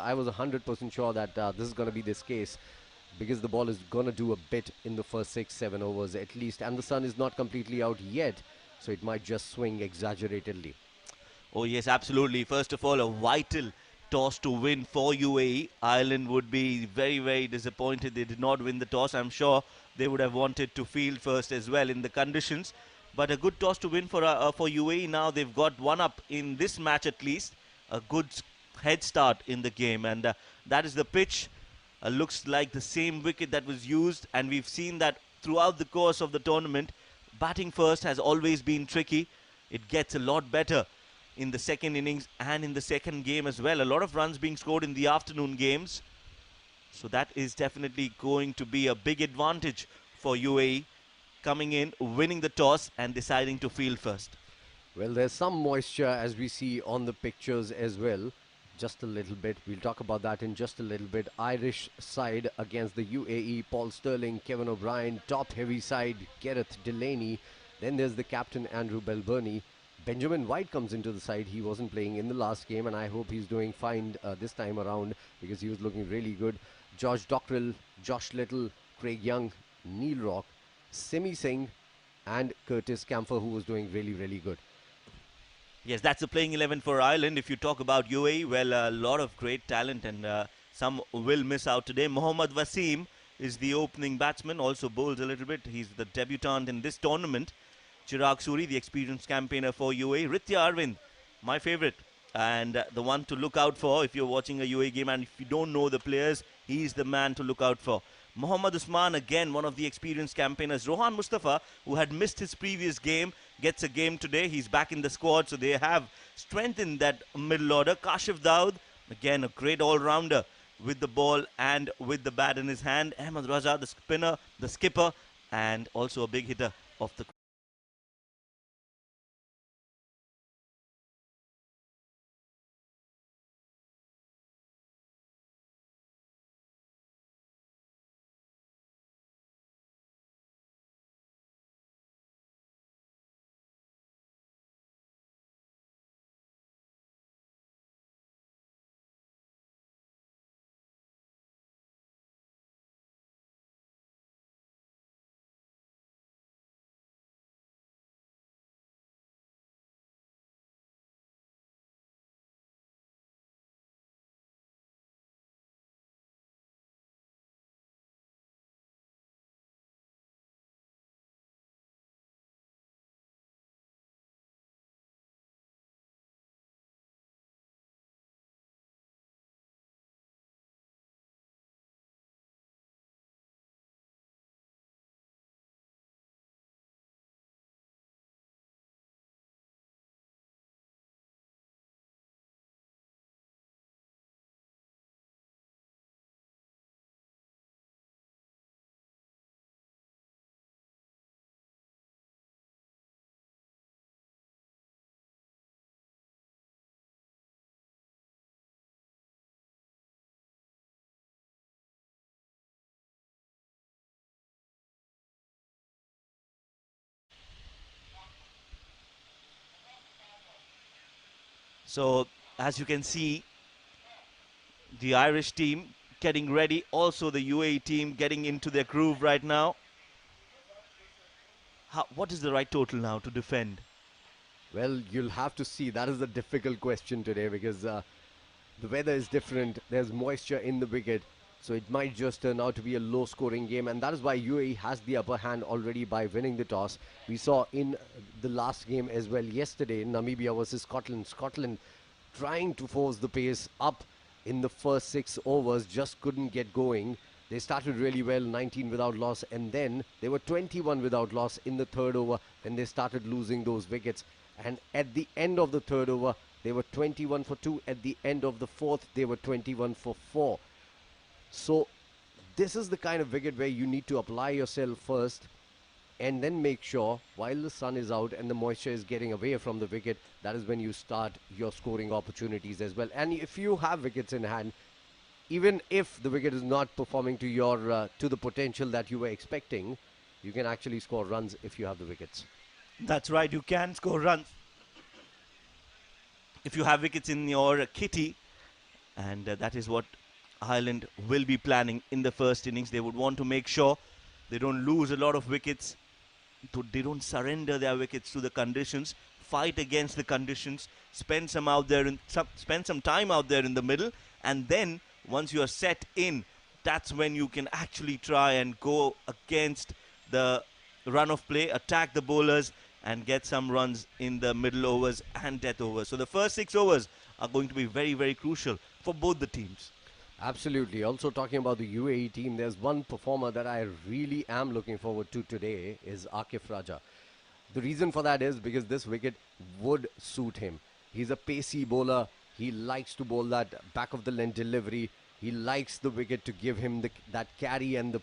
I was 100% sure that this is going to be this case because the ball is going to do a bit in the first 6, 7 overs at least, and the sun is not completely out yet, so it might just swing exaggeratedly. Oh, yes, absolutely. First of all, a vital toss to win for UAE. Ireland would be very, very disappointed they did not win the toss. I'm sure they would have wanted to field first as well in the conditions. But a good toss to win for UAE. Now they've got one up in this match at least. A good head start in the game. And that is the pitch. Looks like the same wicket that was used. And we've seen that throughout the course of the tournament. Batting first has always been tricky. It gets a lot better in the second innings and in the second game as well. A lot of runs being scored in the afternoon games. So that is definitely going to be a big advantage for UAE coming in, winning the toss and deciding to field first. Well, there's some moisture as we see on the pictures as well. Just a little bit. We'll talk about that in just a little bit. Irish side against the UAE. Paul Sterling, Kevin O'Brien. Top heavy side, Gareth Delaney. Then there's the captain, Andrew Belburney. Benjamin White comes into the side. He wasn't playing in the last game, and I hope he's doing fine this time around because he was looking really good. George Dockrell, Josh Little, Craig Young, Neil Rock, Simi Singh, and Curtis Camphor, who was doing really, really good. Yes, that's the playing 11 for Ireland. If you talk about UAE, well, a lot of great talent and some will miss out today. Mohammad Wasim is the opening batsman, also bowls a little bit. He's the debutant in this tournament. Chirag Suri, the experienced campaigner for UAE. Ritya Arvind, my favorite, and the one to look out for if you're watching a UAE game. And if you don't know the players, he's the man to look out for. Mohammad Usman, again, one of the experienced campaigners. Rohan Mustafa, who had missed his previous game, gets a game today. He's back in the squad, so they have strengthened that middle order. Kashif Daud, again, a great all-rounder with the ball and with the bat in his hand. Ahmed Raja, the spinner, the skipper, and also a big hitter of the So, as you can see, the Irish team getting ready. Also, the UAE team getting into their groove right now. What is the right total now to defend? Well, you'll have to see. That is a difficult question today because the weather is different. There's moisture in the wicket. So it might just turn out to be a low scoring game. And that is why UAE has the upper hand already by winning the toss. We saw in the last game as well yesterday, Namibia versus Scotland. Scotland trying to force the pace up in the first 6 overs, just couldn't get going. They started really well, 19 without loss, and then they were 21 without loss in the third over. Then they started losing those wickets. And at the end of the third over, they were 21 for 2. At the end of the fourth, they were 21 for 4. So this is the kind of wicket where you need to apply yourself first and then make sure while the sun is out and the moisture is getting away from the wicket, that is when you start your scoring opportunities as well. And if you have wickets in hand, even if the wicket is not performing to your to the potential that you were expecting, you can actually score runs if you have the wickets. That's right, you can score runs if you have wickets in your kitty. and that is what Ireland will be planning in the first innings. They would want to make sure they don't lose a lot of wickets, they don't surrender their wickets to the conditions, fight against the conditions, spend some time out there in the middle, and then once you are set in, that's when you can actually try and go against the run of play, attack the bowlers, and get some runs in the middle overs and death overs. So the first 6 overs are going to be very, very crucial for both the teams. Absolutely. Also talking about the UAE team, there's one performer that I really am looking forward to today is Akif Raja. The reason for that is because this wicket would suit him. He's a pacey bowler. He likes to bowl that back of the length delivery. He likes the wicket to give him that carry and the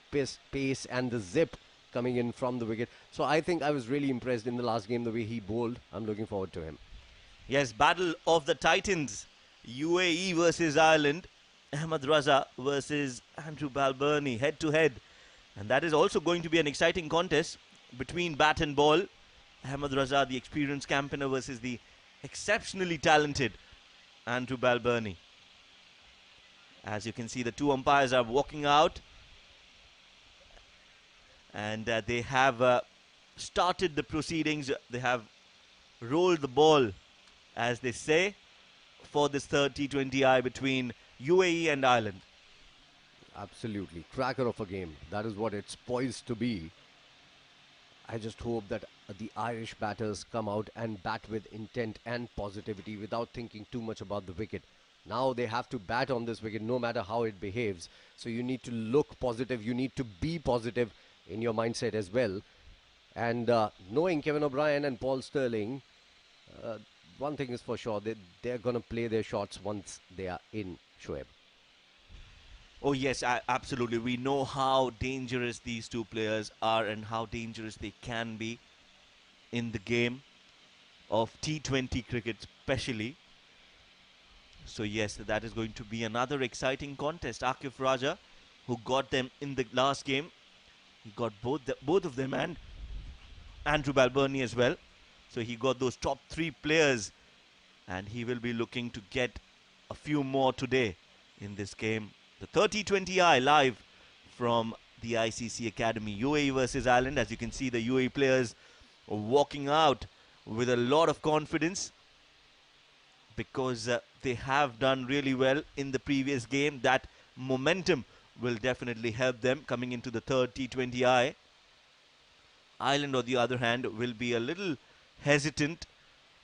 pace and the zip coming in from the wicket. So I think I was really impressed in the last game the way he bowled. I'm looking forward to him. Yes, Battle of the Titans, UAE versus Ireland, Ahmed Raza versus Andrew Balbirnie, head to head. And that is also going to be an exciting contest between bat and ball. Ahmed Raza, the experienced campaigner, versus the exceptionally talented Andrew Balbirnie. As you can see, the two umpires are walking out, and they have started the proceedings. They have rolled the ball, as they say, for this third T20I between UAE and Ireland. Absolutely. Cracker of a game. That is what it's poised to be. I just hope that the Irish batters come out and bat with intent and positivity without thinking too much about the wicket. Now they have to bat on this wicket no matter how it behaves. So you need to look positive. You need to be positive in your mindset as well. And knowing Kevin O'Brien and Paul Sterling, uh, one thing is for sure, they're going to play their shots once they are in, Shoaib. Oh yes, absolutely. We know how dangerous these two players are and how dangerous they can be in the game of T20 cricket especially. So yes, that is going to be another exciting contest. Akif Raja, who got them in the last game, he got both of them, and Andrew Balbirnie as well. So he got those top 3 players, and he will be looking to get a few more today in this game. The 30-20I live from the ICC Academy. UAE versus Ireland. As you can see, the UAE players are walking out with a lot of confidence because they have done really well in the previous game. That momentum will definitely help them coming into the third T20I. Ireland, on the other hand, will be a little hesitant,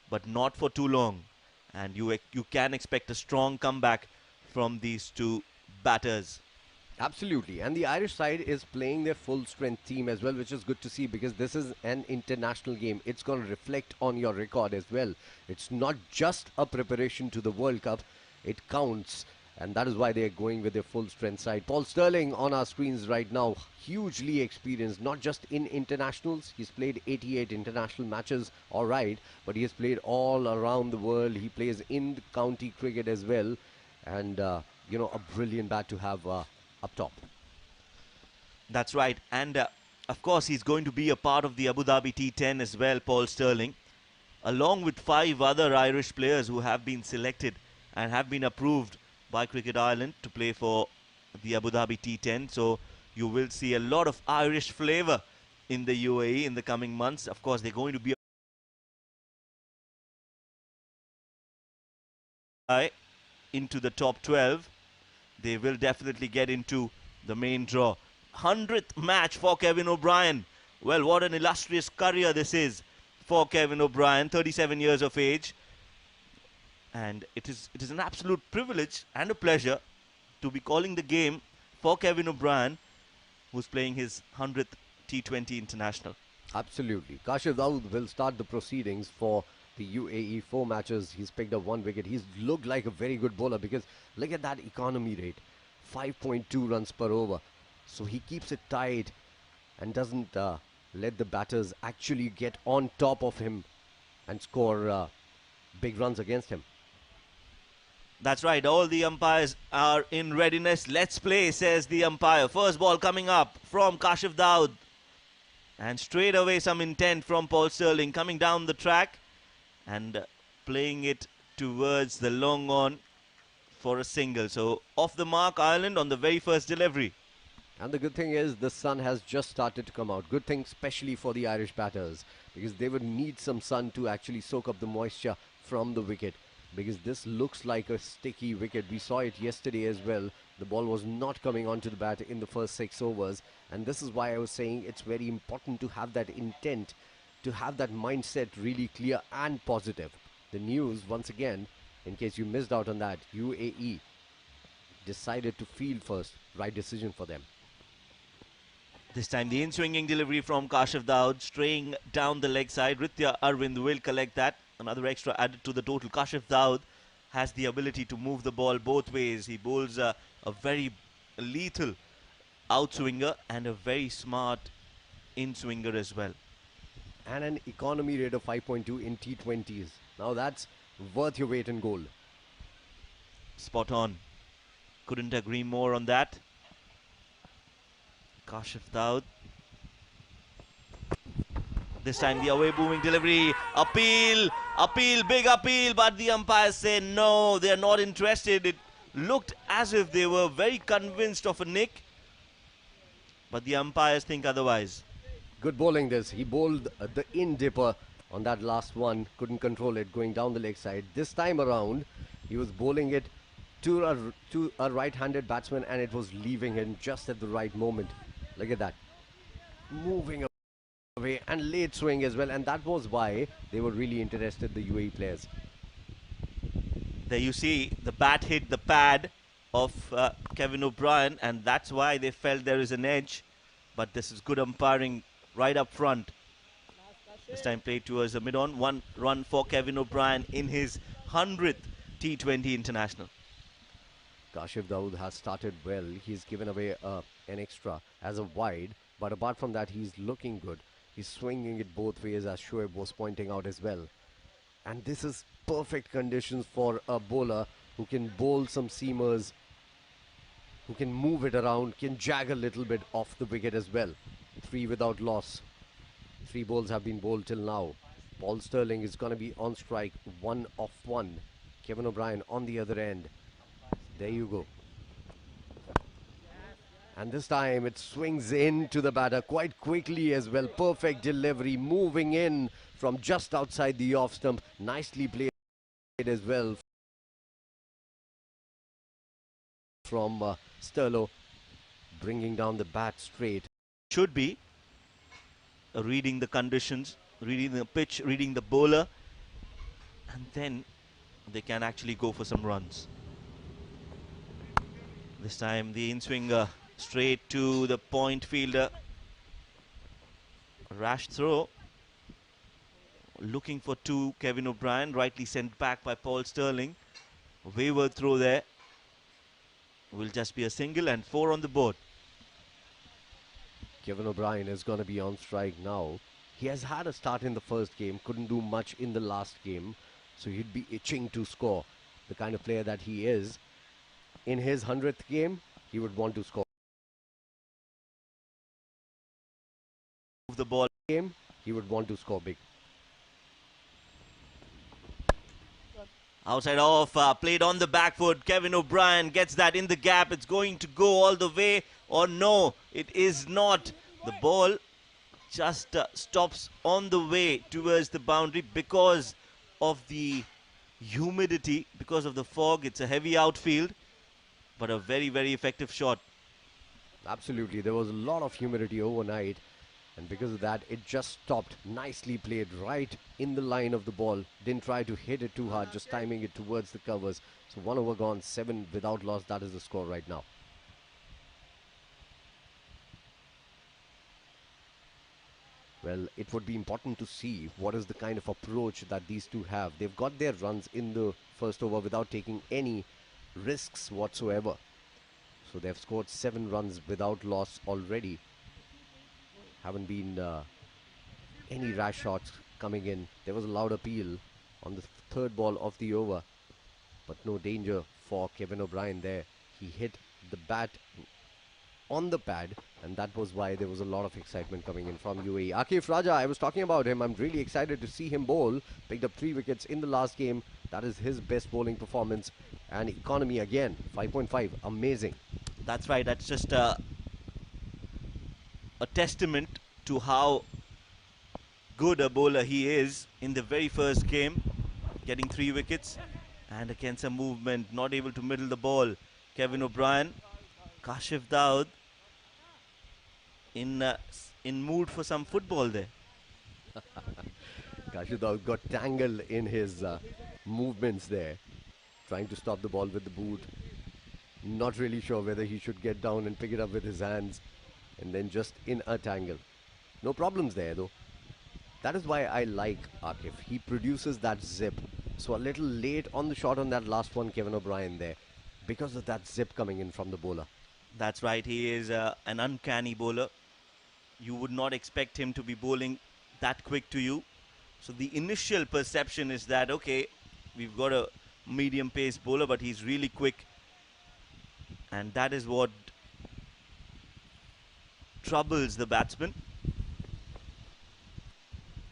but not for too long. And you can expect a strong comeback from these two batters. Absolutely. And the Irish side is playing their full strength team as well, which is good to see because this is an international game. It's going to reflect on your record as well. It's not just a preparation to the World Cup, it counts. And that is why they're going with their full strength side. Paul Sterling on our screens right now, hugely experienced, not just in internationals. He's played 88 international matches, all right, but he has played all around the world. He plays in the county cricket as well. And, a brilliant bat to have up top. That's right. And of course, he's going to be a part of the Abu Dhabi T10 as well, Paul Sterling, along with 5 other Irish players who have been selected and have been approved by Cricket Ireland to play for the Abu Dhabi T10. So you will see a lot of Irish flavour in the UAE in the coming months. Of course, they're going to be into the top 12. They will definitely get into the main draw. 100th match for Kevin O'Brien. Well, what an illustrious career this is for Kevin O'Brien, 37 years of age. And it is an absolute privilege and a pleasure to be calling the game for Kevin O'Brien, who's playing his 100th T20 international. Absolutely. Kashif Dawood will start the proceedings for the UAE. 4 matches. He's picked up 1 wicket. He's looked like a very good bowler because look at that economy rate. 5.2 runs per over. So he keeps it tight and doesn't let the batters actually get on top of him and score big runs against him. That's right. All the umpires are in readiness. Let's play, says the umpire. First ball coming up from Kashif Dawood. And straight away some intent from Paul Sterling coming down the track and playing it towards the long on for a single. So off the mark, Ireland on the very first delivery. And the good thing is the sun has just started to come out. Good thing especially for the Irish batters, because they would need some sun to actually soak up the moisture from the wicket, because this looks like a sticky wicket. We saw it yesterday as well. The ball was not coming onto the bat in the first 6 overs, and this is why I was saying it's very important to have that intent, to have that mindset really clear and positive. The news, once again, in case you missed out on that, UAE decided to field first. Right decision for them. This time the in-swinging delivery from Kashif Daud, straying down the leg side. Ritya Arvind will collect that. Another extra added to the total. Kashif Daud has the ability to move the ball both ways. He bowls a very lethal outswinger and a very smart in-swinger as well. And an economy rate of 5.2 in T20s. Now that's worth your weight in gold. Spot on. Couldn't agree more on that. Kashif Daud. This time the away booming delivery. Appeal, big appeal, but the umpires say no, they are not interested. It looked as if they were very convinced of a nick, but the umpires think otherwise. Good bowling this. He bowled the in-dipper on that last one. Couldn't control it going down the leg side. This time around, he was bowling it to a right-handed batsman, and it was leaving him just at the right moment. Look at that. Moving away and late swing as well, and that was why they were really interested, the UAE players. There you see the bat hit the pad of Kevin O'Brien, and that's why they felt there is an edge. But this is good umpiring right up front. This time played towards the mid-on. 1 run for Kevin O'Brien in his 100th T20 international. Kashif Daud has started well. He's given away an extra as a wide, but apart from that, he's looking good. He's swinging it both ways, as Shoaib was pointing out as well. And this is perfect conditions for a bowler who can bowl some seamers, who can move it around, can jag a little bit off the wicket as well. 3 without loss. 3 balls have been bowled till now. Paul Sterling is going to be on strike, 1 off 1. Kevin O'Brien on the other end. There you go. And this time it swings into the batter quite quickly as well. Perfect delivery, moving in from just outside the off stump. Nicely played as well from Sterlo, bringing down the bat straight. Should be reading the conditions, reading the pitch, reading the bowler, and then they can actually go for some runs. This time the in-swinger straight to the point fielder. Rash throw. Looking for 2, Kevin O'Brien, rightly sent back by Paul Sterling. Wayward throw there. Will just be a single and 4 on the board. Kevin O'Brien is going to be on strike now. He has had a start in the first game, couldn't do much in the last game, so he'd be itching to score. The kind of player that he is. In his 100th game, he would want to score. Move the ball. Game, he would want to score big. Outside off, played on the back foot. Kevin O'Brien gets that in the gap. It's going to go all the way, or no, it is not. The ball just stops on the way towards the boundary because of the humidity, because of the fog. It's a heavy outfield, but a very, very effective shot. Absolutely, there was a lot of humidity overnight, and because of that, it just stopped. Nicely played right in the line of the ball. Didn't try to hit it too hard, just timing it towards the covers. So 1 over gone, 7 without loss. That is the score right now. Well, it would be important to see what is the kind of approach that these two have. They've got their runs in the first over without taking any risks whatsoever. So they've scored 7 runs without loss already. Haven't been any rash shots coming in. There was a loud appeal on the 3rd ball of the over, but no danger for Kevin O'Brien there. He hit the bat on the pad, and that was why there was a lot of excitement coming in from UAE. Akif Raja, I was talking about him. I'm really excited to see him bowl. Picked up 3 wickets in the last game. That is his best bowling performance. And economy again, 5.5. Amazing. That's right. That's just a testament to how good a bowler he is in the very first game, getting 3 wickets. And again, some movement, not able to middle the ball. Kevin O'Brien, Kashif Daud in mood for some football there. Kashidov got tangled in his movements there, trying to stop the ball with the boot. Not really sure whether he should get down and pick it up with his hands, and then just in a tangle. No problems there though. That is why I like Akif. He produces that zip. So a little late on the shot on that last one, Kevin O'Brien there, because of that zip coming in from the bowler. That's right. He is an uncanny bowler. You would not expect him to be bowling that quick to you. So the initial perception is that, okay, we've got a medium pace bowler, but he's really quick. And that is what troubles the batsman.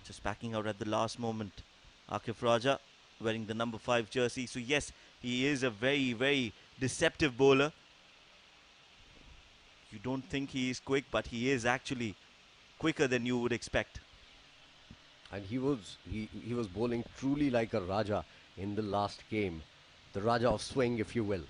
Just backing out at the last moment. Akif Raja wearing the number 5 jersey. So yes, he is a very, very deceptive bowler. You don't think he is quick, but he is actually quicker than you would expect. And he was bowling truly like a Raja in the last game. The Raja of swing, if you will.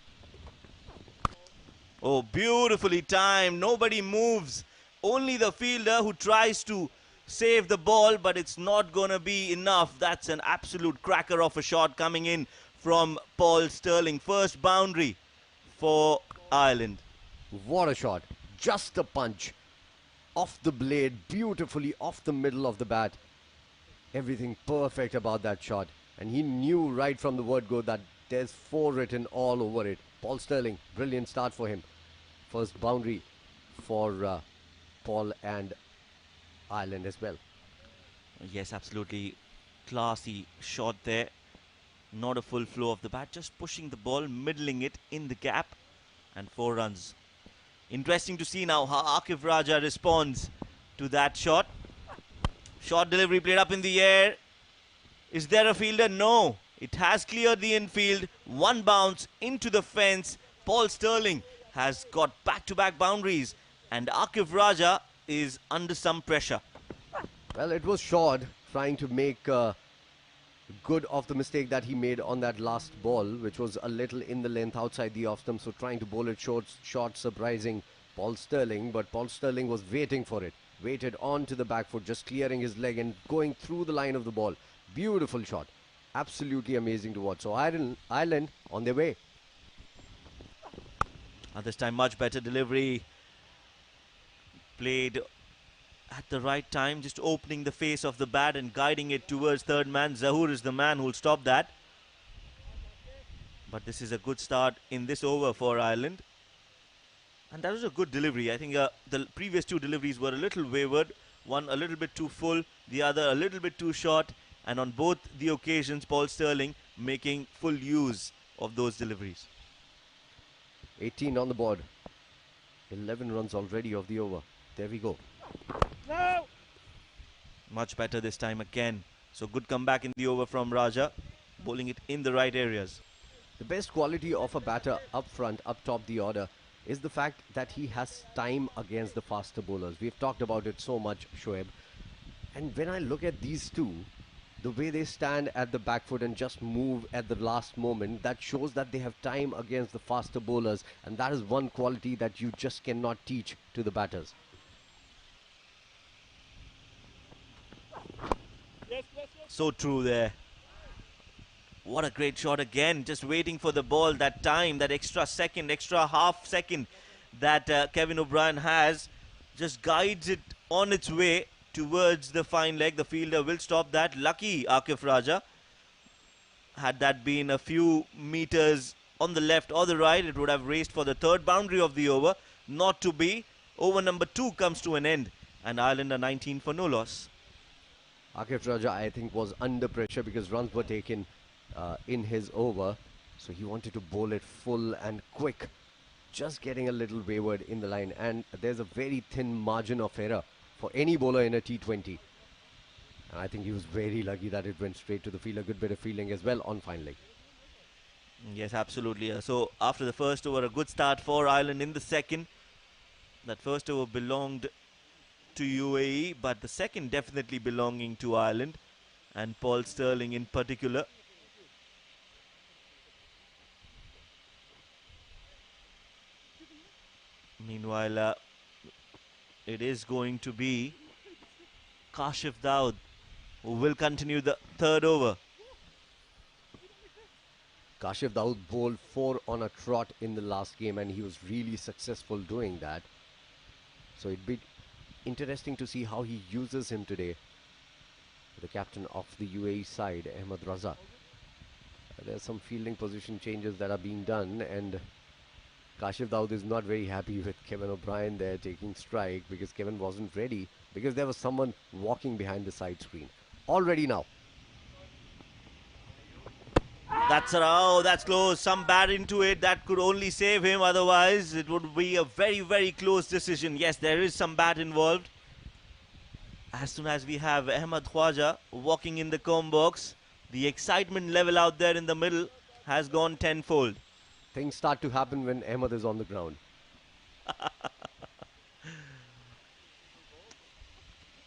Oh, beautifully timed. Nobody moves. Only the fielder who tries to save the ball, but it's not going to be enough. That's an absolute cracker of a shot coming in from Paul Sterling. First boundary for Ireland. What a shot. Just a punch. Off the blade, beautifully off the middle of the bat. Everything perfect about that shot. And he knew right from the word go that there's 4 written all over it. Paul Sterling, brilliant start for him. First boundary for Paul and Ireland as well. Yes, absolutely classy shot there. Not a full flow of the bat, just pushing the ball, middling it in the gap, and 4 runs. Interesting to see now how Akif Raja responds to that shot. Short delivery played up in the air. Is there a fielder? No. It has cleared the infield. One bounce into the fence. Paul Sterling has got back-to-back boundaries, and Akif Raja is under some pressure. Well, it was short, trying to make good of the mistake that he made on that last ball, which was a little in the length outside the off stump. So trying to bowl it short, surprising Paul Sterling. But Paul Sterling was waiting for it. Waited on to the back foot, just clearing his leg and going through the line of the ball. Beautiful shot. Absolutely amazing to watch. So Ireland on their way. And this time much better delivery. Played at the right time, just opening the face of the bat and guiding it towards third man. Zahoor is the man who'll stop that. But this is a good start in this over for Ireland. And that was a good delivery. I think the previous 2 deliveries were a little wayward. One a little bit too full, the other a little bit too short. And on both the occasions, Paul Sterling making full use of those deliveries. 18 on the board. 11 runs already of the over. There we go. No! Much better this time again. So good comeback in the over from Raja. Bowling it in the right areas. The best quality of a batter up front, up top the order, is the fact that he has time against the faster bowlers. We've talked about it so much, Shoaib. And when I look at these two, the way they stand at the back foot and just move at the last moment, that shows that they have time against the faster bowlers. And that is one quality that you just cannot teach to the batters. So true there. What a great shot again. Just waiting for the ball, that time, that extra second, extra half second that Kevin O'Brien has. Just guides it on its way towards the fine leg. The fielder will stop that. Lucky Akif Raja. Had that been a few meters on the left or the right, it would have raced for the 3rd boundary of the over. Not to be. Over number 2 comes to an end. And Ireland are 19 for no loss. Akif Raja, I think, was under pressure because runs were taken in his over. So he wanted to bowl it full and quick. just getting a little wayward in the line, and there's a very thin margin of error for any bowler in a T20. And I think he was very lucky that it went straight to the field. A good bit of fielding as well on fine leg. Yes, absolutely. So after the first over, a good start for Ireland in the second. That first over belonged to UAE, but the second definitely belonging to Ireland, and Paul Sterling in particular. Meanwhile, it is going to be Kashif Daud who will continue the third over. Kashif Daud bowled 4 on a trot in the last game, and he was really successful doing that. So it'd be interesting to see how he uses him today. The captain of the UAE side, Ahmed Raza. There's some fielding position changes that are being done, and Kashif Daud is not very happy with Kevin O'Brien there taking strike, because Kevin wasn't ready, because there was someone walking behind the side screen. Already now. That's close. Some bat into it that could only save him. Otherwise, it would be a very, very close decision. Yes, there is some bat involved. As soon as we have Ahmed Khwaja walking in the comb box, the excitement level out there in the middle has gone tenfold. Things start to happen when Ahmed is on the ground.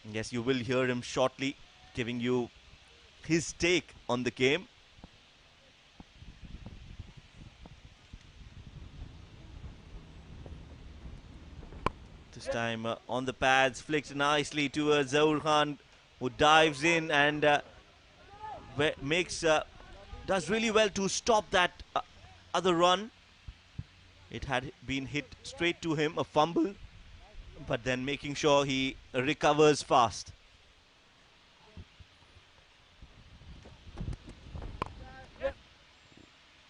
Yes, you will hear him shortly giving you his take on the game. This time on the pads, flicked nicely towards Zaur Khan, who dives in and does really well to stop that other run. It had been hit straight to him, a fumble, but then making sure he recovers fast.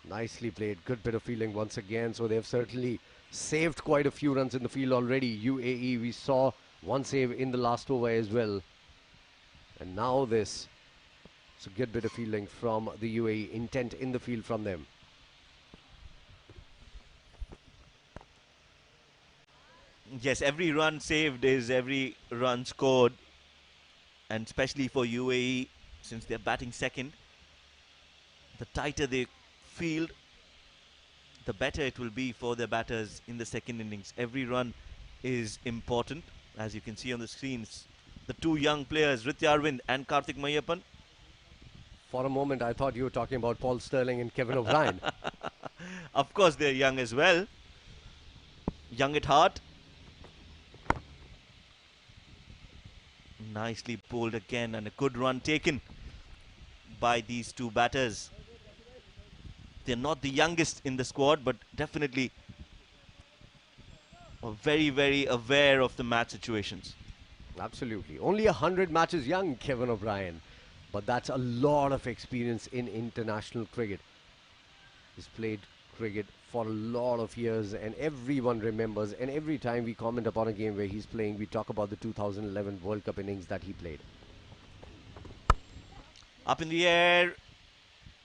Nicely played. Good bit of fielding once again. So they've certainly saved quite a few runs in the field already. UAE, we saw one save in the last over as well. And now this. It's a good bit of fielding from the UAE. Intent in the field from them. Yes, every run saved is every run scored. And especially for UAE, since they're batting second, the tighter they field, the better it will be for their batters in the second innings. Every run is important. As you can see on the screens, the two young players, Ritya Arvind and Karthik Mayappan. For a moment, I thought you were talking about Paul Sterling and Kevin O'Brien. Of course, they're young as well. Young at heart. Nicely bowled again, and a good run taken by these two batters. They're not the youngest in the squad, but definitely very, very aware of the match situations. Absolutely. Only 100 matches young, Kevin O'Brien. But that's a lot of experience in international cricket. He's played cricket for a lot of years, and everyone remembers. And every time we comment upon a game where he's playing, we talk about the 2011 World Cup innings that he played. Up in the air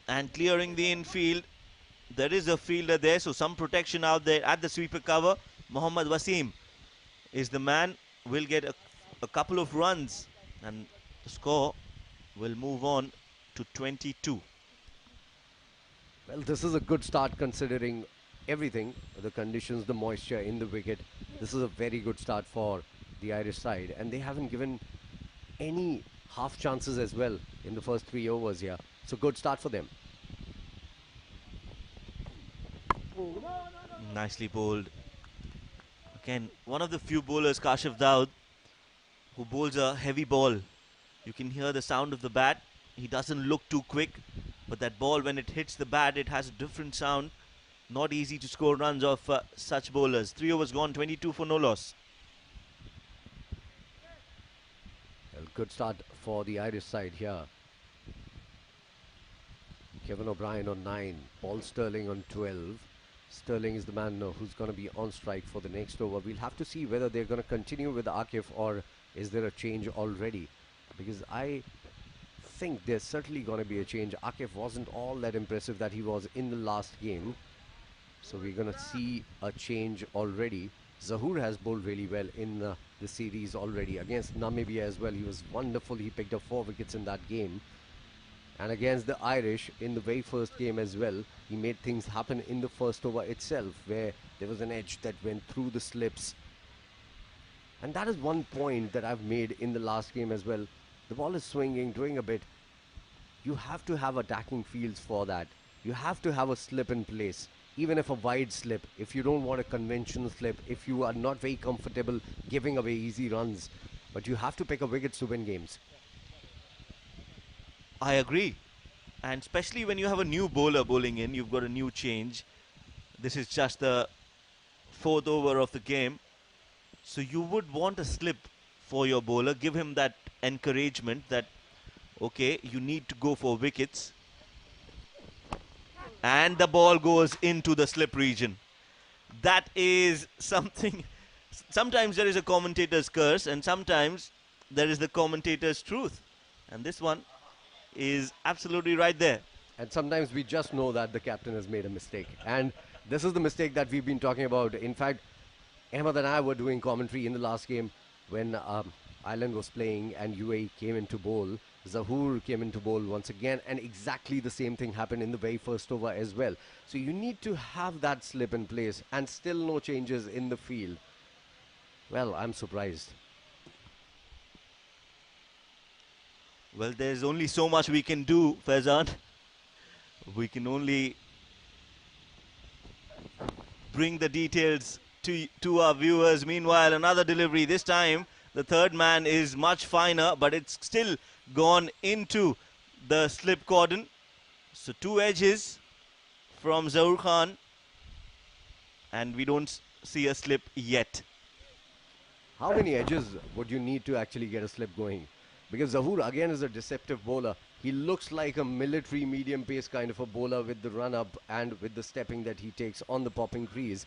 and clearing the infield. There is a fielder there, so some protection out there at the sweeper cover. Mohammad Wasim is the man. Will get a couple of runs, and the score will move on to 22. Well, this is a good start considering everything, the conditions, the moisture in the wicket. This is a very good start for the Irish side, and they haven't given any half chances as well in the first 3 overs here. So good start for them. Nicely bowled. Again, one of the few bowlers, Kashif Daud, who bowls a heavy ball. You can hear the sound of the bat. He doesn't look too quick, but that ball, when it hits the bat, it has a different sound. Not easy to score runs off such bowlers. 3 overs gone, 22 for no loss. Well, good start for the Irish side here. Kevin O'Brien on 9, Paul Sterling on 12. Sterling is the man who's going to be on strike for the next over. We'll have to see whether they're going to continue with Akif, or is there a change already? Because I think there's certainly going to be a change. Akif wasn't all that impressive that he was in the last game. So we're going to see a change already. Zahoor has bowled really well in the series already. Against Namibia as well, he was wonderful. He picked up 4 wickets in that game. And against the Irish in the very first game as well, he made things happen in the first over itself, where there was an edge that went through the slips. And that is one point that I've made in the last game as well. The ball is swinging, doing a bit. You have to have attacking fields for that. You have to have a slip in place, even if a wide slip, if you don't want a conventional slip, if you are not very comfortable giving away easy runs. But you have to pick up wickets to win games. I agree. And especially when you have a new bowler bowling in, you've got a new change. This is just the fourth over of the game. So you would want a slip for your bowler, give him that encouragement that, okay, you need to go for wickets. And the ball goes into the slip region. That is something. Sometimes there is a commentator's curse, and sometimes there is the commentator's truth. And this one is absolutely right there. And sometimes we just know that the captain has made a mistake. And this is the mistake that we've been talking about. In fact, Ahmed and I were doing commentary in the last game when Ireland was playing and UAE came into bowl. Zahoor came into bowl once again, and exactly the same thing happened in the very first over as well. So you need to have that slip in place, and still no changes in the field. Well, I'm surprised. Well, there's only so much we can do, Faizan. We can only bring the details to our viewers. Meanwhile, another delivery. This time, the third man is much finer, but it's still gone into the slip cordon. So 2 edges from Zahoor Khan, and we don't see a slip yet. How many edges would you need to actually get a slip going? Because Zahoor again is a deceptive bowler. He looks like a military medium pace kind of a bowler with the run up and with the stepping that he takes on the popping crease.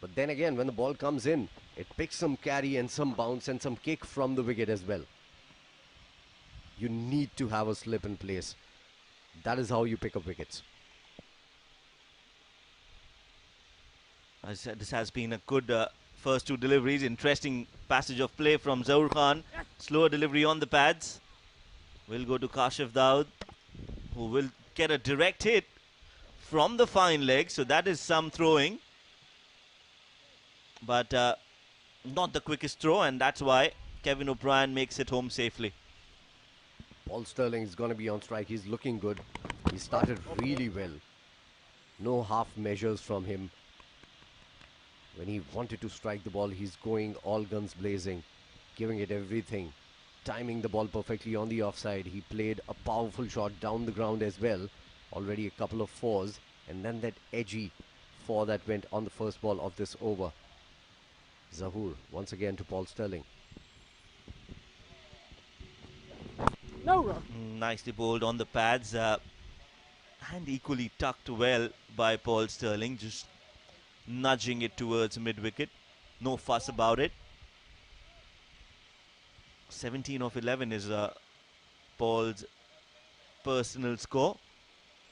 But then again, when the ball comes in, it picks some carry and some bounce and some kick from the wicket as well. You need to have a slip in place. That is how you pick up wickets. I said this has been a good first 2 deliveries. Interesting passage of play from Zahoor Khan. Slower delivery on the pads. Will go to Kashif Daud, who will get a direct hit from the fine leg. So that is some throwing. But not the quickest throw, and that's why Kevin O'Brien makes it home safely. Paul Sterling is going to be on strike. He's looking good. He started really well. No half measures from him. When he wanted to strike the ball, he's going all guns blazing, giving it everything, timing the ball perfectly on the offside. He played a powerful shot down the ground as well. Already a couple of 4s, and then that edgy 4 that went on the first ball of this over. Zahoor once again to Paul Sterling. No run. Nicely bowled on the pads, and equally tucked well by Paul Sterling, just nudging it towards mid-wicket. No fuss about it. 17 of 11 is Paul's personal score.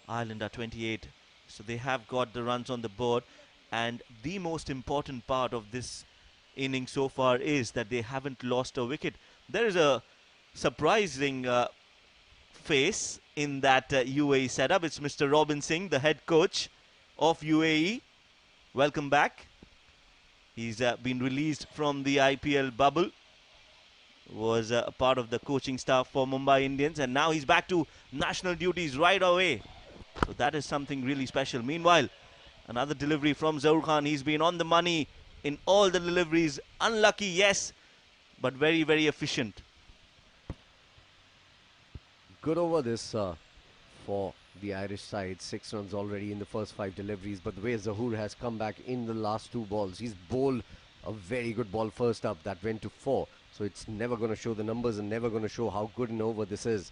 Ireland are 28, so they have got the runs on the board. And the most important part of this inning so far is that they haven't lost a wicket. There is a surprising face in that UAE setup. It's Mr. Robin Singh, the head coach of UAE. Welcome back. He's been released from the IPL bubble. Was a part of the coaching staff for Mumbai Indians, and now he's back to national duties right away. So that is something really special. Meanwhile, another delivery from Zahoor Khan. He's been on the money in all the deliveries. Unlucky, yes, but very, very efficient. Good over this for the Irish side. 6 runs already in the first 5 deliveries. But the way Zahoor has come back in the last 2 balls, he's bowled a very good ball first up that went to 4. So it's never going to show the numbers and never going to show how good an over this is.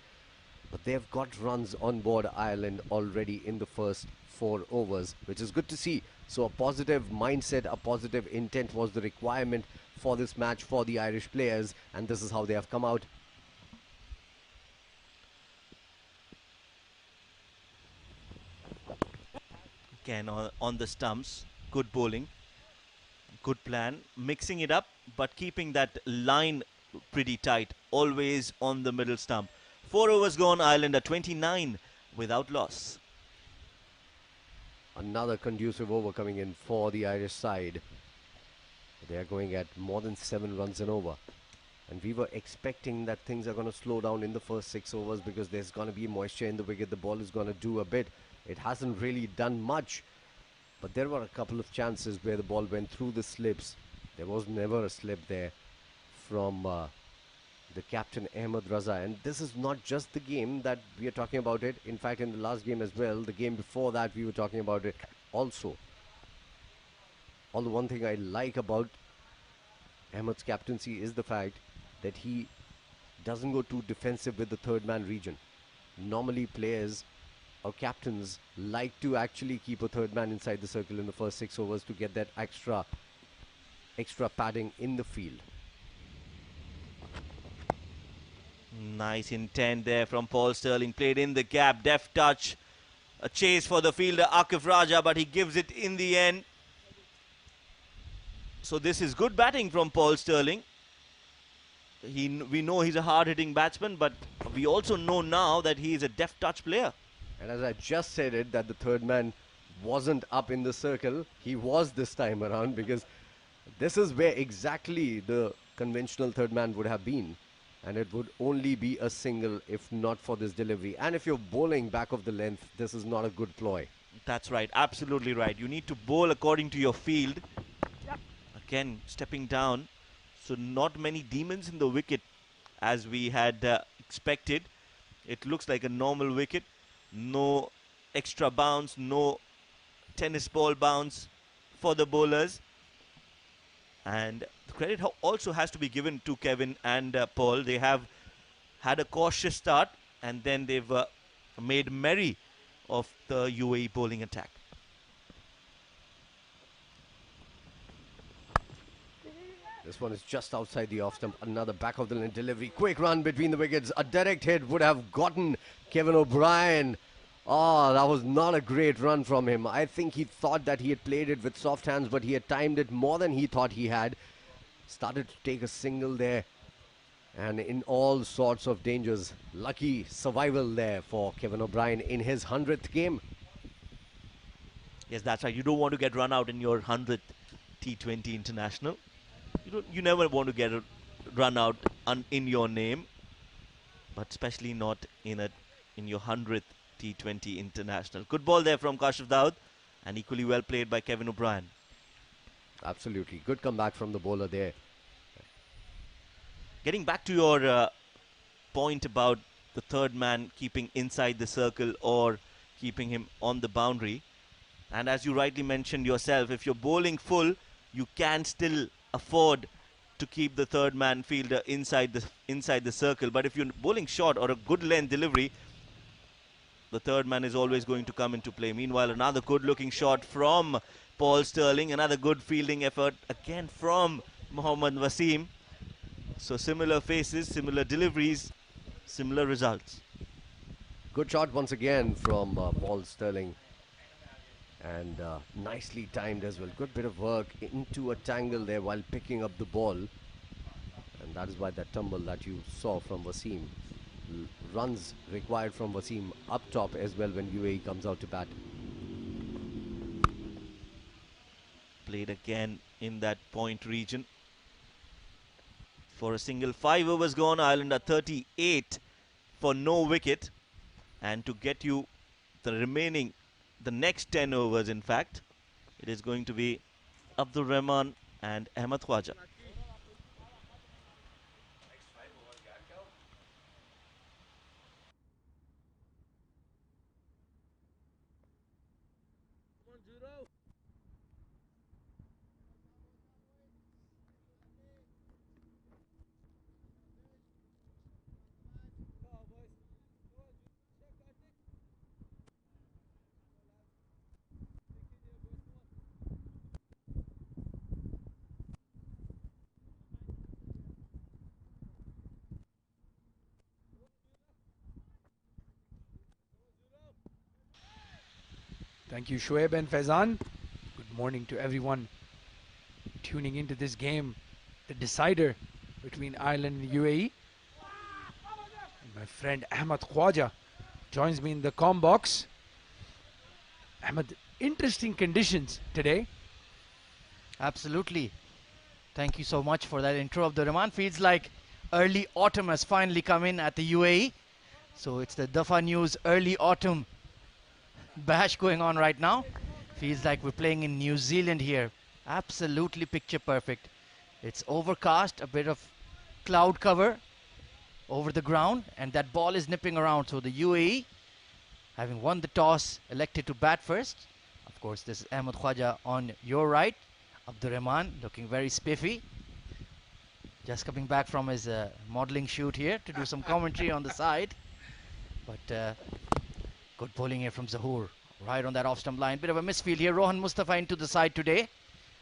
But they've got runs on board Ireland already in the first 4 overs, which is good to see. So a positive mindset, a positive intent was the requirement for this match for the Irish players, and this is how they have come out. Again on the stumps. good bowling, good plan, mixing it up, but keeping that line pretty tight, always on the middle stump. 4 overs gone, Ireland are 29 without loss. Another conducive over coming in for the Irish side. They are going at more than 7 runs an over. And we were expecting that things are going to slow down in the first 6 overs because there's going to be moisture in the wicket. The ball is going to do a bit. It hasn't really done much. But there were a couple of chances where the ball went through the slips. There was never a slip there from the captain Ahmed Raza. And this is not just the game that we are talking about it. In fact, in the last game as well, the game before that, we were talking about it also. Although one thing I like about Ahmed's captaincy is the fact that he doesn't go too defensive with the third man region. Normally players or captains like to actually keep a third man inside the circle in the first 6 overs to get that extra padding in the field. Nice intent there from Paul Sterling, played in the gap, deft touch, a chase for the fielder Akif Raja, but he gives it in the end. So this is good batting from Paul Sterling. We know he's a hard-hitting batsman, but we also know now that he is a deft touch player. And as I just said it, that the third man wasn't up in the circle, he was this time around, because this is where exactly the conventional third man would have been. And it would only be a single if not for this delivery. And if you're bowling back of the length, this is not a good ploy. That's right, absolutely right. You need to bowl according to your field. Yep. Again, stepping down. So not many demons in the wicket as we had expected. It looks like a normal wicket. No extra bounce, no tennis ball bounce for the bowlers. And the credit also has to be given to Kevin and Paul. They have had a cautious start and then they've made merry of the UAE bowling attack. This one is just outside the off stump. Another back of the line delivery. Quick run between the wickets. A direct hit would have gotten Kevin O'Brien. Oh, that was not a great run from him. I think he thought that he had played it with soft hands, but he had timed it more than he thought he had. Started to take a single there. And in all sorts of dangers. Lucky survival there for Kevin O'Brien in his 100th game. Yes, that's right. You don't want to get run out in your 100th T20 international. You never want to get a run out in your name, but especially not in your 100th T20 international. Good ball there from Kashif Daud, and equally well played by Kevin O'Brien. Absolutely. Good comeback from the bowler there. Getting back to your point about the third man keeping inside the circle or keeping him on the boundary, and as you rightly mentioned yourself, if you're bowling full, you can still afford to keep the third man fielder inside the circle. But if you're bowling short or a good length delivery, the third man is always going to come into play. Meanwhile, another good looking shot from Paul Sterling, another good fielding effort again from Mohammad Wasim. So similar faces, similar deliveries, similar results. Good shot once again from Paul Sterling. And nicely timed as well. Good bit of work into a tangle there while picking up the ball. And that is why that tumble that you saw from Wasim. Runs required from Wasim up top as well when UAE comes out to bat. Played again in that point region. For a single, 5 overs gone, Ireland are 38 for no wicket. And to get you the next 10 overs, in fact, it is going to be Abdul Rahman and Ahmed Khwaja. Thank you, Shoaib and Faizan. Good morning to everyone tuning into this game, the decider between Ireland and UAE. And my friend Ahmad Khwaja joins me in the comm box. Ahmad, interesting conditions today. Absolutely. Thank you so much for that intro, Abdur Rahman. Feels like early autumn has finally come in at the UAE. So it's the Dafa News early autumn bash going on right now. Feels like we're playing in New Zealand here. Absolutely picture perfect. It's overcast, a bit of cloud cover over the ground, and that ball is nipping around. So the UAE, having won the toss, elected to bat first. Of course, this is Ahmed Khwaja on your right. Abdur Rahman looking very spiffy. Just coming back from his modeling shoot here to do some commentary on the side. But good bowling here from Zahoor. Right on that off-stump line. Bit of a misfield here. Rohan Mustafa into the side today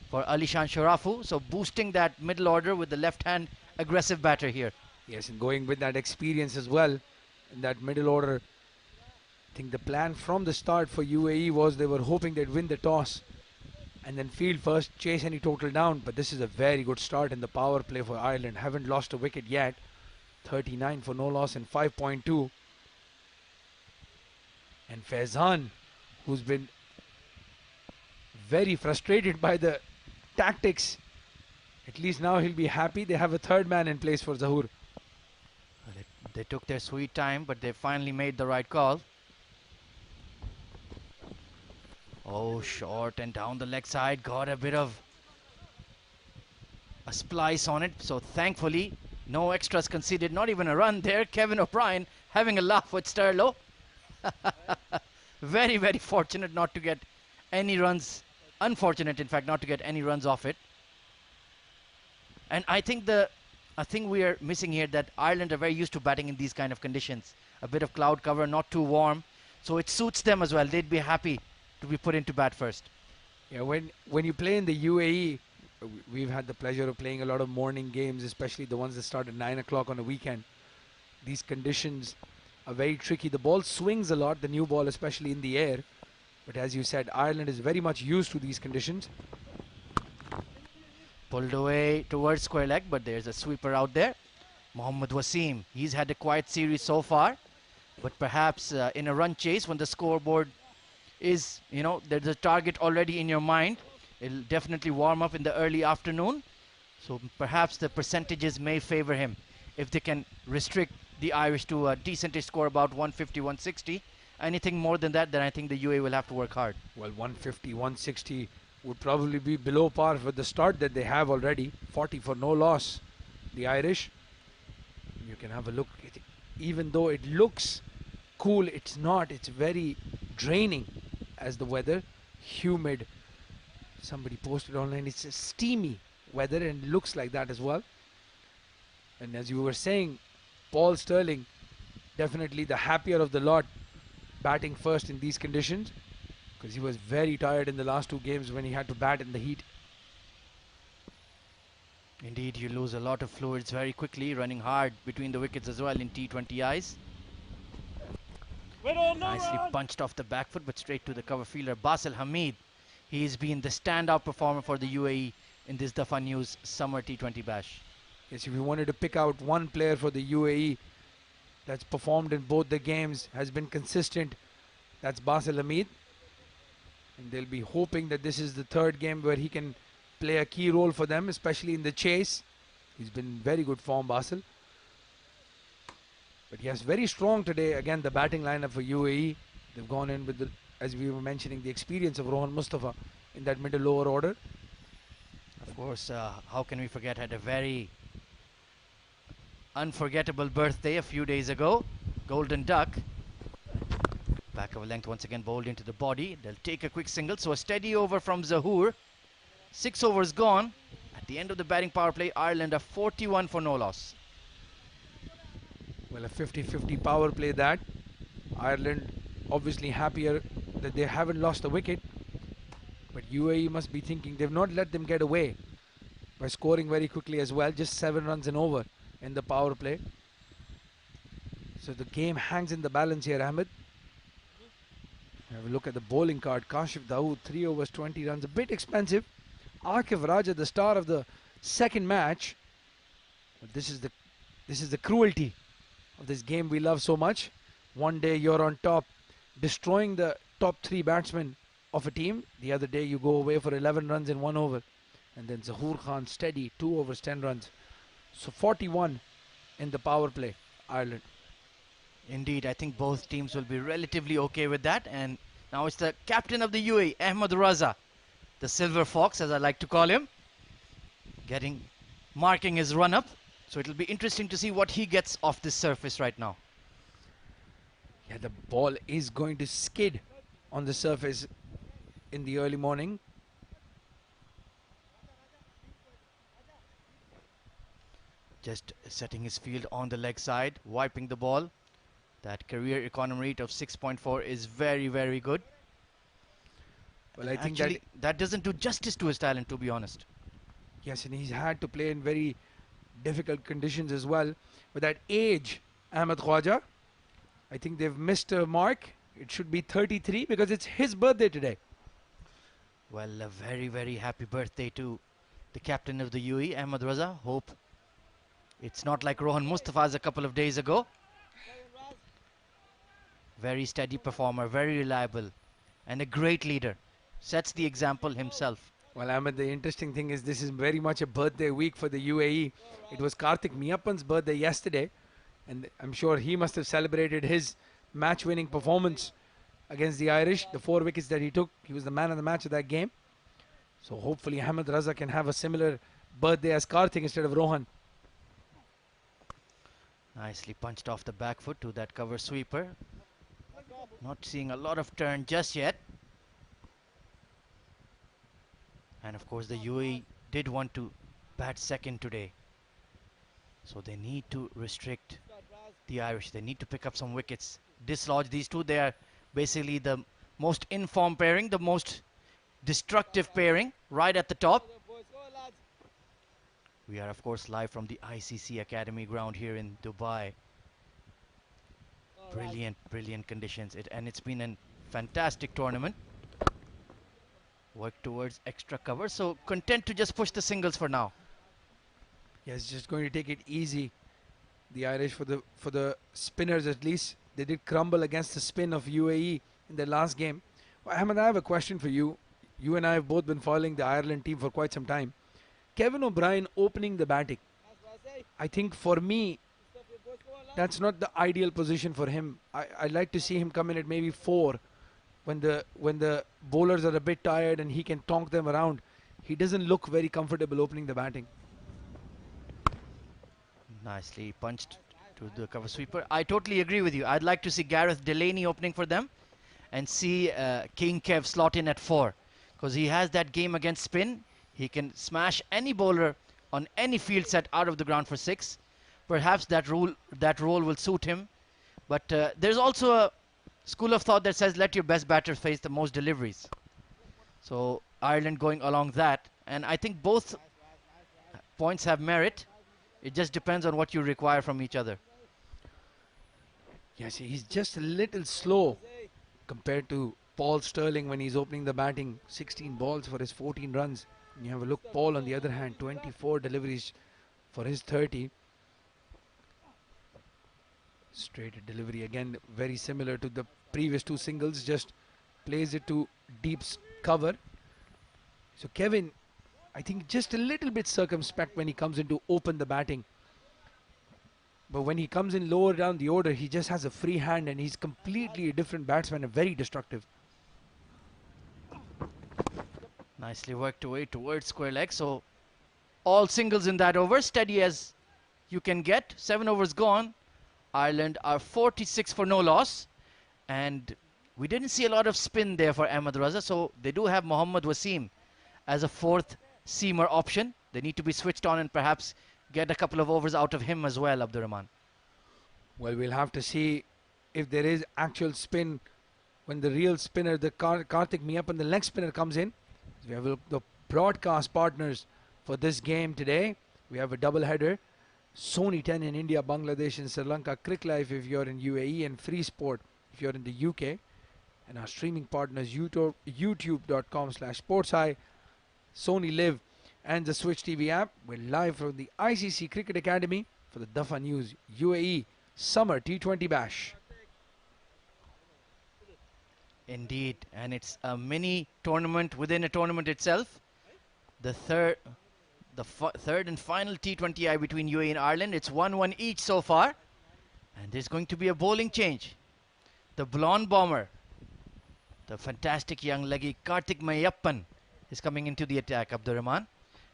for Alishan Sharafu. So boosting that middle order with the left-hand aggressive batter here. Yes, and going with that experience as well in that middle order. I think the plan from the start for UAE was they were hoping they'd win the toss and then field first, chase any total down. But this is a very good start in the power play for Ireland. Haven't lost a wicket yet. 39 for no loss in 5.2. And Faizan, who's been very frustrated by the tactics, at least now he'll be happy. They have a third man in place for Zahoor. They took their sweet time, but they finally made the right call. Oh, short and down the leg side. Got a bit of a splice on it. So thankfully, no extras conceded. Not even a run there. Kevin O'Brien having a laugh with Sterlo. Very, very fortunate not to get any runs. Unfortunate, in fact, not to get any runs off it. And I think we are missing here that Ireland are very used to batting in these kind of conditions. A bit of cloud cover, not too warm. So it suits them as well. They'd be happy to be put into bat first. Yeah, when you play in the UAE, we've had the pleasure of playing a lot of morning games, especially the ones that start at 9 o'clock on a weekend. These conditions are very tricky. The ball swings a lot, the new ball, especially in the air. But as you said, Ireland is very much used to these conditions. Pulled away towards square leg, but there's a sweeper out there. Mohammad Wasim, he's had a quiet series so far, but perhaps in a run chase when the scoreboard is, there's a target already in your mind, it'll definitely warm up in the early afternoon. So perhaps the percentages may favor him if they can restrict the Irish to a decentish score about 150, 160. Anything more than that, then I think the UAE will have to work hard. Well, 150, 160 would probably be below par for the start that they have already. 40 for no loss, the Irish. You can have a look. Even though it looks cool, it's not. It's very draining as the weather. Humid. Somebody posted online, it's a steamy weather and looks like that as well. And as you were saying, Paul Sterling, definitely the happier of the lot, batting first in these conditions, because he was very tired in the last two games when he had to bat in the heat. Indeed, you lose a lot of fluids very quickly, running hard between the wickets as well in T20 eyes. Nicely punched off the back foot, but straight to the cover fielder, Basil Hamid. He's been the standout performer for the UAE in this Dafa News Summer T20 Bash. Yes, if you wanted to pick out one player for the UAE that's performed in both the games, has been consistent, that's Basil Hamid. And they'll be hoping that this is the third game where he can play a key role for them, especially in the chase. He's been in very good form, Basil. But yes, very strong today. Again, the batting lineup for UAE. They've gone in with, as we were mentioning, the experience of Rohan Mustafa in that middle lower order. Of course, how can we forget, had a very unforgettable birthday a few days ago. Golden Duck. Back of a length once again bowled into the body. They'll take a quick single. So a steady over from Zahoor. 6 overs gone. At the end of the batting power play, Ireland are 41 for no loss. Well, a 50-50 power play that. Ireland obviously happier that they haven't lost a wicket. But UAE must be thinking they've not let them get away by scoring very quickly as well. Just 7 runs and over in the power play. So the game hangs in the balance here, Ahmed. Have a look at the bowling card. Kashif Dawood, 3 overs, 20 runs. A bit expensive. Akif Raja, the star of the second match. But this is the cruelty of this game we love so much. One day you're on top, destroying the top 3 batsmen of a team. The other day you go away for 11 runs in 1 over. And then Zahoor Khan steady, 2 overs, 10 runs. So 41 in the power play, Ireland. Indeed, I think both teams will be relatively okay with that. And now it's the captain of the UAE, Ahmed Raza, the Silver Fox, as I like to call him, marking his run up. So it'll be interesting to see what he gets off this surface right now. Yeah, the ball is going to skid on the surface in the early morning. Just setting his field on the leg side, wiping the ball. That career economy rate of 6.4 is very, very good. Well, I think actually that doesn't do justice to his talent, to be honest. Yes, and he's had to play in very difficult conditions as well. With that age, Ahmed Khwaja, I think they've missed a mark. It should be 33 because it's his birthday today. Well, a very, very happy birthday to the captain of the UAE, Ahmed Raza. Hope it's not like Rohan Mustafa's a couple of days ago. Very steady performer, very reliable, and a great leader. Sets the example himself. Well, Ahmed, the interesting thing is this is very much a birthday week for the UAE. It was Karthik Miyappan's birthday yesterday, and I'm sure he must have celebrated his match-winning performance against the Irish. The 4 wickets that he took, he was the man of the match of that game. So hopefully Ahmed Raza can have a similar birthday as Karthik instead of Rohan. Nicely punched off the back foot to that cover sweeper. Not seeing a lot of turn just yet. And of course the UAE did want to bat second today. So they need to restrict the Irish. They need to pick up some wickets. Dislodge these two. They are basically the most informed pairing, the most destructive pairing right at the top. We are of course live from the ICC Academy ground here in Dubai. Brilliant conditions. And it's been a fantastic tournament. Work towards extra cover. So content to just push the singles for now. Yes, just going to take it easy. The Irish for the spinners at least. They did crumble against the spin of UAE in their last game. Well, Ahmed, I have a question for you. You and I have both been following the Ireland team for quite some time. Kevin O'Brien opening the batting. I think for me, that's not the ideal position for him. I'd like to see him come in at maybe 4 when the bowlers are a bit tired and he can tonk them around. He doesn't look very comfortable opening the batting. Nicely punched to the cover sweeper. I totally agree with you. I'd like to see Gareth Delaney opening for them and see King Kev slot in at 4 because he has that game against spin. He can smash any bowler on any field set out of the ground for 6. Perhaps that role will suit him. But there's also a school of thought that says let your best batter face the most deliveries. So Ireland going along that. And I think both points have merit. It just depends on what you require from each other. Yes, he's just a little slow compared to Paul Sterling when he's opening the batting. 16 balls for his 14 runs. And you have a look, Paul on the other hand, 24 deliveries for his 30. Straight delivery again, very similar to the previous 2 singles, just plays it to deep cover. So Kevin, I think just a little bit circumspect when he comes in to open the batting. But when he comes in lower down the order, he just has a free hand and he's completely a different batsman and very destructive. Nicely worked away towards square leg. So all singles in that over, steady as you can get. 7 overs gone. Ireland are 46 for no loss. And we didn't see a lot of spin there for Ahmed Raza. So they do have Mohammad Wasim as a 4th seamer option. They need to be switched on and perhaps get a couple of overs out of him as well, Abdurrahman. Well, we'll have to see if there is actual spin when the real spinner, the Karthik Miyappan, the leg spinner comes in. We have the broadcast partners for this game today. We have a double header. Sony 10 in India, Bangladesh and Sri Lanka. Crick Life if you're in UAE and Free Sport if you're in the UK. And our streaming partners, youtube.com/sportshigh, Sony Live, and the Switch TV app. We're live from the ICC Cricket Academy for the Dafa News UAE Summer T20 Bash. Indeed, and it's a mini tournament within a tournament itself. The third and final T20I between UAE and Ireland. It's 1-1 each so far. And there's going to be a bowling change. The blonde bomber, the fantastic young leggy Karthik Mayappan, is coming into the attack, Abdurrahman.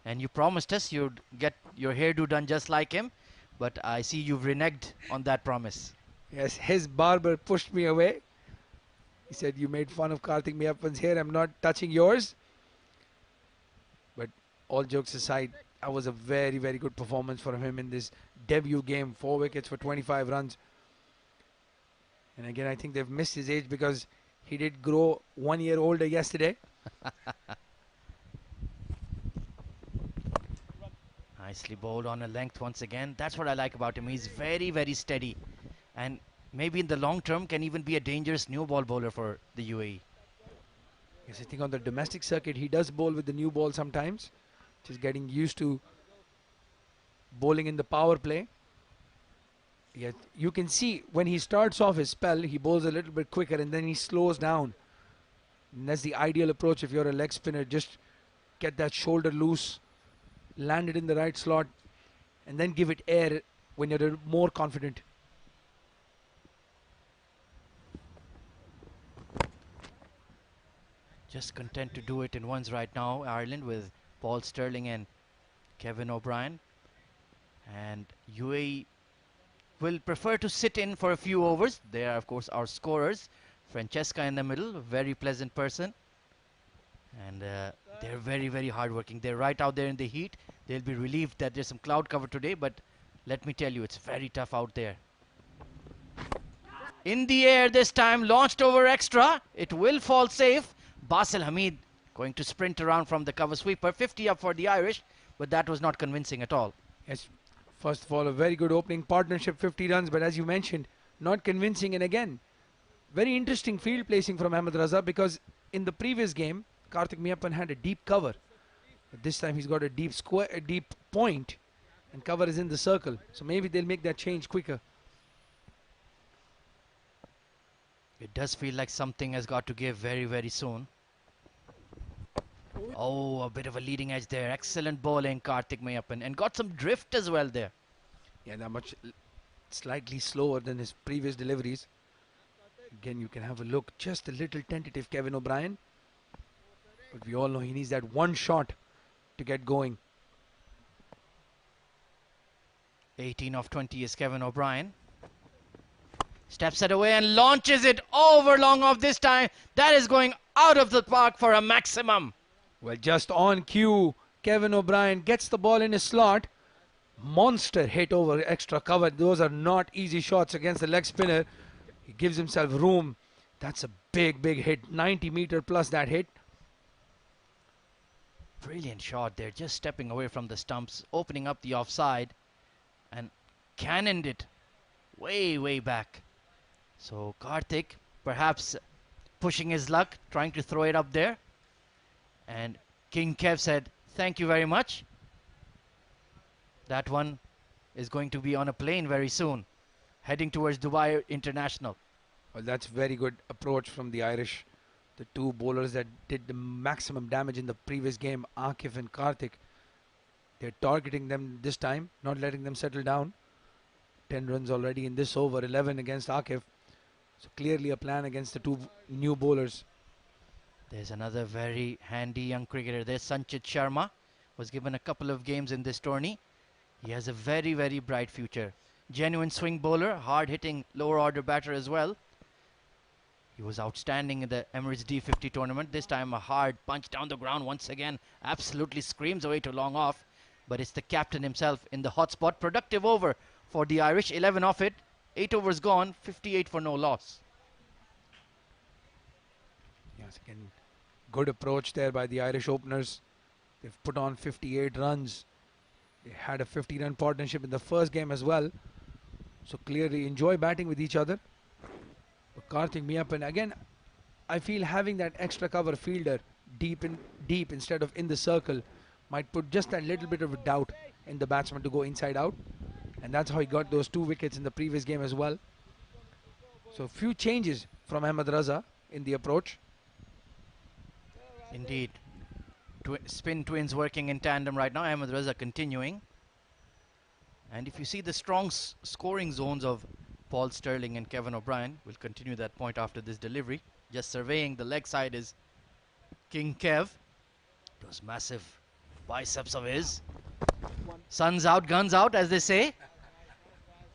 And you promised us you'd get your hairdo done just like him. But I see you've reneged on that promise. Yes, his barber pushed me away. He said, you made fun of Karthik Mayappan's hair, I'm not touching yours. But all jokes aside, that was a very, very good performance for him in this debut game. 4 wickets for 25 runs. And again, I think they've missed his age because he did grow 1 year older yesterday. Nicely bowled on a length once again. That's what I like about him. He's very, very steady. And maybe in the long term can even be a dangerous new ball bowler for the UAE. Yes, I think on the domestic circuit, he does bowl with the new ball sometimes. Just getting used to bowling in the power play. Yet you can see when he starts off his spell, he bowls a little bit quicker and then he slows down. And that's the ideal approach if you're a leg spinner. Just get that shoulder loose, land it in the right slot, and then give it air when you're more confident. Just content to do it in ones right now, Ireland, with Paul Sterling and Kevin O'Brien. And UAE will prefer to sit in for a few overs. They are, of course, our scorers. Francesca in the middle, a very pleasant person. And they're very, very hardworking. They're right out there in the heat. They'll be relieved that there's some cloud cover today, but let me tell you, it's very tough out there. In the air this time, launched over extra. It will fall safe. Basil Hamid going to sprint around from the cover sweeper. 50 up for the Irish, but that was not convincing at all. Yes, first of all, a very good opening partnership, 50 runs, but as you mentioned, not convincing. And again, very interesting field placing from Ahmed Raza, because in the previous game, Karthik Mayappan had a deep cover. But this time he's got a deep square, a deep point, and cover is in the circle. So maybe they'll make that change quicker. It does feel like something has got to give very, very soon. Oh, a bit of a leading edge there. Excellent bowling, Karthik Mayappan, and got some drift as well there. Yeah, that much slightly slower than his previous deliveries. Again, you can have a look. Just a little tentative, Kevin O'Brien. But we all know he needs that one shot to get going. 18 of 20 is Kevin O'Brien. Steps it away and launches it over long off this time. That is going out of the park for a maximum. Well, just on cue, Kevin O'Brien gets the ball in his slot. Monster hit over extra cover. Those are not easy shots against the leg spinner. He gives himself room. That's a big, big hit. 90 meter plus that hit. Brilliant shot there. Just stepping away from the stumps, opening up the offside, and cannoned it way, way back. So Karthik perhaps pushing his luck, trying to throw it up there. And King Kev said, thank you very much. That one is going to be on a plane very soon, heading towards Dubai International. Well, that's very good approach from the Irish. The two bowlers that did the maximum damage in the previous game, Akif and Karthik. They're targeting them this time, not letting them settle down. 10 runs already in this over, 11 against Akif. So clearly a plan against the two new bowlers. There's another very handy young cricketer. There's Sanchit Sharma. Was given a couple of games in this tourney. He has a very, very bright future. Genuine swing bowler, hard-hitting lower order batter as well. He was outstanding in the Emirates D50 tournament. This time a hard punch down the ground once again. Absolutely screams away to long off. But it's the captain himself in the hot spot. Productive over for the Irish. 11 off it. 8 overs gone. 58 for no loss. Yes, again, good approach there by the Irish openers. They've put on 58 runs. They had a 50-run partnership in the first game as well. So clearly enjoy batting with each other. But Karthik Mayappan, again, I feel having that extra cover fielder deep instead of in the circle might put just a little bit of a doubt in the batsman to go inside out, and that's how he got those 2 wickets in the previous game as well. So few changes from Ahmed Raza in the approach. Indeed. Spin twins working in tandem right now. Ahmed Raza continuing. And if you see the strong scoring zones of Paul Sterling and Kevin O'Brien, we'll continue that point after this delivery. Just surveying the leg side is King Kev. Those massive biceps of his. Sun's out, guns out, as they say.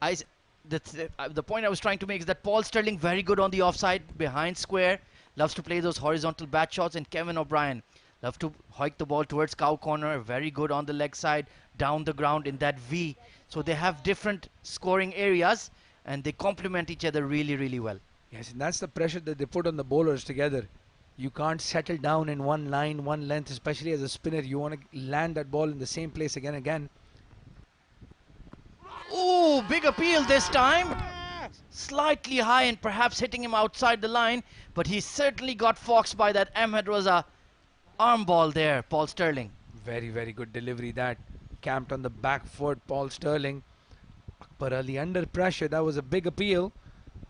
The point I was trying to make is that Paul Sterling very good on the offside, behind square, loves to play those horizontal bat shots, and Kevin O'Brien loves to hike the ball towards cow corner, very good on the leg side, down the ground in that V. So they have different scoring areas and they complement each other really, really well. Yes, and that's the pressure that they put on the bowlers together. You can't settle down in one line, one length, especially as a spinner. You want to land that ball in the same place again and again. Ooh, big appeal this time. Slightly high and perhaps hitting him outside the line, but he certainly got foxed by that Ahmed Raza arm ball there, Paul Sterling. Very, very good delivery that. Camped on the back foot, Paul Sterling. Akbar Ali under pressure, that was a big appeal.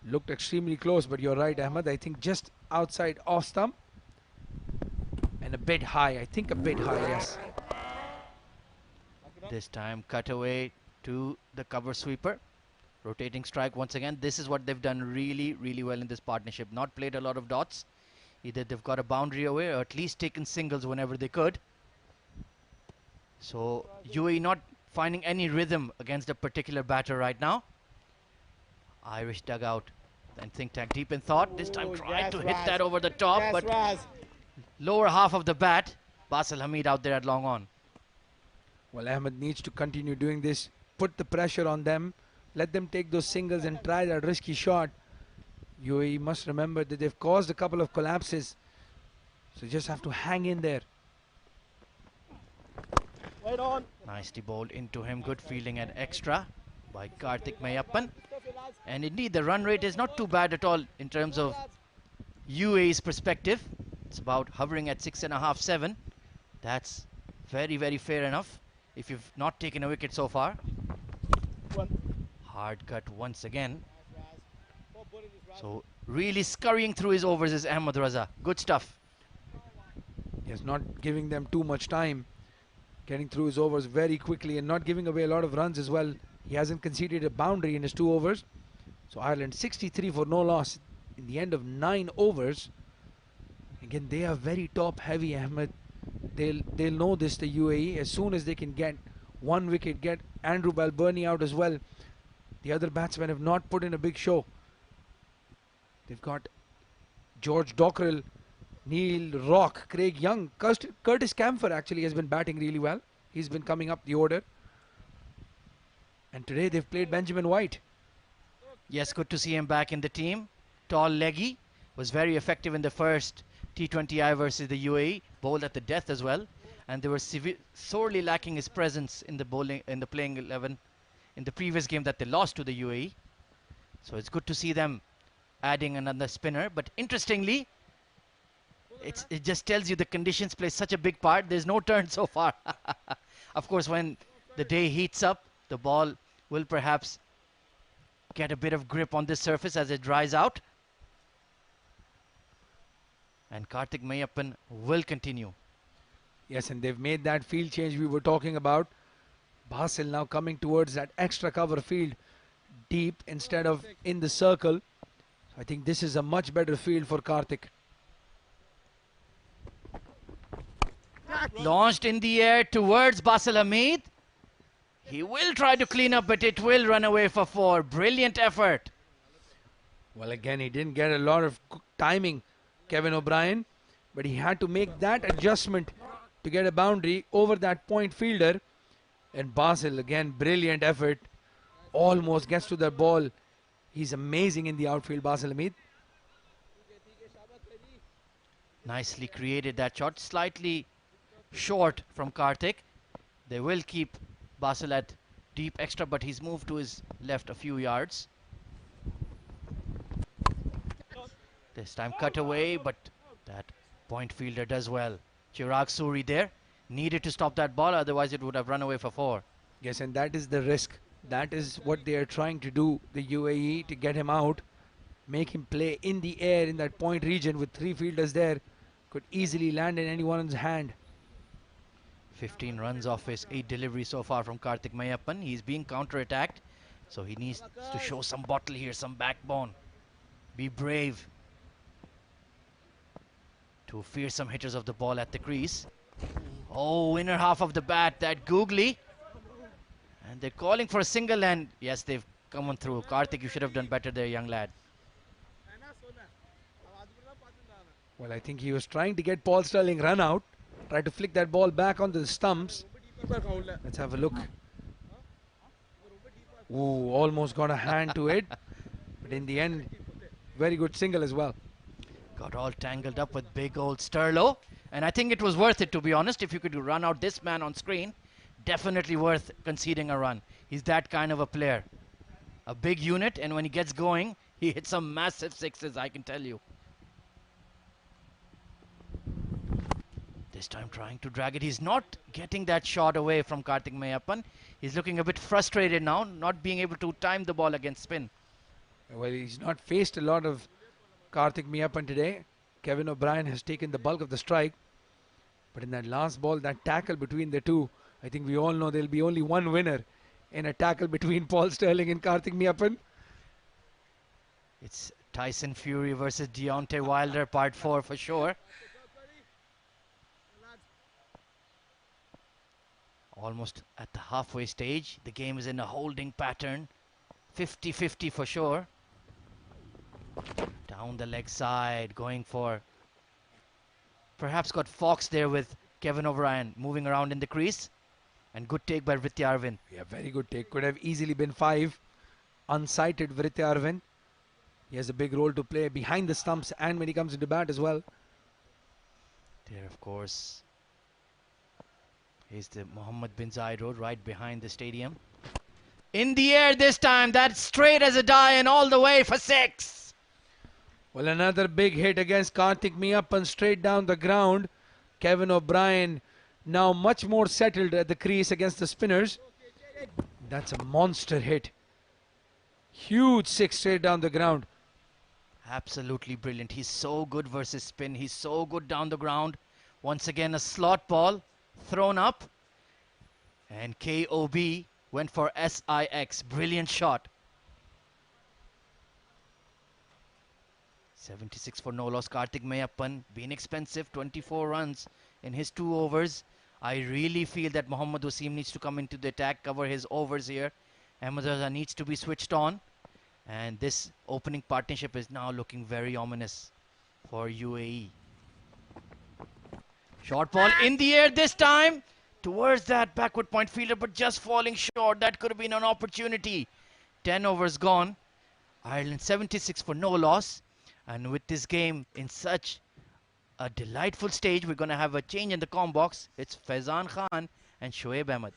Looked extremely close, but you're right, Ahmed. I think just outside off stump. And a bit high, I think a bit high, yes. This time cut away to the cover sweeper. Rotating strike once again. This is what they've done really, really well in this partnership. Not played a lot of dots. Either they've got a boundary away or at least taken singles whenever they could. So UAE not finding any rhythm against a particular batter right now. Irish dugout and think tank deep in thought. This time tried to hit that over the top, but lower half of the bat. Basil Hamid out there at long on. Well, Ahmed needs to continue doing this. Put the pressure on them. Let them take those singles and try that risky shot. UAE must remember that they've caused a couple of collapses. So you just have to hang in there. Wait on. Nicely bowled into him. Good fielding at extra by Karthik Mayappan. And indeed, the run rate is not too bad at all in terms of UAE's perspective. It's about hovering at 6.5, 7. That's very, very fair enough if you've not taken a wicket so far. Hard cut once again. So really scurrying through his overs is Ahmed Raza. Good stuff. He's not giving them too much time. Getting through his overs very quickly and not giving away a lot of runs as well. He hasn't conceded a boundary in his 2 overs. So Ireland 63 for no loss in the end of 9 overs. Again, they are very top heavy, Ahmed. They'll know this, the UAE, as soon as they can get 1 wicket, get Andrew Balbirnie out as well. The other batsmen have not put in a big show. They've got George Dockrell, Neil Rock, Craig Young. Curtis Camphor actually has been batting really well. He's been coming up the order. And today they've played Benjamin White. Yes, good to see him back in the team. Tall leggy, was very effective in the first T20I versus the UAE. Bowled at the death as well. And they were sorely lacking his presence in the playing 11 in the previous game that they lost to the UAE. So it's good to see them adding another spinner. But interestingly, it just tells you the conditions play such a big part. There's no turn so far. Of course, when the day heats up, the ball will perhaps get a bit of grip on this surface as it dries out. And Karthik Mayappan will continue. Yes, and they've made that field change we were talking about. Basil now coming towards that extra cover field deep instead of in the circle. I think this is a much better field for Karthik. Launched in the air towards Basil Hamid. He will try to clean up, but it will run away for 4. Brilliant effort. Well, again, he didn't get a lot of timing, Kevin O'Brien, but he had to make that adjustment to get a boundary over that point fielder. And Basil, again, brilliant effort. Almost gets to the ball. He's amazing in the outfield, Basil Hamid. Nicely created that shot. Slightly short from Karthik. They will keep Basil at deep extra, but he's moved to his left a few yards. This time cut away, but that point fielder does well. Chirag Suri there. Needed to stop that ball, otherwise it would have run away for 4. Yes, and that is the risk. That is what they are trying to do, the UAE, to get him out. Make him play in the air in that point region with 3 fielders there. Could easily land in anyone's hand. 15 runs off his 8 deliveries so far from Karthik Mayappan. He's being counter-attacked, so he needs to show some bottle here, some backbone. Be brave. 2 fearsome hitters of the ball at the crease. Oh, inner half of the bat, that googly. And they're calling for a single, and yes, they've come on through. Karthik, you should have done better there, young lad. Well, I think he was trying to get Paul Sterling run out. Try to flick that ball back onto the stumps. Let's have a look. Ooh, almost got a hand to it. But in the end, very good single as well. Got all tangled up with big old Sterlo. And I think it was worth it, to be honest. If you could run out this man on screen, definitely worth conceding a run. He's that kind of a player. A big unit, and when he gets going, he hits some massive sixes, I can tell you. This time trying to drag it. He's not getting that shot away from Karthik Mayappan. He's looking a bit frustrated now, not being able to time the ball against spin. Well, he's not faced a lot of Karthik Mayappan today. Kevin O'Brien has taken the bulk of the strike. But in that last ball, that tackle between the two, I think we all know there'll be only one winner in a tackle between Paul Sterling and Karthik Mayappan. It's Tyson Fury versus Deontay Wilder, part 4 for sure. Almost at the halfway stage. The game is in a holding pattern. 50-50 for sure. Down the leg side, going for... Perhaps got Fox there with Kevin O'Brien moving around in the crease. And good take by Vritya Arvind. Yeah, very good take. Could have easily been 5. Unsighted Vritya Arvind. He has a big role to play behind the stumps and when he comes into bat as well. There, of course, is the Mohammed bin Zayed Road right behind the stadium. In the air this time, that's straight as a die and all the way for 6. Well, another big hit against Karthik Mayappan straight down the ground. Kevin O'Brien now much more settled at the crease against the spinners. That's a monster hit. Huge 6 straight down the ground. Absolutely brilliant. He's so good versus spin. He's so good down the ground. Once again, a slot ball thrown up. And KOB went for SIX. Brilliant shot. 76 for no loss. Karthik Mayappan, being expensive, 24 runs in his 2 overs. I really feel that Mohammad Wasim needs to come into the attack, cover his overs here. Ahmed Raza needs to be switched on. And this opening partnership is now looking very ominous for UAE. Short ball in the air this time towards that backward point fielder, but just falling short. That could have been an opportunity. 10 overs gone. Ireland 76 for no loss. And with this game in such a delightful stage, we're going to have a change in the comm box. It's Faizan Khan and Shoaib Ahmed.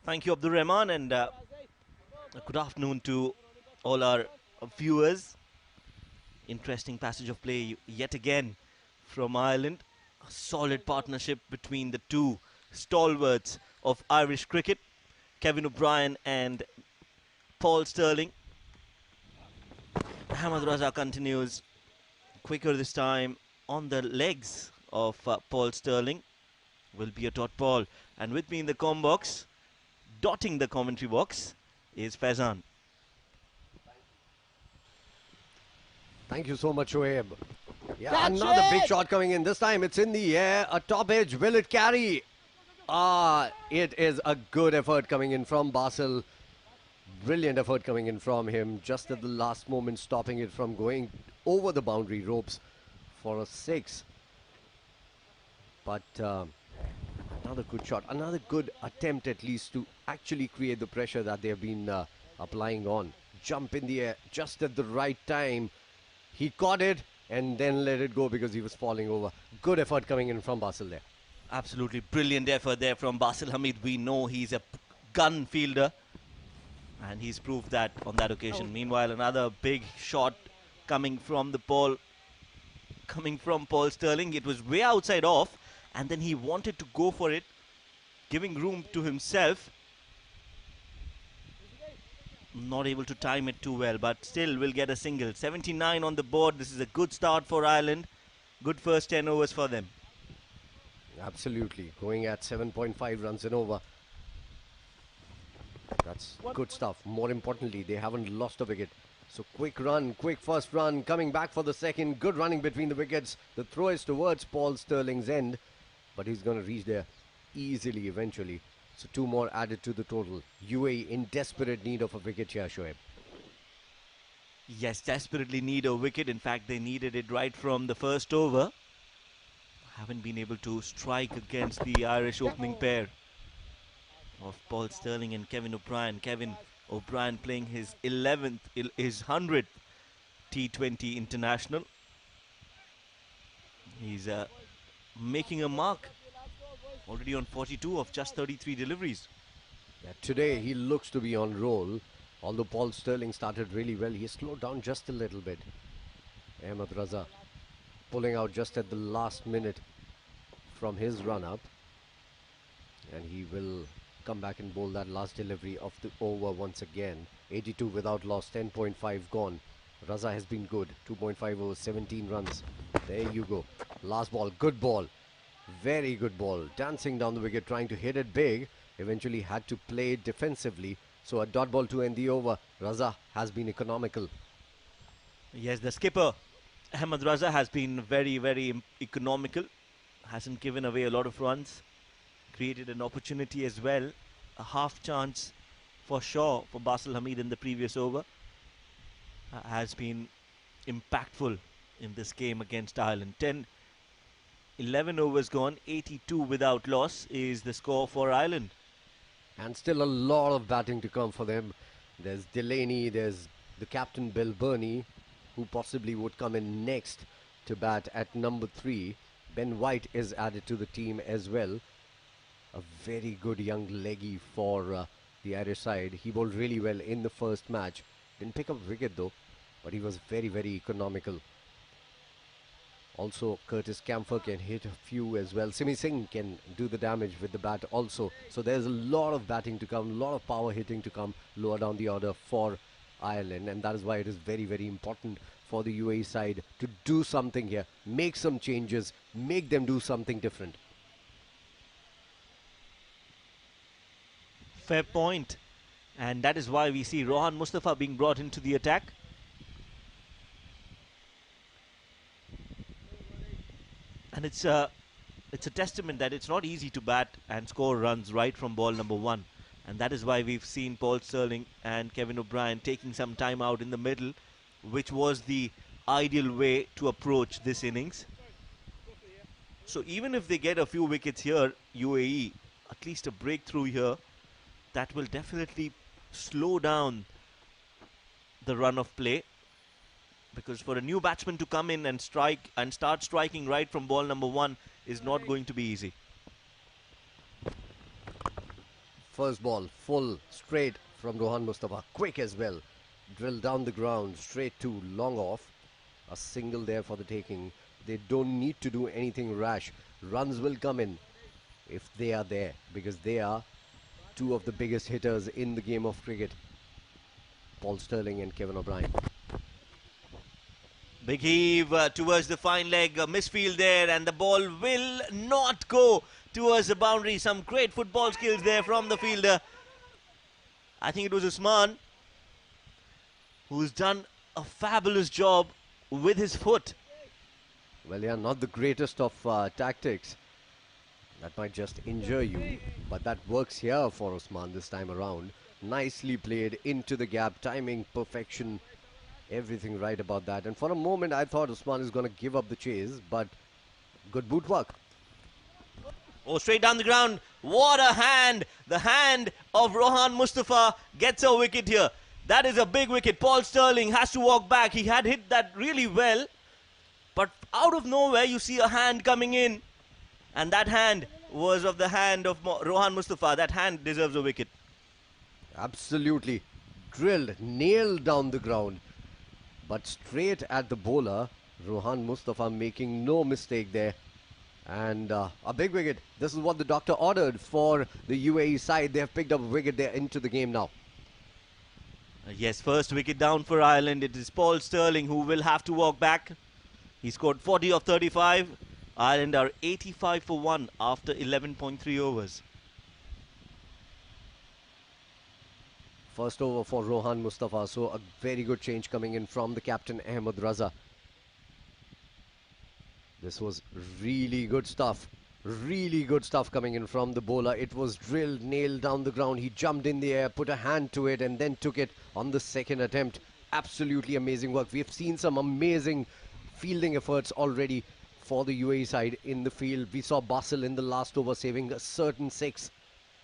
Thank you, Abdur Rahman, and good afternoon to all our viewers. Interesting passage of play yet again from Ireland. A solid partnership between the two stalwarts of Irish cricket, Kevin O'Brien and Paul Sterling. Ahmed Raza continues quicker this time on the legs of Paul Sterling. Will be a dot ball. And with me in the comm box, dotting the commentary box, is Faizan. Thank you so much, Shoaib. Yeah, another big shot coming in. This time it's in the air. A top edge. Will it carry? It is a good effort coming in from Basil. Brilliant effort coming in from him, just at the last moment stopping it from going over the boundary ropes for a 6. But another good shot, another good attempt at least to actually create the pressure that they have been applying on. Jump in the air just at the right time. He caught it and then let it go because he was falling over. Good effort coming in from Basil there. Absolutely brilliant effort there from Basil Hamid. We know he's a gun fielder, and he's proved that on that occasion. Meanwhile, another big shot coming from Paul Sterling. It was way outside off, and then he wanted to go for it, giving room to himself. Not able to time it too well, but still will get a single. 79 on the board. This is a good start for Ireland. Good first 10 overs for them. Absolutely. Going at 7.5 runs and over. That's good stuff. More importantly, they haven't lost a wicket. So quick run, quick first run, coming back for the second. Good running between the wickets. The throw is towards Paul Sterling's end, but he's going to reach there easily eventually. So 2 more added to the total. UAE in desperate need of a wicket here, Shoaib. Yes, desperately need a wicket. In fact, they needed it right from the first over. Haven't been able to strike against the Irish opening pair of Paul Sterling and Kevin O'Brien. Kevin O'Brien playing his 100th T20 international. He's making a mark. Already on 42 of just 33 deliveries. Yeah, today he looks to be on roll. Although Paul Sterling started really well, he slowed down just a little bit. Ahmed Raza pulling out just at the last minute from his run-up. And he will come back and bowl that last delivery of the over once again. 82 without loss, 10.5 gone. Raza has been good. 2.5 overs, 17 runs. There you go. Last ball, good ball. Very good ball. Dancing down the wicket, trying to hit it big. Eventually had to play it defensively. So a dot ball to end the over. Raza has been economical. Yes, the skipper, Ahmed Raza, has been very, very economical. Hasn't given away a lot of runs. Created an opportunity as well. A half chance for sure for Basil Hamid in the previous over. Has been impactful in this game against Ireland. 11 overs gone, 82 without loss is the score for Ireland. And still a lot of batting to come for them. There's Delaney, there's the captain Bill Burney, who possibly would come in next to bat at number 3. Ben White is added to the team as well. A very good young leggy for the Irish side. He bowled really well in the first match. Didn't pick up a wicket though, but he was very, very economical. Also, Curtis Camphor can hit a few as well. Simi Singh can do the damage with the bat also. So there's a lot of batting to come, a lot of power hitting to come lower down the order for Ireland. And that is why it is very, very important for the UAE side to do something here. Make some changes, make them do something different. Fair point. And that is why we see Rohan Mustafa being brought into the attack. And it's a testament that it's not easy to bat and score runs right from ball number 1. And that is why we've seen Paul Sterling and Kevin O'Brien taking some time out in the middle, which was the ideal way to approach this innings. So even if they get a few wickets here, UAE, at least a breakthrough here, that will definitely slow down the run of play. Because for a new batsman to come in and strike and start striking right from ball number 1 is not going to be easy. First ball, full, straight from Rohan Mustafa. Quick as well. Drill down the ground, straight to long off. A single there for the taking. They don't need to do anything rash. Runs will come in if they are there, because they are two of the biggest hitters in the game of cricket. Paul Sterling and Kevin O'Brien. Big heave towards the fine leg, misfield there, and the ball will not go towards the boundary. Some great football skills there from the fielder. I think it was Usman who's done a fabulous job with his foot. Well, yeah, not the greatest of tactics. That might just injure you, but that works here for Usman this time around. Nicely played into the gap, timing, perfection, everything right about that. And for a moment, I thought Usman is going to give up the chase, but good boot work. Oh, straight down the ground. What a hand. The hand of Rohan Mustafa gets a wicket here. That is a big wicket. Paul Sterling has to walk back. He had hit that really well. But out of nowhere, you see a hand coming in. And that hand was of the hand of Rohan Mustafa. That hand deserves a wicket. Absolutely. Drilled, nailed down the ground, but straight at the bowler. Rohan Mustafa making no mistake there. And a big wicket. This is what the doctor ordered for the UAE side. They have picked up a wicket. They're into the game now. Yes, first wicket down for Ireland. It is Paul Sterling who will have to walk back. He scored 40 of 35. Ireland are 85 for 1 after 11.3 overs. First over for Rohan Mustafa. So a very good change coming in from the captain Ahmed Raza. This was really good stuff. Really good stuff coming in from the bowler. It was drilled, nailed down the ground. He jumped in the air, put a hand to it, and then took it on the second attempt. Absolutely amazing work. We've seen some amazing fielding efforts already for the UAE side in the field. We saw Basil in the last over saving a certain 6.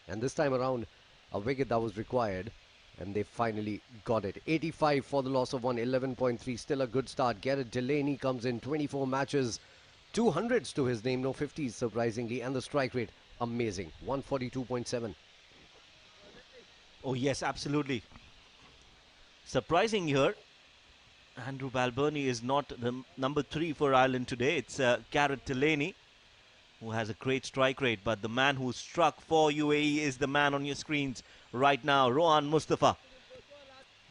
And this time around, a wicket that was required. And they finally got it. 85 for the loss of 1, 11.3. Still a good start. Garrett Delaney comes in, 24 matches. 200s to his name, no 50s surprisingly, and the strike rate amazing, 142.7. Oh yes, absolutely. Surprising here, Andrew Balbirnie is not the number 3 for Ireland today. It's Garrett Delaney, who has a great strike rate, but the man who struck for UAE is the man on your screens right now. Rohan Mustafa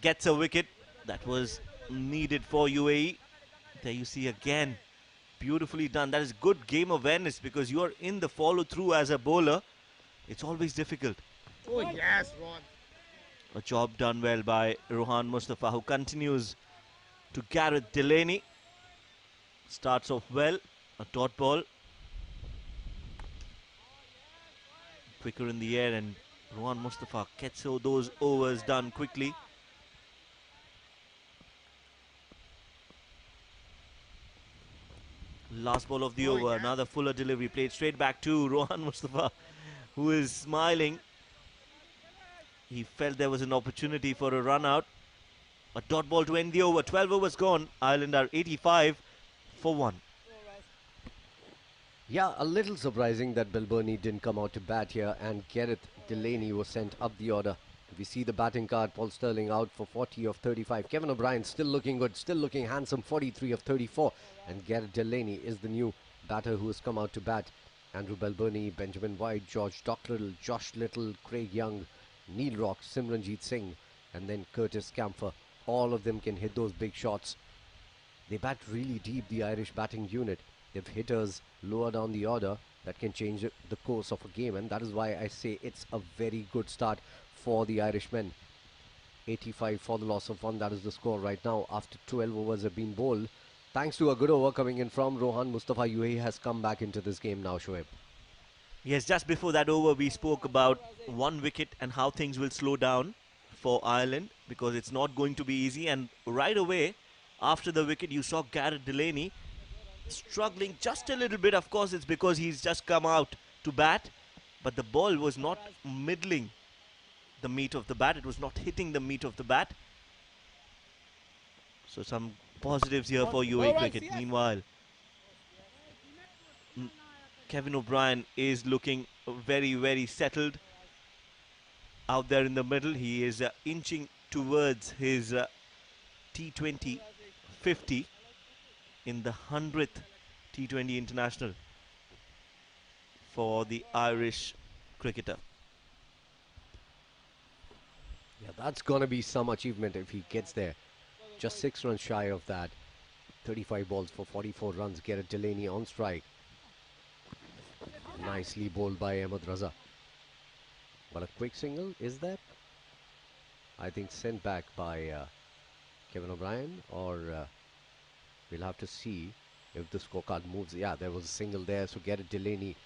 gets a wicket that was needed for UAE. There you see again. Beautifully done. That is good game awareness because you are in the follow through as a bowler. It's always difficult. Oh, yes, Ron. A job done well by Rohan Mustafa, who continues to Garrett Delaney. Starts off well. A dot ball. Quicker in the air, and Rohan Mustafa gets those overs done quickly. Last ball of the over, another fuller delivery played straight back to Rohan Mustafa, who is smiling. He felt there was an opportunity for a run out. A dot ball to end the over. 12 overs gone. Ireland are 85 for 1. Yeah, a little surprising that Balbirnie didn't come out to bat here, and Gareth Delaney was sent up the order. We see the batting card. Paul Sterling out for 40 of 35. Kevin O'Brien still looking good, still looking handsome, 43 of 34. And Gareth Delaney is the new batter who has come out to bat. Andrew Balbirnie, Benjamin White, George Dockrell, Josh Little, Craig Young, Neil Rock, Simranjeet Singh, and then Curtis Camphor. All of them can hit those big shots. They bat really deep, the Irish batting unit. They have hitters lower down the order that can change the course of a game, and that is why I say it's a very good start for the Irishmen. 85 for the loss of 1, that is the score right now after 12 overs have been bowled. Thanks to a good over coming in from Rohan Mustafa, UAE has come back into this game now, Shoaib. Yes, just before that over, we spoke about one wicket and how things will slow down for Ireland because it's not going to be easy. And right away, after the wicket, you saw Gareth Delaney struggling just a little bit. Of course, it's because he's just come out to bat, but the ball was not middling the meat of the bat. It was not hitting the meat of the bat. So some positives here for UAE cricket. Meanwhile, Kevin O'Brien is looking very, very settled out there in the middle. He is inching towards his T20 50 in the 100th T20 international for the Irish cricketer. Yeah, that's going to be some achievement if he gets there. Just 6 runs shy of that. 35 balls for 44 runs. Gareth Delaney on strike. Nicely bowled by Ahmed Raza. But a quick single, is that? I think sent back by Kevin O'Brien, or we'll have to see if the scorecard moves. Yeah, there was a single there, so Gareth Delaney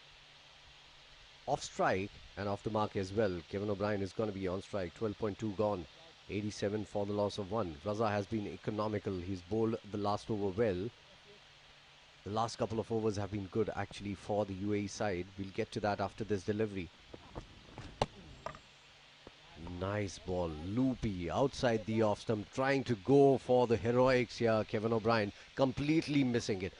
off strike and off the mark as well. Kevin O'Brien is going to be on strike. 12.2 gone. 87 for the loss of 1. Raza has been economical. He's bowled the last over well. The last couple of overs have been good actually for the UAE side. We'll get to that after this delivery. Nice ball, loopy, outside the off stump, trying to go for the heroics here. Kevin O'Brien completely missing it.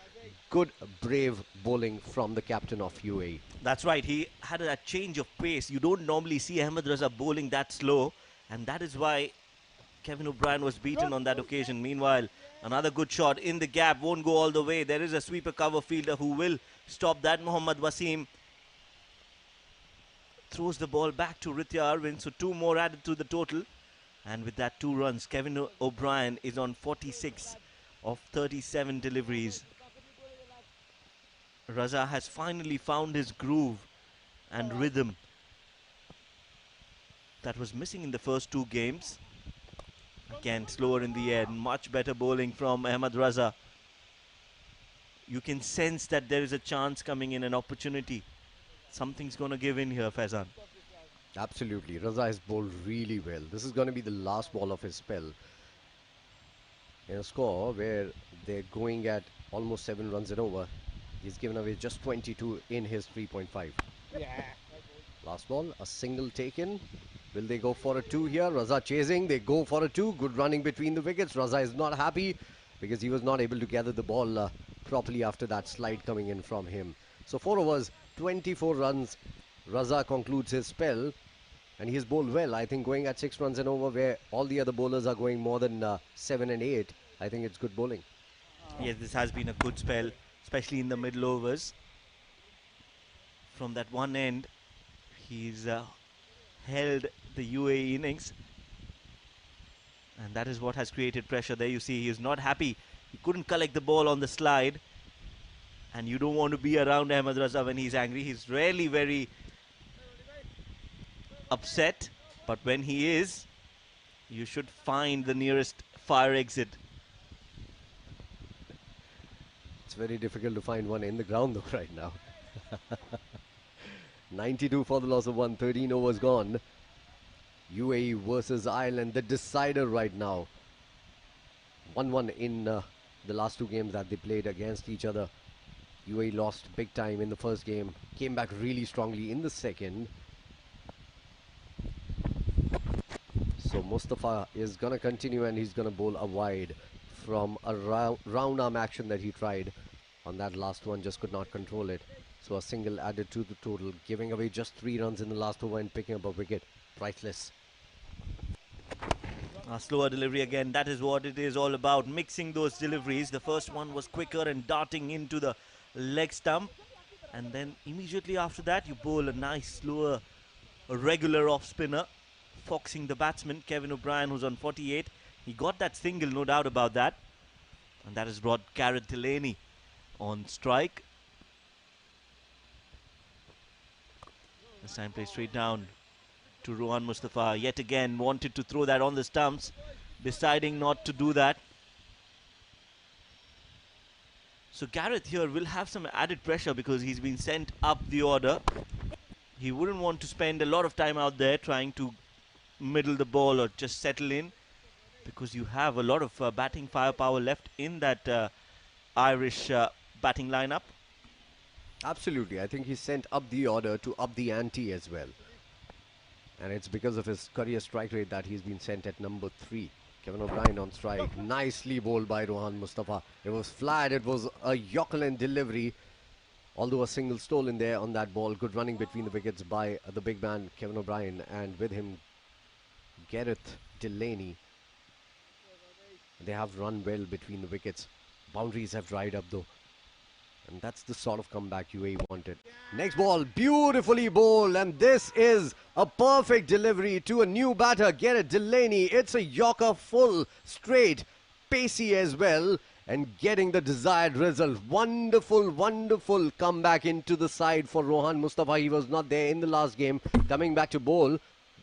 Good, brave bowling from the captain of UAE. That's right. He had a change of pace. You don't normally see Ahmed Raza bowling that slow, and that is why Kevin O'Brien was beaten on that occasion. Meanwhile, another good shot in the gap, won't go all the way. There is a sweeper cover fielder who will stop that. Mohammad Wasim throws the ball back to Ritya Arvind, so 2 more added to the total. And with that 2 runs, Kevin O'Brien is on 46 of 37 deliveries. Raza has finally found his groove and rhythm that was missing in the first 2 games. Again, slower in the air, much better bowling from Ahmed Raza. You can sense that there is a chance coming in, an opportunity. Something's going to give in here, Faizan. Absolutely. Raza has bowled really well. This is going to be the last ball of his spell. In a score where they're going at almost 7 runs and over, he's given away just 22 in his 3.5. Yeah. Last ball, a single taken. Will they go for a 2 here? Raza chasing. They go for a 2. Good running between the wickets. Raza is not happy because he was not able to gather the ball properly after that slide coming in from him. So 4 overs, 24 runs. Raza concludes his spell. And he's bowled well. I think going at 6 runs and over where all the other bowlers are going more than 7 and 8. I think it's good bowling. Yes, this has been a good spell, especially in the middle overs. From that one end, he's held the UAE innings. And that is what has created pressure. There you see he's not happy. He couldn't collect the ball on the slide. And you don't want to be around Ahmed Raza when he's angry. He's rarely very upset. But when he is, you should find the nearest fire exit. It's very difficult to find one in the ground though right now. 92 for the loss of 1. 13 overs gone. UAE versus Ireland, the decider right now. 1-1 in the last 2 games that they played against each other. UAE lost big time in the first game, came back really strongly in the second. So Mustafa is going to continue and he's going to bowl a wide from a round arm action that he tried on that last one, just could not control it. So a single added to the total, giving away just 3 runs in the last over and picking up a wicket. Priceless. A slower delivery again. That is what it is all about, mixing those deliveries. The first one was quicker and darting into the leg stump. And then immediately after that, you bowl a nice, slower, a regular off-spinner, foxing the batsman, Kevin O'Brien, who's on 48. He got that single, no doubt about that. And that has brought Gareth Delaney on strike. This time play straight down to Rohan Mustafa. Yet again wanted to throw that on the stumps, deciding not to do that. So Gareth here will have some added pressure because he's been sent up the order. He wouldn't want to spend a lot of time out there trying to middle the ball or just settle in, because you have a lot of batting firepower left in that Irish batting lineup. Absolutely. I think he sent up the order to up the ante as well. And it's because of his career strike rate that he's been sent at number 3. Kevin O'Brien on strike. Nicely bowled by Rohan Mustafa. It was flat. It was a Yorkland delivery. Although a single stolen there on that ball. Good running between the wickets by the big man, Kevin O'Brien. And with him, Gareth Delaney. They have run well between the wickets. Boundaries have dried up though. And that's the sort of comeback UAE wanted. Next ball, beautifully bowled. And this is a perfect delivery to a new batter, Gareth Delaney. It's a Yorker full, straight, pacey as well. And getting the desired result. Wonderful, wonderful comeback into the side for Rohan Mustafa. He was not there in the last game. Coming back to bowl.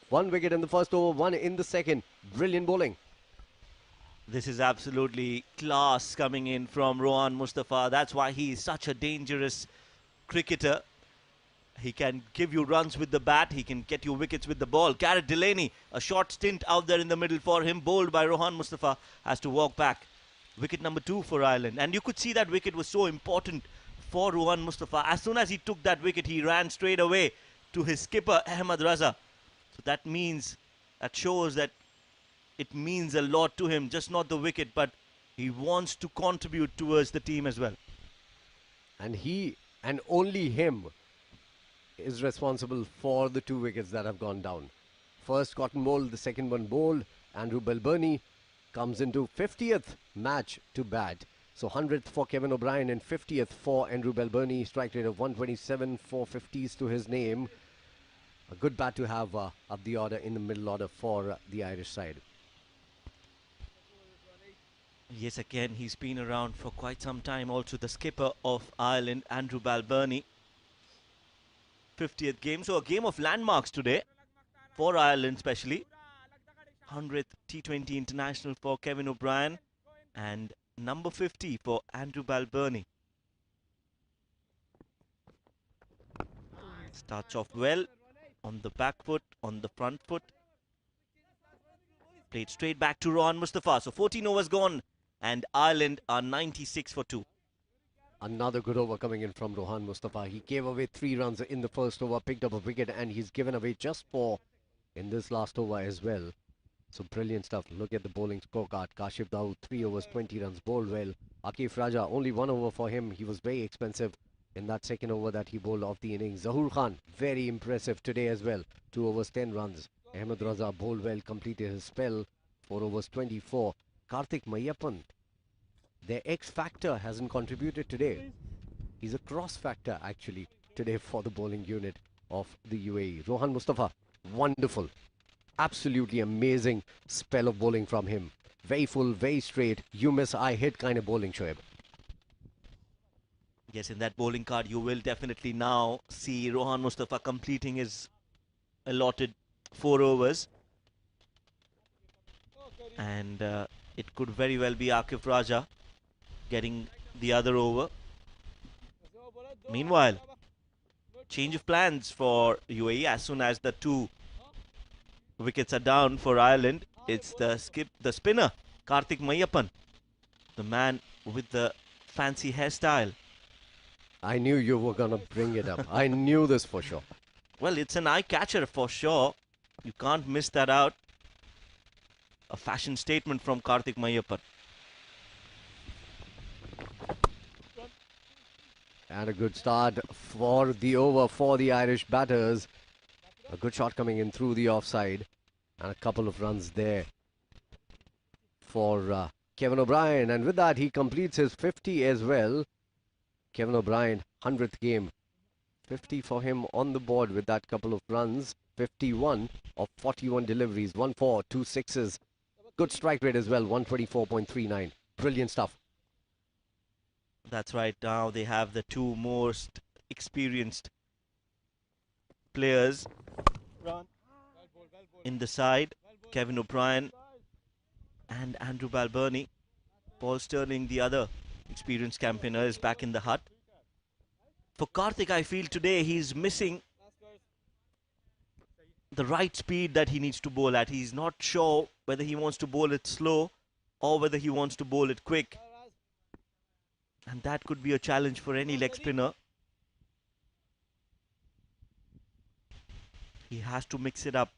1 wicket in the first over, 1 in the second. Brilliant bowling. This is absolutely class coming in from Rohan Mustafa. That's why he is such a dangerous cricketer. He can give you runs with the bat. He can get you wickets with the ball. Garrett Delaney, a short stint out there in the middle for him. Bowled by Rohan Mustafa, has to walk back. Wicket number 2 for Ireland. And you could see that wicket was so important for Rohan Mustafa. As soon as he took that wicket, he ran straight away to his skipper, Ahmed Raza. So that shows that it means a lot to him. Just not the wicket, but he wants to contribute towards the team as well. And he, and only him, is responsible for the 2 wickets that have gone down. First cotton bowled, the second one bowled. Andrew Balbirnie comes into 50th match to bat. So 100th for Kevin O'Brien and 50th for Andrew Balbirnie. Strike rate of 127, 450s to his name. A good bat to have up the order in the middle order for the Irish side. Yes, again, he's been around for quite some time. Also, the skipper of Ireland, Andrew Balbirnie. 50th game. So, a game of landmarks today for Ireland, especially. 100th T20 international for Kevin O'Brien and number 50 for Andrew Balbirnie. Starts off well on the back foot, on the front foot. Played straight back to Rohan Mustafa. So 14 overs gone and Ireland are 96 for 2. Another good over coming in from Rohan Mustafa. He gave away 3 runs in the first over, picked up a wicket, and he's given away just 4 in this last over as well. So brilliant stuff. Look at the bowling scorecard. Kashif Dawood, 3 overs, 20 runs, bowled well. Akif Raja, only 1 over for him. He was very expensive in that second over that he bowled off the innings. Zahoor Khan, very impressive today as well. 2 overs, 10 runs. Ahmed Raza bowled well, completed his spell. 4 overs, 24. Karthik Mayappan, their X factor, hasn't contributed today. He's a cross factor actually today for the bowling unit of the UAE. Rohan Mustafa, wonderful. Absolutely amazing spell of bowling from him. Very full, very straight. You miss, I hit kind of bowling, Shoaib. Yes, in that bowling card, you will definitely now see Rohan Mustafa completing his allotted 4 overs. And it could very well be Akif Raja getting the other over. Meanwhile, change of plans for UAE as soon as the 2 wickets are down for Ireland. It's the spinner, Karthik Mayappan, the man with the fancy hairstyle. I knew you were going to bring it up. I knew this for sure. Well, it's an eye catcher for sure. You can't miss that out. A fashion statement from Karthik Mayappan. And a good start for the over for the Irish batters. A good shot coming in through the offside. And a couple of runs there for Kevin O'Brien. And with that, he completes his 50 as well. Kevin O'Brien, 100th game. 50 for him on the board with that couple of runs. 51 of 41 deliveries. 1 4, 2 6s. Good strike rate as well, 124.39. Brilliant stuff. That's right. Now they have the 2 most experienced players in the side. Kevin O'Brien and Andrew Balbirnie. Paul Sterling, the other experienced campaigner, is back in the hut. For Karthik, I feel today he's missing the right speed that he needs to bowl at. He's not sure whether he wants to bowl it slow or whether he wants to bowl it quick. And that could be a challenge for any leg spinner. He has to mix it up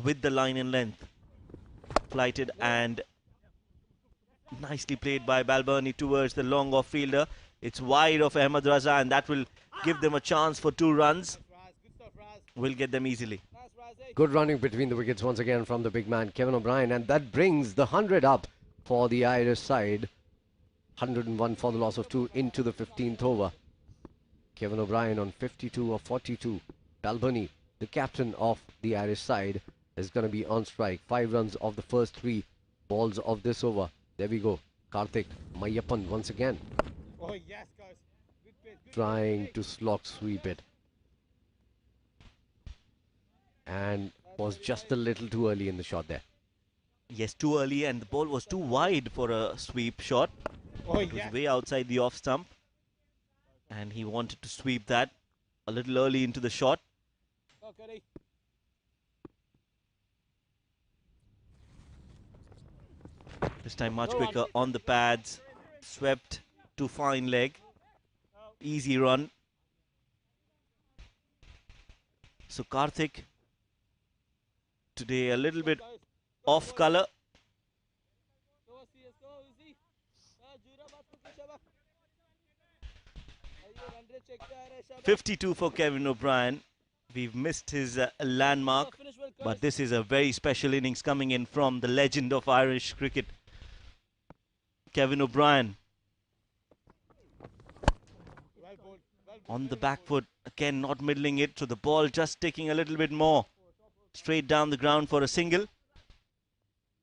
with the line and length. Flighted and nicely played by Balbirnie towards the long off fielder. It's wide of Ahmed Raza, and that will give them a chance for 2 runs. Will get them easily. Good running between the wickets once again from the big man, Kevin O'Brien. And that brings the 100 up for the Irish side. 101 for the loss of 2 into the 15th over. Kevin O'Brien on 52 of 42. Balbirnie, the captain of the Irish side, is going to be on strike. 5 runs of the first 3 balls of this over. There we go. Karthik Mayappan once again. Oh, yes, guys. Good bit, good Trying bit. to slog sweep it. And was just a little too early in the shot there. Yes, too early, and the ball was too wide for a sweep shot. Oh, It was yes. way outside the off stump, and he wanted to sweep that. a little early into the shot. Go, Curry. This time much quicker on the pads. Swept to fine leg. Easy run. So Karthik today a little bit off color. 52 for Kevin O'Brien. We've missed his landmark, but this is a very special innings coming in from the legend of Irish cricket, Kevin O'Brien. On the back foot, again not middling it, so the ball just taking a little bit more. Straight down the ground for a single.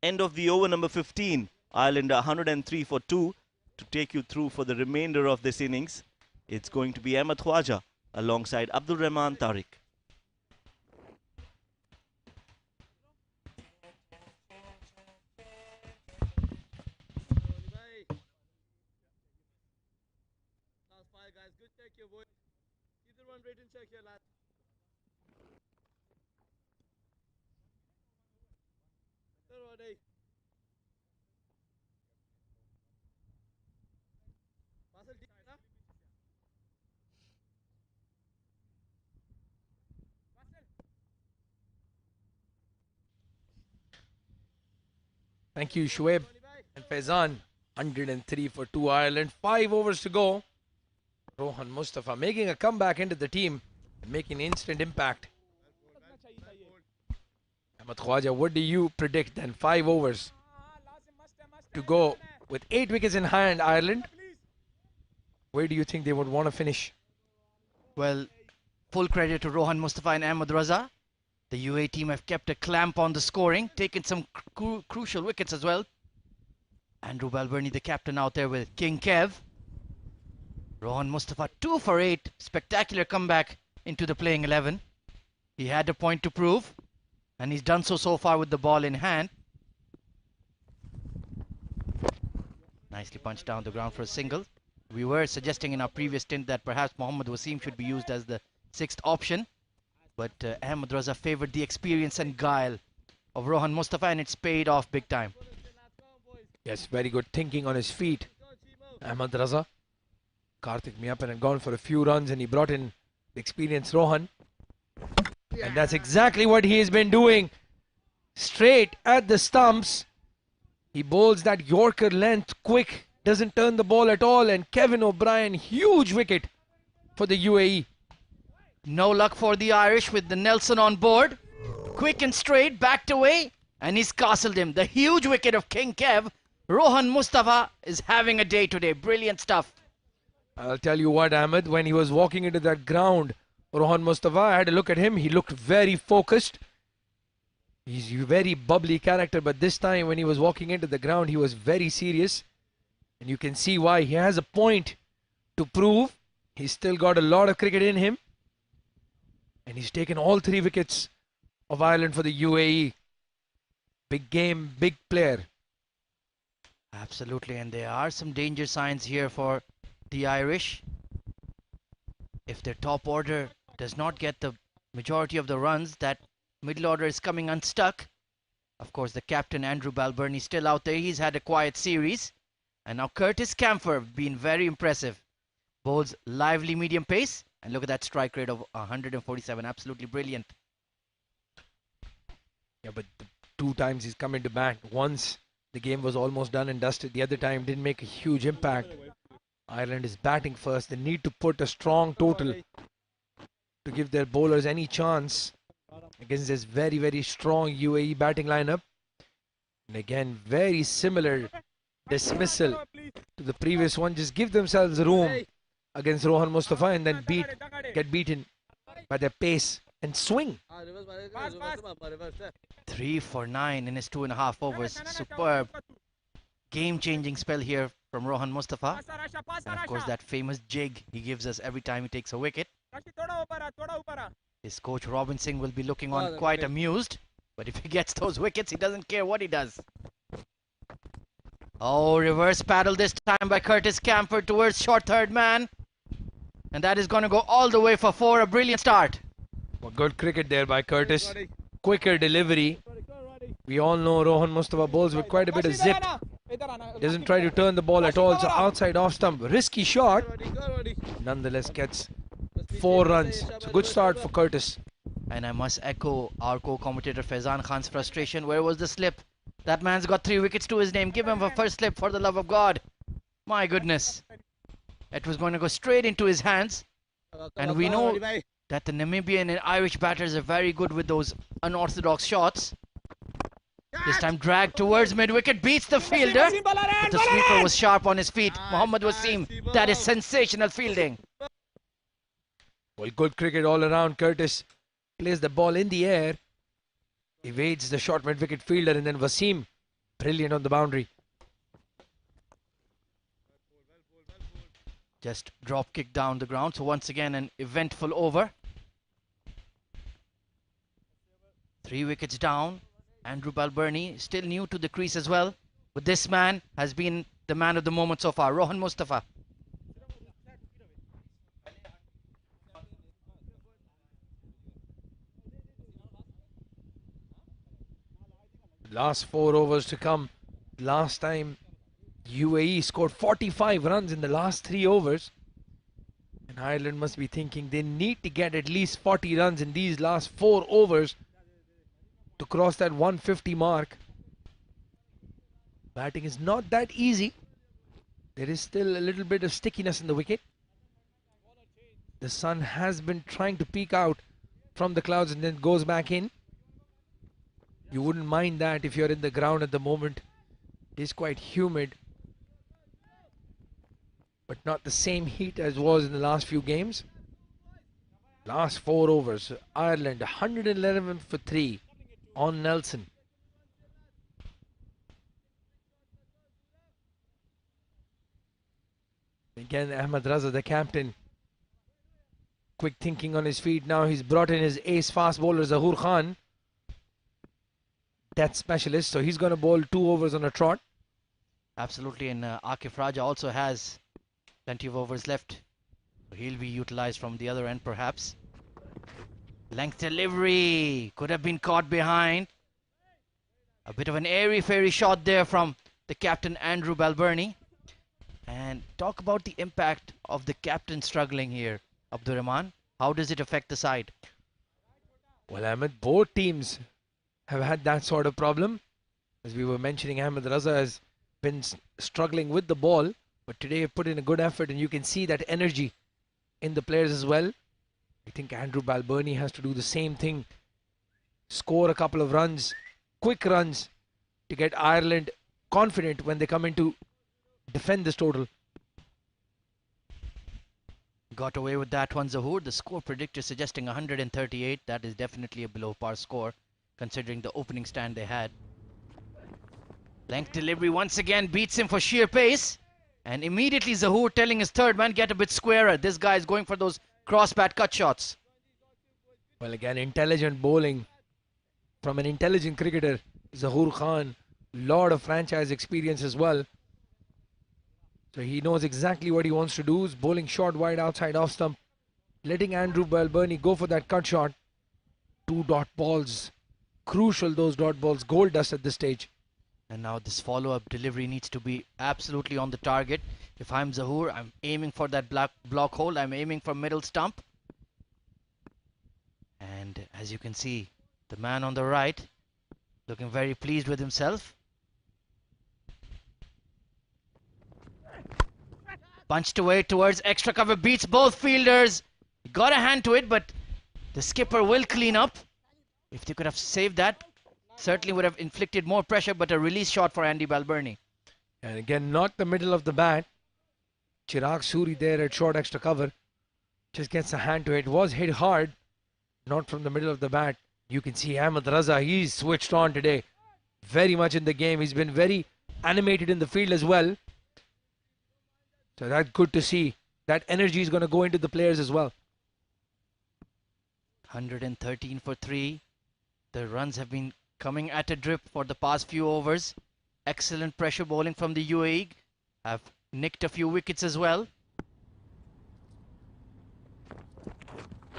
End of the over, number 15. Ireland 103 for 2 to take you through for the remainder of this innings. It's going to be Ahmed Khwaja alongside Abdul Rahman Tariq. Thank you, Shoaib and Faizan. 103 for 2 Ireland. 5 overs to go. Rohan Mustafa making a comeback into the team and making instant impact. Ahmed Khwaja, what do you predict then? 5 overs to go with 8 wickets in hand, Ireland. Where do you think they would want to finish? Well, full credit to Rohan Mustafa and Ahmed Raza. The UAE team have kept a clamp on the scoring, taken some crucial wickets as well. Andrew Balbirnie, the captain, out there with King Kev. Rohan Mustafa 2 for 8. Spectacular comeback into the playing 11. He had a point to prove, and he's done so far with the ball in hand. Nicely punched down the ground for a single. We were suggesting in our previous stint that perhaps Mohammad Wasim should be used as the 6th option. But Ahmed Raza favoured the experience and guile of Rohan Mustafa, and it's paid off big time. Yes, very good thinking on his feet. Ahmed Raza. Karthik Miyapan had gone for a few runs and he brought in the experienced Rohan. And that's exactly what he has been doing. Straight at the stumps. He bowls that Yorker length quick. Doesn't turn the ball at all. And Kevin O'Brien, huge wicket for the UAE. No luck for the Irish with the Nelson on board. Quick and straight, backed away, and he's castled him. The huge wicket of King Kev. Rohan Mustafa is having a day today. Brilliant stuff. I'll tell you what, Ahmed, when he was walking into that ground, Rohan Mustafa, I had a look at him. He looked very focused. He's a very bubbly character, but this time when he was walking into the ground, he was very serious. And you can see why. He has a point to prove. He's still got a lot of cricket in him. And he's taken all 3 wickets of Ireland for the UAE. Big game, big player. Absolutely, and there are some danger signs here for the Irish. If their top order does not get the majority of the runs, that middle order is coming unstuck. Of course, the captain Andrew Balbirnie still out there. He's had a quiet series. And now Curtis Camphor been very impressive. Bowls lively medium pace. And look at that strike rate of 147. Absolutely brilliant. Yeah, but the 2 times he's come into bat. Once the game was almost done and dusted. The other time didn't make a huge impact. Ireland is batting first. They need to put a strong total to give their bowlers any chance against this very, very strong UAE batting lineup. And again, very similar dismissal to the previous one. Just give themselves room against Rohan Mustafa and then get beaten by their pace and swing. 3 for 9 in his 2.5 overs. Superb game-changing spell here from Rohan Mustafa. And of course that famous jig he gives us every time he takes a wicket. His coach Robin Singh will be looking on quite amused. But if he gets those wickets, he doesn't care what he does. Oh, reverse paddle this time by Curtis Camphor towards short third man. And that is going to go all the way for 4. A brilliant start. Well, good cricket there by Curtis. Quicker delivery. We all know Rohan Mustafa bowls with quite a bit of zip. Doesn't try to turn the ball at all. So outside off stump. Risky shot. Nonetheless gets 4 runs. It's a good start for Curtis. And I must echo our co-commentator Faizan Khan's frustration. Where was the slip? That man's got 3 wickets to his name. Give him a first slip for the love of God. My goodness. It was going to go straight into his hands. And we know that the Namibian and Irish batters are very good with those unorthodox shots. This time dragged towards mid-wicket, beats the fielder. But the sweeper was sharp on his feet. Mohammad Wasim, that is sensational fielding. Well, good cricket all around. Curtis plays the ball in the air, evades the short mid-wicket fielder, and then Wasim, brilliant on the boundary. Just drop kick down the ground. So once again an eventful over. 3 wickets down. Andrew Balbirnie still new to the crease as well. But this man has been the man of the moment so far. Rohan Mustafa. Last 4 overs to come. Last time UAE scored 45 runs in the last 3 overs. And Ireland must be thinking they need to get at least 40 runs in these last 4 overs to cross that 150 mark. Batting is not that easy. There is still a little bit of stickiness in the wicket. The sun has been trying to peek out from the clouds and then goes back in. You wouldn't mind that if you're in the ground at the moment. It is quite humid, but not the same heat as was in the last few games. Last 4 overs, Ireland 111 for 3 on Nelson. Again, Ahmed Raza, the captain, quick thinking on his feet. Now he's brought in his ace fast bowler Zahoor Khan, death specialist, so he's going to bowl 2 overs on a trot. Absolutely, and Akif Raja also has plenty of overs left. He'll be utilized from the other end perhaps. Length delivery could have been caught behind. A bit of an airy-fairy shot there from the captain Andrew Balbirnie. And talk about the impact of the captain struggling here, Abdurrahman. How does it affect the side? Well, Ahmed, both teams have had that sort of problem. As we were mentioning, Ahmed Raza has been struggling with the ball, but today he put in a good effort, and you can see that energy in the players as well. I think Andrew Balbirnie has to do the same thing. Score a couple of runs, quick runs, to get Ireland confident when they come in to defend this total. Got away with that one, Zahoor. The score predictor suggesting 138. That is definitely a below par score, considering the opening stand they had. Length delivery once again beats him for sheer pace. And immediately Zahoor telling his third man, get a bit squarer. This guy is going for those cross-bat cut shots. Well, again, intelligent bowling from an intelligent cricketer, Zahoor Khan. Lot of franchise experience as well. So he knows exactly what he wants to do. Is bowling short wide outside off stump, letting Andrew Balbirnie go for that cut shot. 2 dot balls. Crucial, those dot balls. Gold dust at this stage. And now this follow-up delivery needs to be absolutely on the target. If I'm Zahoor, I'm aiming for that block hole. I'm aiming for middle stump. And as you can see, the man on the right looking very pleased with himself. Punched away towards extra cover, beats both fielders. He got a hand to it, but the skipper will clean up. If they could have saved that, certainly would have inflicted more pressure, but a release shot for Andy Balbirnie. And again, not the middle of the bat. Chirag Suri there at short extra cover. Just gets a hand to it. Was hit hard. Not from the middle of the bat. You can see Ahmed Raza, he's switched on today. Very much in the game. He's been very animated in the field as well. So that's good to see. That energy is going to go into the players as well. 113 for 3. The runs have been coming at a drip for the past few overs. Excellent pressure bowling from the UAE. Have nicked a few wickets as well.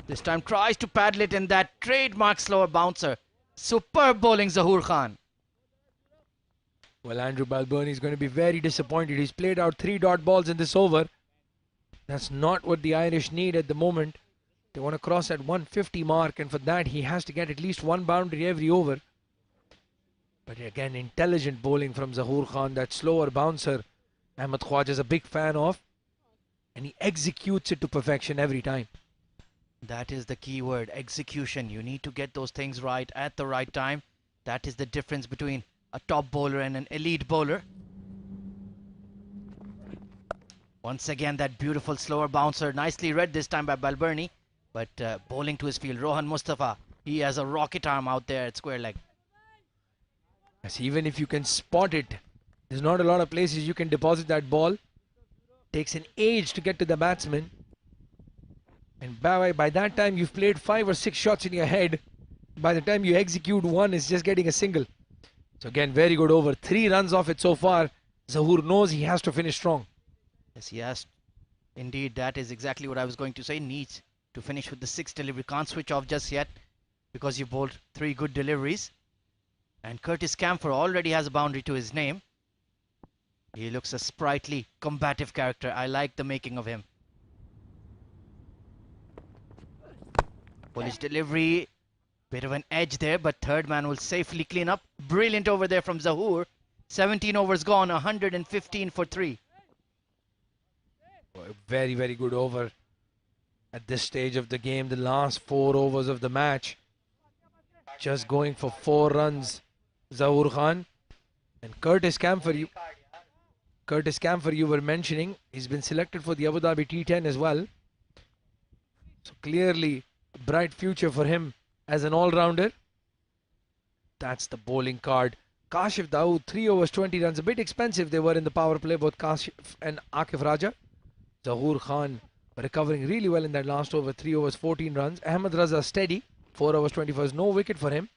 This time tries to paddle it in that trademark slower bouncer. Superb bowling, Zahoor Khan. Well, Andrew Balbirnie is going to be very disappointed. He's played out 3 dot balls in this over. That's not what the Irish need at the moment. They want to cross at 150 mark, and for that he has to get at least 1 boundary every over. But again, intelligent bowling from Zahoor Khan. That slower bouncer Ahmed Khwaja is a big fan of, and he executes it to perfection every time. That is the key word, execution. You need to get those things right at the right time. That is the difference between a top bowler and an elite bowler. Once again, that beautiful slower bouncer, nicely read this time by Balbirnie, but bowling to his field. Rohan Mustafa, he has a rocket arm out there at square leg. Yes, even if you can spot it, there's not a lot of places you can deposit that ball. Takes an age to get to the batsman. And by that time you've played 5 or 6 shots in your head. By the time you execute one, it's just getting a single. So again, very good over. 3 runs off it so far. Zahoor knows he has to finish strong. Yes, he has. Indeed, that is exactly what I was going to say. Needs to finish with the 6th delivery. Can't switch off just yet because you bowled 3 good deliveries. And Curtis Camphor already has a boundary to his name. He looks a sprightly, combative character. I like the making of him. Bullish delivery. Bit of an edge there, but third man will safely clean up. Brilliant over there from Zahoor. 17 overs gone, 115 for 3. Very, very good over at this stage of the game. The last 4 overs of the match. Just going for 4 runs, Zahoor Khan. And Curtis Camphor, you were mentioning, he's been selected for the Abu Dhabi T10 as well. So clearly, bright future for him as an all-rounder. That's the bowling card. Kashif Dawood, 3 overs, 20 runs. A bit expensive they were in the power play, both Kashif and Akif Raja. Zahoor Khan recovering really well in that last over, 3 overs, 14 runs. Ahmed Raza steady, 4 overs, 24. No wicket for him.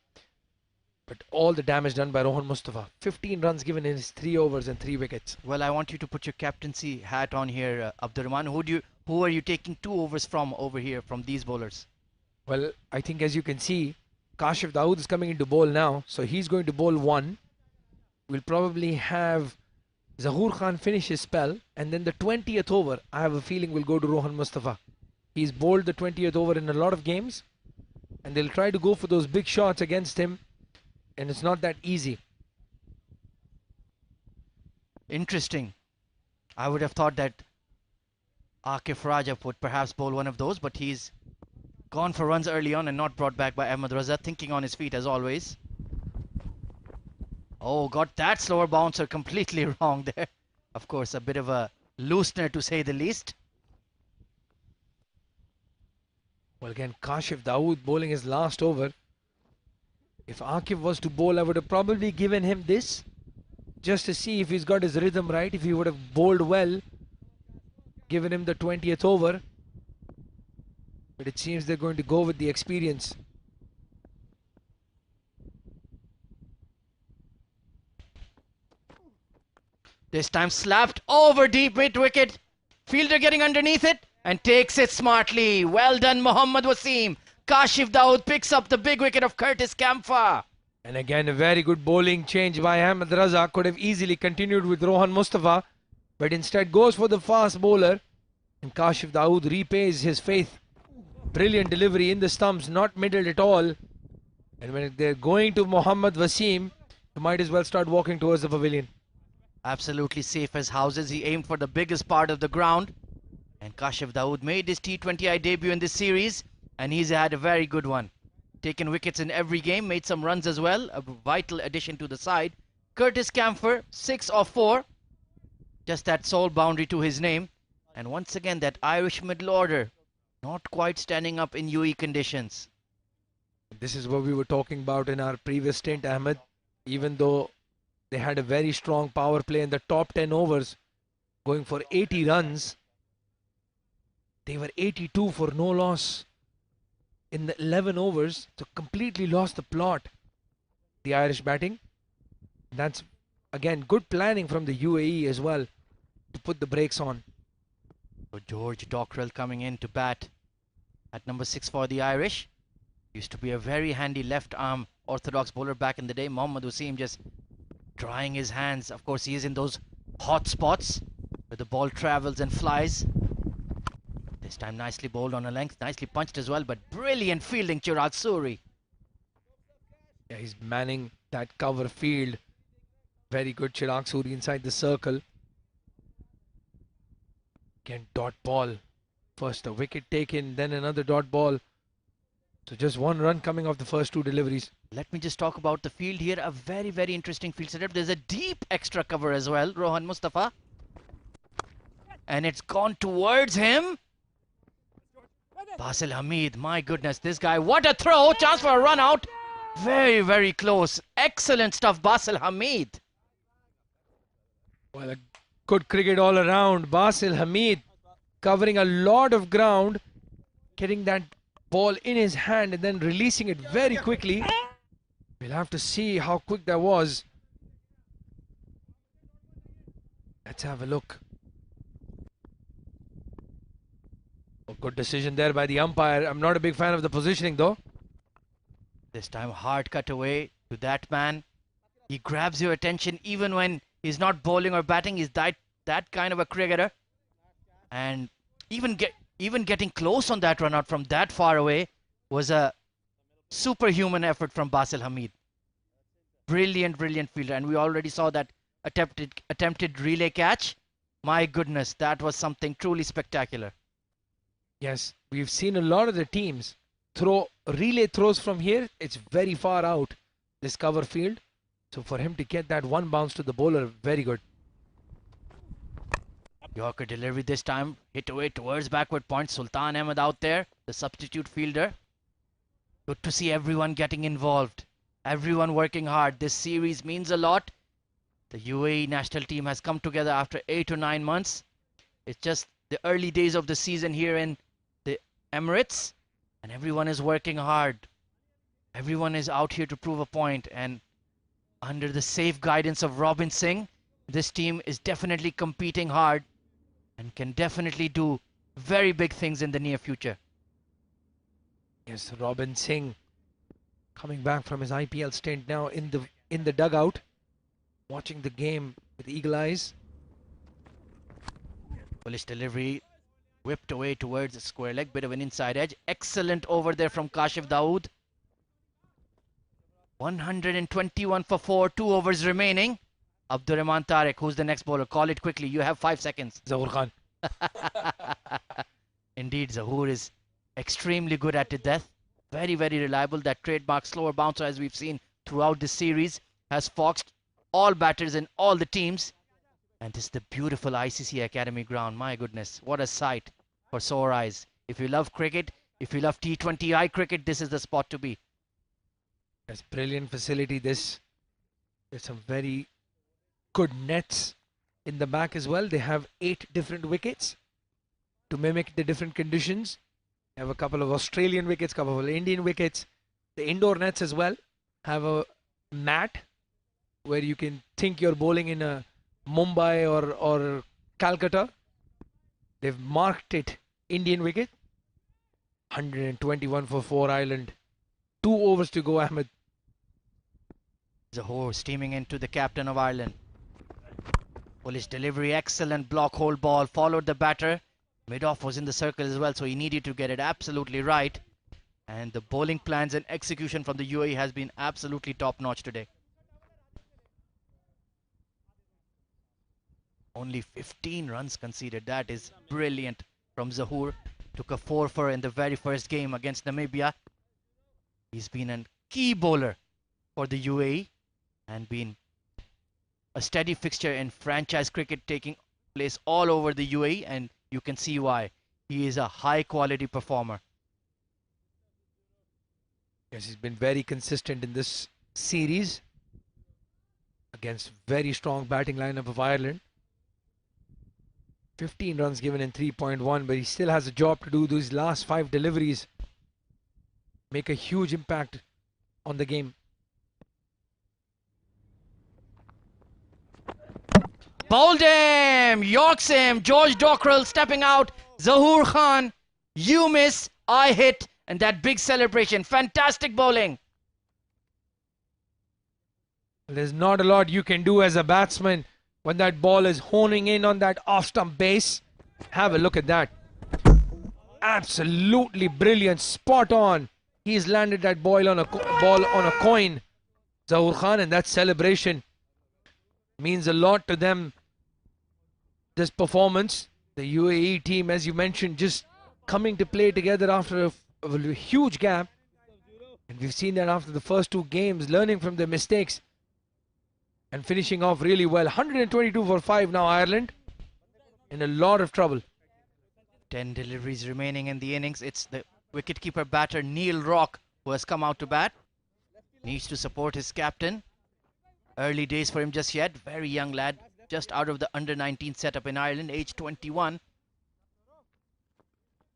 But all the damage done by Rohan Mustafa. 15 runs given in his 3 overs and 3 wickets. Well, I want you to put your captaincy hat on here, Abdurrahman. Who are you taking 2 overs from over here, from these bowlers? Well, I think as you can see, Kashif Dawood is coming into bowl now. So he's going to bowl 1. We'll probably have Zahoor Khan finish his spell. And then the 20th over, I have a feeling will go to Rohan Mustafa. He's bowled the 20th over in a lot of games. And they'll try to go for those big shots against him. And it's not that easy. Interesting. I would have thought that Akif Raja would perhaps bowl one of those, but he's gone for runs early on and not brought back by Ahmed Raza, thinking on his feet as always. Oh, got that slower bouncer completely wrong there. Of course, a bit of a loosener to say the least. Well, again, Kashif Dawood bowling his last over. If Akif was to bowl, I would have probably given him this, just to see if he's got his rhythm right. If he would have bowled well, given him the 20th over. But it seems they're going to go with the experience. This time slapped over deep mid-wicket. Fielder getting underneath it and takes it smartly. Well done, Mohammad Wasim. Kashif Dawood picks up the big wicket of Curtis Camphor. And again, a very good bowling change by Ahmed Raza. Could have easily continued with Rohan Mustafa, but instead goes for the fast bowler. And Kashif Dawood repays his faith. Brilliant delivery in the stumps, not middled at all. And when they're going to Mohammad Wasim, you might as well start walking towards the pavilion. Absolutely safe as houses. He aimed for the biggest part of the ground. And Kashif Dawood made his T20I debut in this series. And he's had a very good one. Taken wickets in every game, made some runs as well. A vital addition to the side. Curtis Camphor, 6 of 4. Just that sole boundary to his name. And once again, that Irish middle order not quite standing up in UAE conditions. This is what we were talking about in our previous stint, Ahmed. Even though they had a very strong power play in the top 10 overs, going for 80 runs, they were 82 for no loss in the 11 overs, so completely lost the plot, the Irish batting. That's, again, good planning from the UAE as well to put the brakes on. So George Dockrell coming in to bat. at number 6 for the Irish. Used to be a very handy left arm orthodox bowler back in the day. Mohammad Wasim just trying his hands. Of course, he is in those hot spots where the ball travels and flies. This time nicely bowled on a length, nicely punched as well, but brilliant fielding, Chirag Suri. Yeah, he's manning that cover field. Very good Chirag Suri inside the circle. Again, dot ball. First a wicket taken, then another dot ball. So just one run coming off the first two deliveries. Let me just talk about the field here. A very, very interesting field setup. There's a deep extra cover as well, Rohan Mustafa. And it's gone towards him. Basil Hamid, my goodness, this guy, what a throw. Chance for a run out. Very, very close. Excellent stuff, Basil Hamid. Well, a good cricket all around. Basil Hamid covering a lot of ground, getting that ball in his hand and then releasing it very quickly. We'll have to see how quick that was. Let's have a look. A good decision there by the umpire. I'm not a big fan of the positioning though. This time hard cut away to that man. He grabs your attention even when he's not bowling or batting. He's that kind of a cricketer. And even getting close on that run out from that far away was a superhuman effort from Basil Hamid. Brilliant, brilliant fielder. And we already saw that attempted relay catch. My goodness, that was something truly spectacular. Yes, we've seen a lot of the teams throw relay throws from here. It's very far out, this cover field. So for him to get that one bounce to the bowler, very good. Yorker delivery this time, hit away towards backward point. Sultan Ahmed out there, the substitute fielder. Good to see everyone getting involved, everyone working hard. This series means a lot. The UAE national team has come together after 8 or 9 months. It's just the early days of the season here in the Emirates, and everyone is working hard. Everyone is out here to prove a point, and under the safe guidance of Robin Singh, this team is definitely competing hard and can definitely do very big things in the near future. Yes, Robin Singh coming back from his IPL stint now in the dugout, watching the game with eagle eyes. Bullish delivery, whipped away towards the square leg, bit of an inside edge. Excellent over there from Kashif Dawood. 121 for 4, 2 overs remaining. Abdurrahman Tariq, who's the next bowler? Call it quickly, you have 5 seconds. Zahoor Khan. Indeed, Zahoor is extremely good at it, death. Very, very reliable. That trademark slower bouncer, as we've seen throughout this series, has foxed all batters in all the teams. And this is the beautiful ICC Academy ground. My goodness, what a sight for sore eyes. If you love cricket, if you love T20I cricket, this is the spot to be. It's brilliant facility. There's some very good nets in the back as well. They have 8 different wickets to mimic the different conditions. They have a couple of Australian wickets, couple of Indian wickets. The indoor nets as well have a mat where you can think you're bowling in a Mumbai or Calcutta. They've marked it Indian wicket. 121 for 4 Ireland. 2 overs to go, Ahmed. Zahoor steaming into the captain of Ireland. Bullish delivery, excellent block hold ball, followed the batter. Mid-off was in the circle as well, so he needed to get it absolutely right. And the bowling plans and execution from the UAE has been absolutely top-notch today. Only 15 runs conceded. That is brilliant from Zahoor. Took a 4 in the very first game against Namibia. He's been a key bowler for the UAE and been a steady fixture in franchise cricket, taking place all over the UAE, and you can see why. He is a high quality performer. Yes, he's been very consistent in this series against very strong batting lineup of Ireland. 15 runs given in 3.1, but he still has a job to do. These last 5 deliveries make a huge impact on the game. Bowled him! Yorks him! George Dockrell stepping out. Zahoor Khan, you miss, eye hit and that big celebration. Fantastic bowling. There's not a lot you can do as a batsman when that ball is honing in on that off-stump base. Have a look at that. Absolutely brilliant, spot on. He's landed that ball on a coin, Zahoor Khan, and that celebration means a lot to them. This performance, the UAE team, as you mentioned, just coming to play together after a huge gap. And we've seen that after the first two games, learning from their mistakes and finishing off really well. 122 for 5 now, Ireland in a lot of trouble. 10 deliveries remaining in the innings. It's the wicketkeeper batter Neil Rock who has come out to bat. Needs to support his captain. Early days for him just yet. Very young lad, just out of the under-19 setup in Ireland, age 21.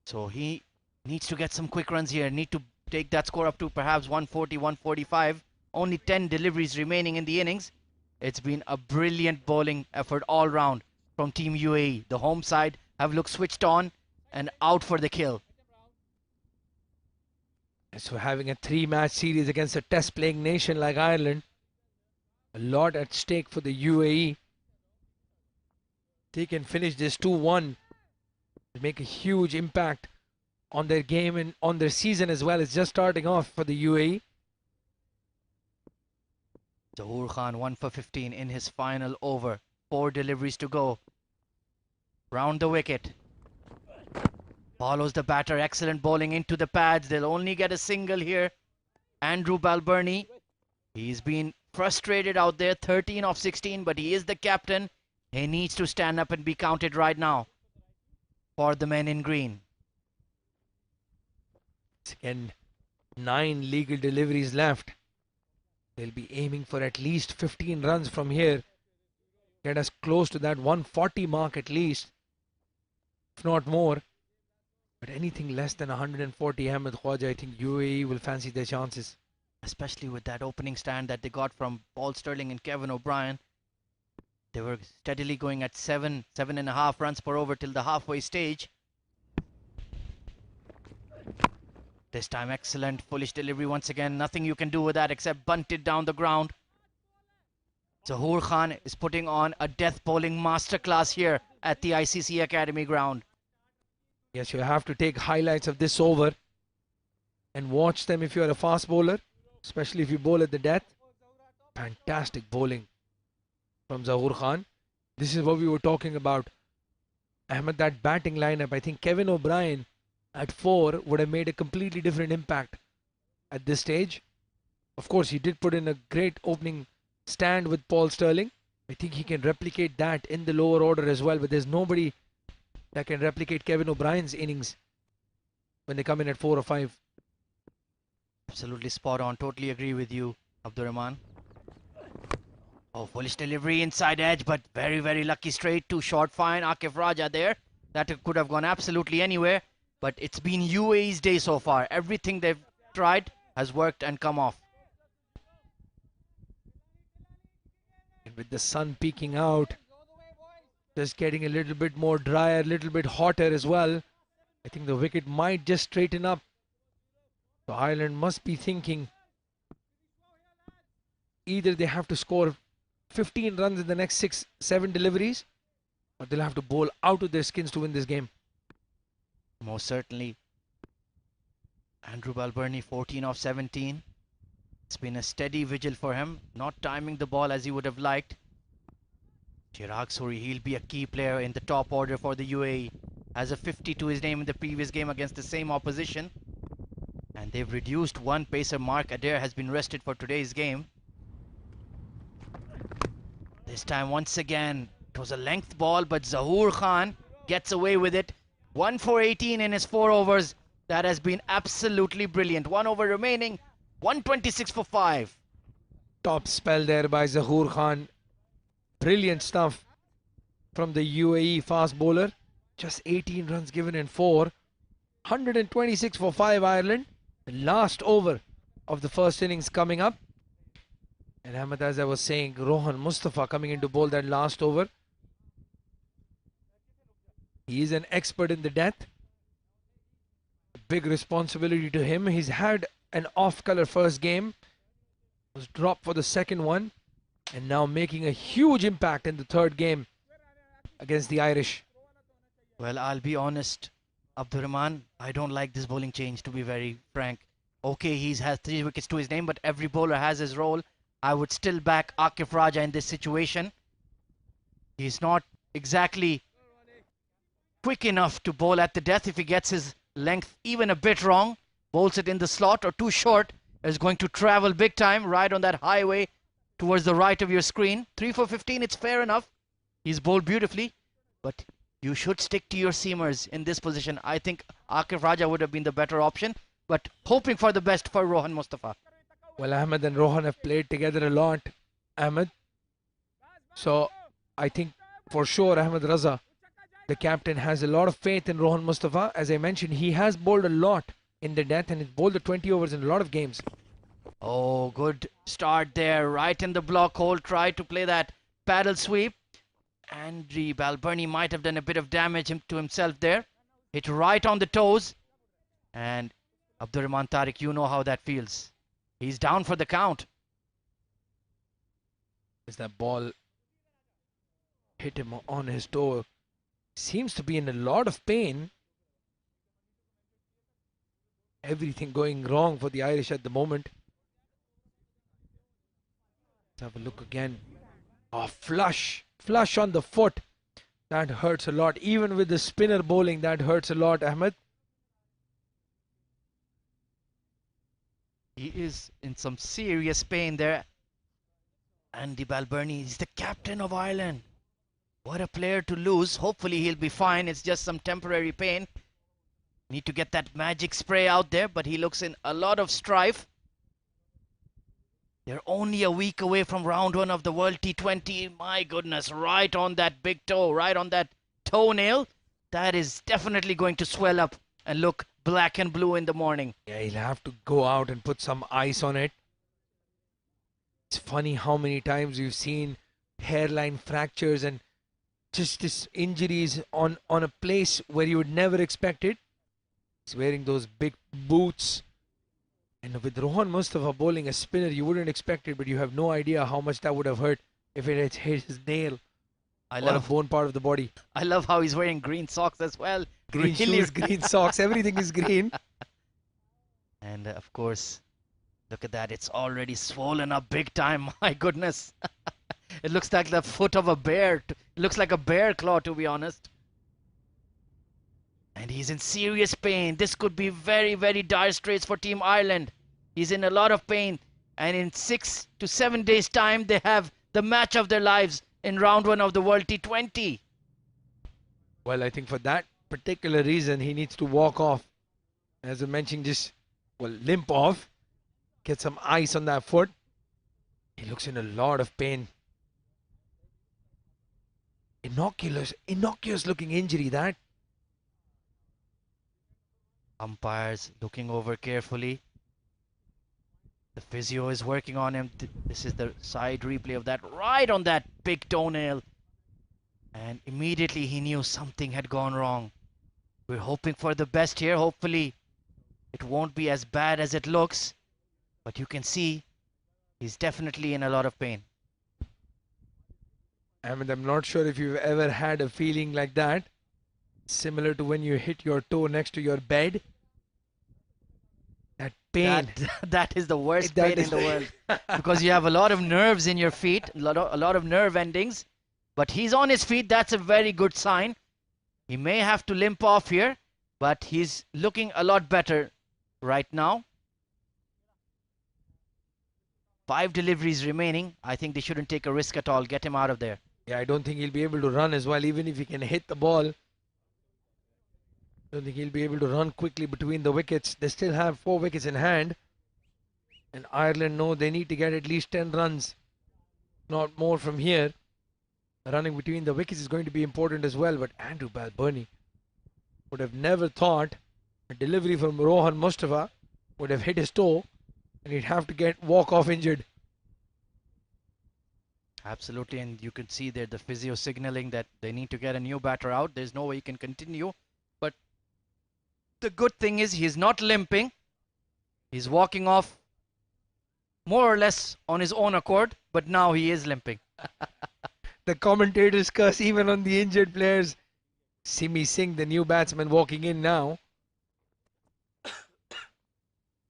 So he needs to get some quick runs here. Need to take that score up to perhaps 140, 145. Only 10 deliveries remaining in the innings. It's been a brilliant bowling effort all round from Team UAE. The home side have looked switched on and out for the kill. So having a 3-match series against a test-playing nation like Ireland, a lot at stake for the UAE. They can finish this 2-1, make a huge impact on their game and on their season as well. It's just starting off for the UAE. Zahoor Khan 1 for 15 in his final over. 4 deliveries to go. Round the wicket. Follows the batter. Excellent bowling into the pads. They'll only get a single here. Andrew Balbirnie. He's been frustrated out there. 13 of 16, but he is the captain. He needs to stand up and be counted right now for the men in green. Again, 9 legal deliveries left. They'll be aiming for at least 15 runs from here. Get us close to that 140 mark at least, if not more. But anything less than 140, Ahmed Khwaja, I think UAE will fancy their chances. Especially with that opening stand that they got from Paul Sterling and Kevin O'Brien. They were steadily going at 7.5 runs per over till the halfway stage. This time excellent foolish delivery once again. Nothing you can do with that except bunt it down the ground. Zahoor Khan is putting on a death bowling masterclass here at the ICC Academy ground. Yes, you have to take highlights of this over and watch them if you are a fast bowler, especially if you bowl at the death. Fantastic bowling from Zahoor Khan. This is what we were talking about. Ahmed, that batting lineup, I think Kevin O'Brien at 4 would have made a completely different impact at this stage. Of course, he did put in a great opening stand with Paul Sterling. I think he can replicate that in the lower order as well, but there's nobody that can replicate Kevin O'Brien's innings when they come in at 4 or 5. Absolutely spot on. Totally agree with you, Abdurrahman. Oh, foolish delivery inside edge, but very, very lucky straight. Too short, fine. Akif Raja there. That could have gone absolutely anywhere. But it's been UAE's day so far. Everything they've tried has worked and come off. And with the sun peeking out, just getting a little bit more drier, a little bit hotter as well, I think the wicket might just straighten up. So Ireland must be thinking either they have to score 15 runs in the next 6-7 deliveries, or they'll have to bowl out of their skins to win this game. Most certainly. Andrew Balbirnie 14 of 17. It's been a steady vigil for him, not timing the ball as he would have liked. Chirag Suri, he'll be a key player in the top order for the UAE. Has a 50 to his name in the previous game against the same opposition. And they've reduced one pacer. Mark Adair has been rested for today's game. This time once again, it was a length ball, but Zahoor Khan gets away with it. 1 for 18 in his 4 overs. That has been absolutely brilliant. 1 over remaining, 126 for 5. Top spell there by Zahoor Khan. Brilliant stuff from the UAE fast bowler. Just 18 runs given in 4. 126 for 5 Ireland. The last over of the first innings coming up. And Ahmed, as I was saying, Rohan Mustafa coming in to bowl that last over. He is an expert in the death. big responsibility to him. He's had an off-color first game, was dropped for the second one, and now making a huge impact in the third game against the Irish. Well, I'll be honest, Abdurrahman, I don't like this bowling change, to be very frank. Okay, he's has 3 wickets to his name, but every bowler has his role. I would still back Akif Raja in this situation. He's not exactly quick enough to bowl at the death. If he gets his length even a bit wrong, bowls it in the slot or too short, is going to travel big time right on that highway towards the right of your screen. 3 for 15, it's fair enough. He's bowled beautifully, but you should stick to your seamers in this position. I think Akif Raja would have been the better option, but hoping for the best for Rohan Mustafa. Well, Ahmed and Rohan have played together a lot, Ahmed. So I think for sure Ahmed Raza, the captain, has a lot of faith in Rohan Mustafa. As I mentioned, he has bowled a lot in the death and he's bowled the 20 overs in a lot of games. Oh, good start there, right in the block hole. Tried to play that paddle sweep. Andy Balbirnie might have done a bit of damage to himself there. Hit right on the toes. And Abdurrahman Tariq, you know how that feels. He's down for the count. As that ball hit him on his toe, seems to be in a lot of pain. Everything going wrong for the Irish at the moment. Let's have a look again. Oh, flush on the foot. That hurts a lot. Even with the spinner bowling, that hurts a lot, Ahmed. He is in some serious pain there. Andy Balbirnie is the captain of Ireland. What a player to lose. Hopefully he'll be fine. It's just some temporary pain. Need to get that magic spray out there, but he looks in a lot of strife. They're only a week away from round 1 of the World T20. My goodness, right on that big toe, right on that toenail. That is definitely going to swell up and look black and blue in the morning. Yeah, he'll have to go out and put some ice on it. It's funny how many times we've seen hairline fractures and just this injuries on a place where you would never expect it. He's wearing those big boots. And with Rohan Mustafa bowling a spinner, you wouldn't expect it, but you have no idea how much that would have hurt if it had hit his nail or a bone part of the body. I love how he's wearing green socks as well. Green shoes, green socks, everything is green. And of course, look at that. It's already swollen up big time. My goodness. It looks like the foot of a bear. It looks like a bear claw, to be honest. And he's in serious pain. This could be very, very dire straits for Team Ireland. He's in a lot of pain. And in 6 to 7 days' time, they have the match of their lives in round 1 of the World T20. Well, I think for that particular reason, he needs to walk off. As I mentioned, just, well, limp off. Get some ice on that foot. He looks in a lot of pain. Innocuous looking injury, that. Umpires looking over carefully. The physio is working on him. This is the side replay of that, right on that big toenail. And immediately he knew something had gone wrong. We're hoping for the best here. Hopefully it won't be as bad as it looks. But you can see he's definitely in a lot of pain. I mean, I'm not sure if you've ever had a feeling like that. Similar to when you hit your toe next to your bed. That pain. That is the worst pain in the world. Because you have a lot of nerves in your feet, a lot of nerve endings. But he's on his feet. That's a very good sign. He may have to limp off here, but he's looking a lot better right now. 5 deliveries remaining. I think they shouldn't take a risk at all. Get him out of there. Yeah, I don't think he'll be able to run as well, even if he can hit the ball. I don't think he'll be able to run quickly between the wickets. They still have 4 wickets in hand. And Ireland know they need to get at least 10 runs. Not more from here. Running between the wickets is going to be important as well. But Andrew Balbirnie would have never thought a delivery from Rohan Mustafa would have hit his toe and he'd have to walk off injured. Absolutely, and you can see there the physio signaling that they need to get a new batter out. There's no way he can continue. But The good thing is he's not limping. He's walking off more or less on his own accord, but now he is limping. The commentators curse even on the injured players. Simi Singh, the new batsman, walking in now.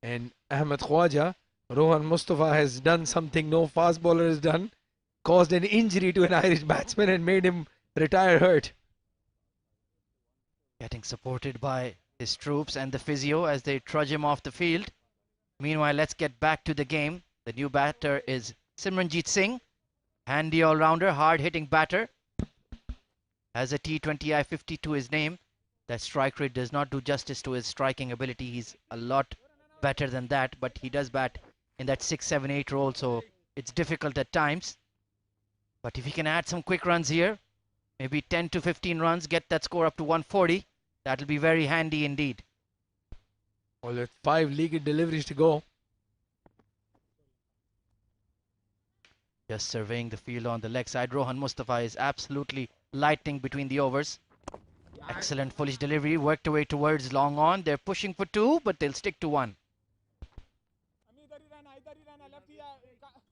And Ahmed Khwaja, Rohan Mustafa has done something no fast bowler has done. Caused an injury to an Irish batsman and made him retire hurt. Getting supported by his troops and the physio as they trudge him off the field. Meanwhile, let's get back to the game. The new batter is Simranjeet Singh. Handy all-rounder, hard-hitting batter. Has a T20 I-50 to his name. That strike rate does not do justice to his striking ability. He's a lot better than that, but he does bat in that 6, 7, 8 role, so it's difficult at times. But if he can add some quick runs here, maybe 10 to 15 runs, get that score up to 140, that'll be very handy indeed. Well, with 5 league deliveries to go. Just surveying the field on the leg side. Rohan Mustafa is absolutely lightning between the overs. Excellent foolish delivery, worked away towards long on. They're pushing for 2, but they'll stick to 1.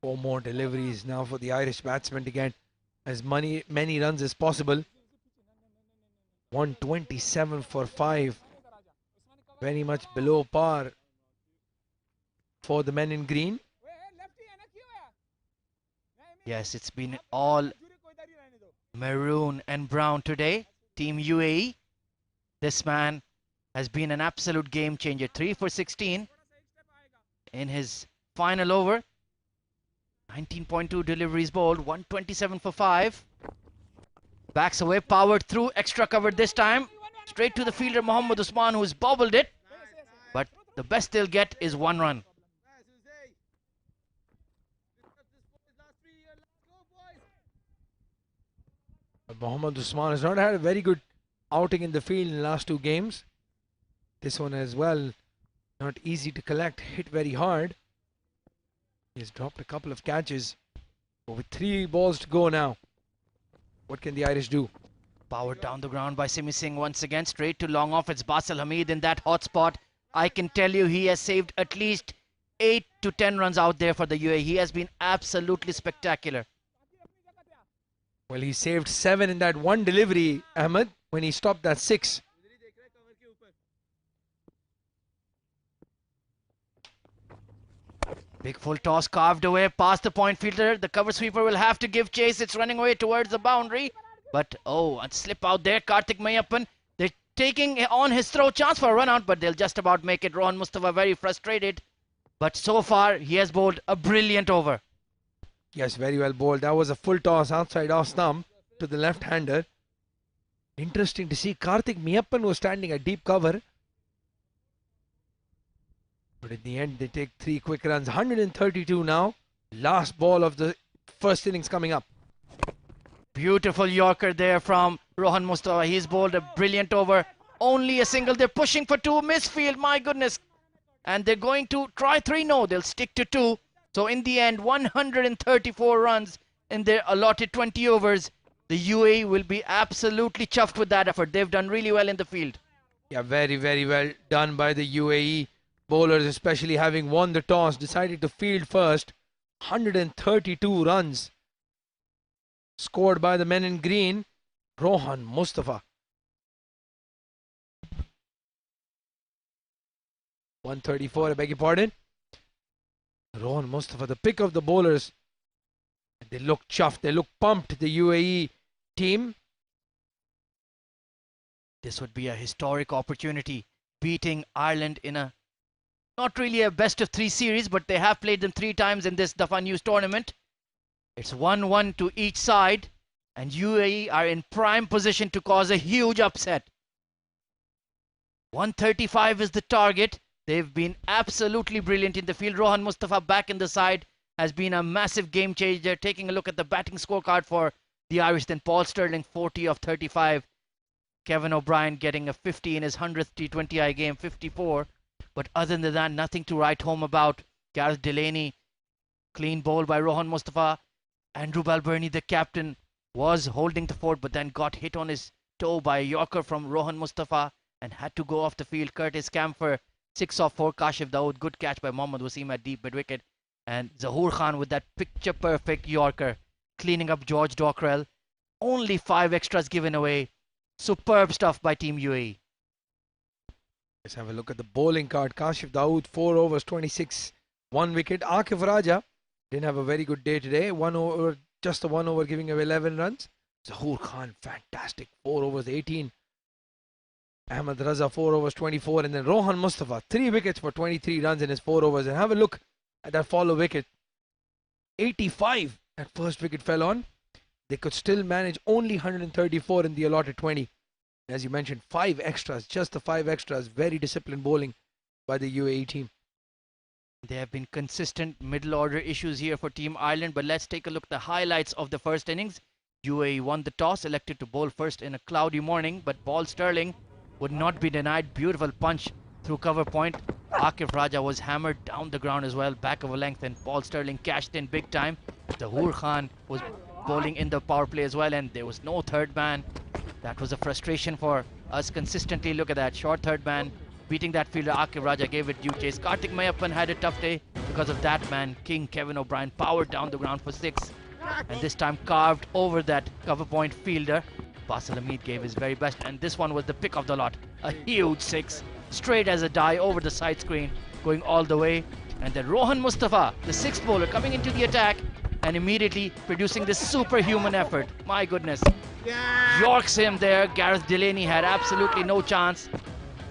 4 more deliveries now for the Irish batsmen to get as many runs as possible. 127 for 5. Very much below par for the men in green. Yes, it's been all maroon and brown today. Team UAE. This man has been an absolute game changer. 3 for 16 in his final over. 19.2 deliveries bowled. 127 for 5. Backs away, powered through, extra covered this time. Straight to the fielder Mohammad Usman, who's bobbled it. But the best they'll get is 1 run. Mohammad Usman has not had a very good outing in the field in the last 2 games. This one as well, not easy to collect, hit very hard. He's dropped a couple of catches. But with 3 balls to go now, what can the Irish do? Powered down the ground by Simi Singh once again, straight to long off. It's Basil Hamid in that hot spot. I can tell you he has saved at least 8 to 10 runs out there for the UAE. He has been absolutely spectacular. Well, he saved 7 in that one delivery, Ahmed, when he stopped that 6. Big full toss carved away past the point fielder. The cover sweeper will have to give chase. It's running away towards the boundary. But, oh, a slip out there. Karthik Mayappan. They're taking on his throw chance for a run out, but they'll just about make it. Rohan Mustafa very frustrated. But so far, he has bowled a brilliant over. Yes, very well bowled. That was a full toss outside off stump to the left-hander. Interesting to see Karthik Mayappan was standing at deep cover. But in the end, they take 3 quick runs. 132 now. Last ball of the first innings coming up. Beautiful Yorker there from Rohan Mustafa. He's bowled a brilliant over. Only a single. They're pushing for 2. Misfield, my goodness. And they're going to try 3. No, they'll stick to 2. So in the end, 134 runs in their allotted 20 overs. The UAE will be absolutely chuffed with that effort. They've done really well in the field. Yeah, very, very well done by the UAE bowlers, especially having won the toss, decided to field first. 132 runs scored by the men in green. Rohan Mustafa. 134, I beg your pardon. Rohan Mustafa, the pick of the bowlers. They look chuffed, they look pumped, the UAE team. This would be a historic opportunity, beating Ireland in a, not really a best of 3 series, but they have played them 3 times in this Dafa News tournament. It's 1-1 to each side, and UAE are in prime position to cause a huge upset. 135 is the target. They've been absolutely brilliant in the field. Rohan Mustafa back in the side has been a massive game changer. Taking a look at the batting scorecard for the Irish, then Paul Stirling 40 of 35. Kevin O'Brien getting a 50 in his 100th T20I game, 54. But other than that, nothing to write home about. Gareth Delaney, clean bowl by Rohan Mustafa. Andrew Balbirnie, the captain, was holding the fort but then got hit on his toe by a Yorker from Rohan Mustafa. and had to go off the field. Curtis Camphor, 6 off 4. Kashif Dawood, good catch by Mohammad Wasim at deep mid wicket. And Zahoor Khan with that picture perfect Yorker, cleaning up George Dockrell. Only 5 extras given away. Superb stuff by Team UAE. Let's have a look at the bowling card. Kashif Dawood, 4 overs, 26, 1 wicket. Akif Raja didn't have a very good day today. 1 over, just the 1 over, giving away 11 runs. Zahoor Khan, fantastic, 4 overs, 18. Ahmed Raza, 4 overs, 24. And then Rohan Mustafa, 3 wickets for 23 runs in his 4 overs. And have a look at that follow wicket. 85 at first wicket fell on. They could still manage only 134 in the allotted 20. As you mentioned, 5 extras, just the 5 extras. Very disciplined bowling by the UAE team. There have been consistent middle order issues here for Team Ireland, but let's take a look at the highlights of the first innings. UAE won the toss, elected to bowl first in a cloudy morning, but Paul Sterling would not be denied. Beautiful punch through cover point. Akif Raja was hammered down the ground as well, back of a length, and Paul Sterling cashed in big time. Zahoor Khan was bowling in the power play as well, and there was no third man. That was a frustration for us consistently. Look at that, short third man, beating that fielder. Akif Raja gave it due chase. Kartik Mayappan had a tough day because of that man. King Kevin O'Brien powered down the ground for 6, and this time carved over that cover point fielder. Basil Hamid gave his very best, and this one was the pick of the lot. A huge 6, straight as a die over the side screen, going all the way. And then Rohan Mustafa, the 6th bowler, coming into the attack and immediately producing this superhuman effort. My goodness. Yorks him there. Gareth Delaney had absolutely no chance.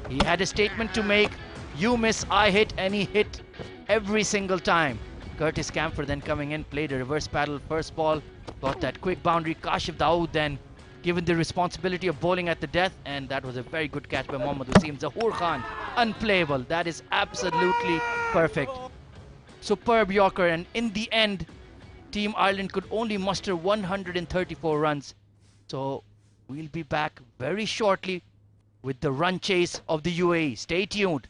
He had a statement to make. You miss, I hit, and he hit every single time. Curtis Camphor then coming in, played a reverse paddle first ball, got that quick boundary. Kashif Dawood then given the responsibility of bowling at the death, and that was a very good catch by Mohammad Wasim. Zahoor Khan, unplayable. That is absolutely perfect. Superb Yorker, and in the end, Team Ireland could only muster 134 runs. So we'll be back very shortly with the run chase of the UAE. Stay tuned.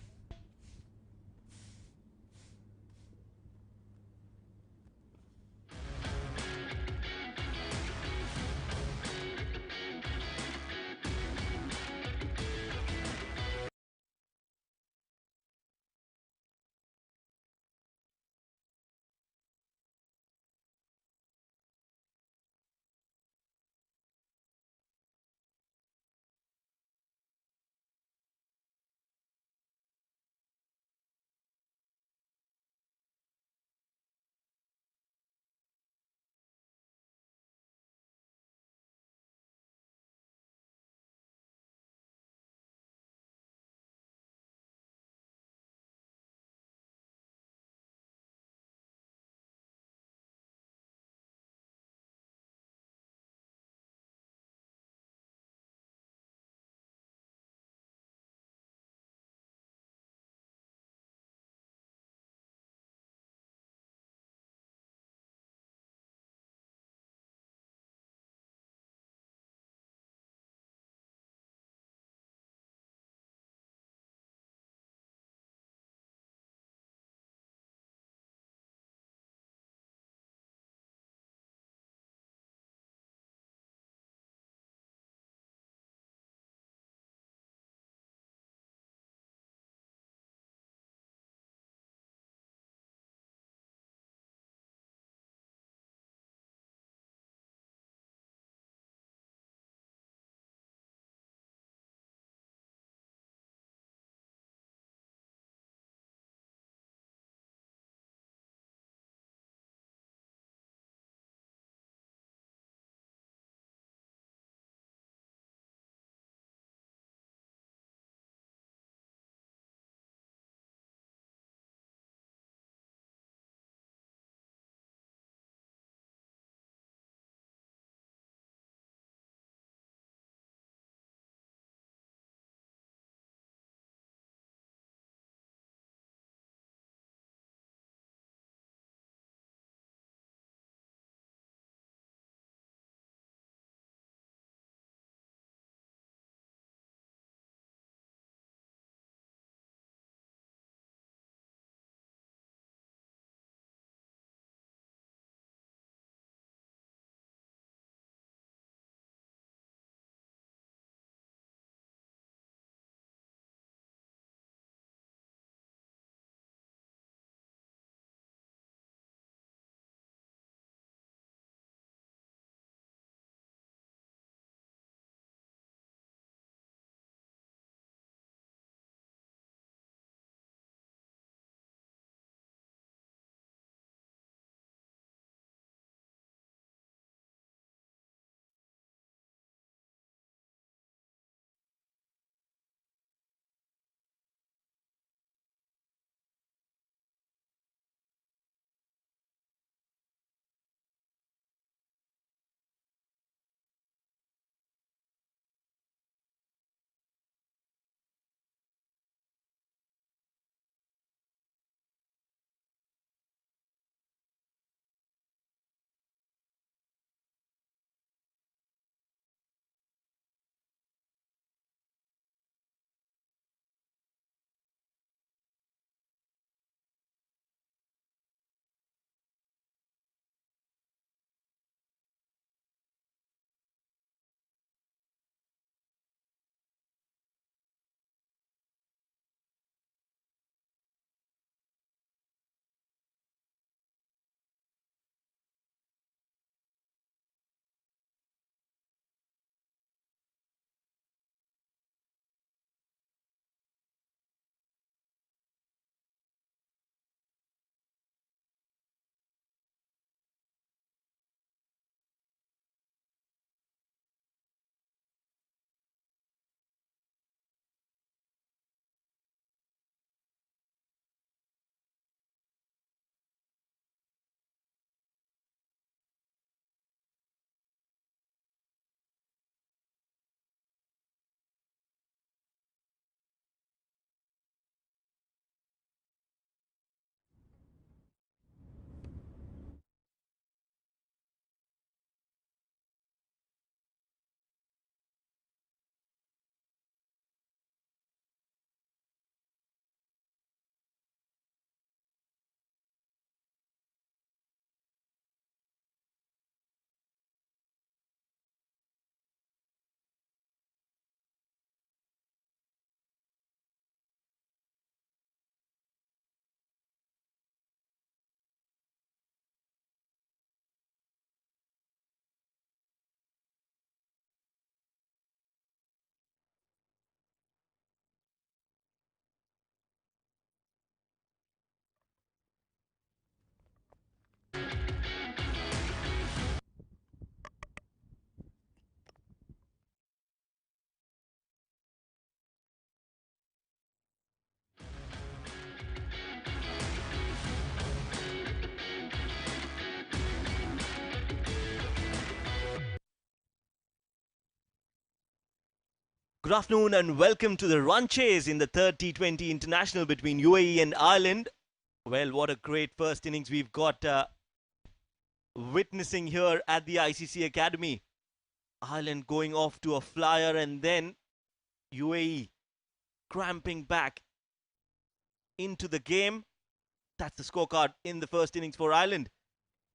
Good afternoon and welcome to the run chase in the third T20 international between UAE and Ireland. Well, what a great first innings we've got witnessing here at the ICC Academy. Ireland going off to a flyer and then UAE cramping back into the game. That's the scorecard in the first innings for Ireland.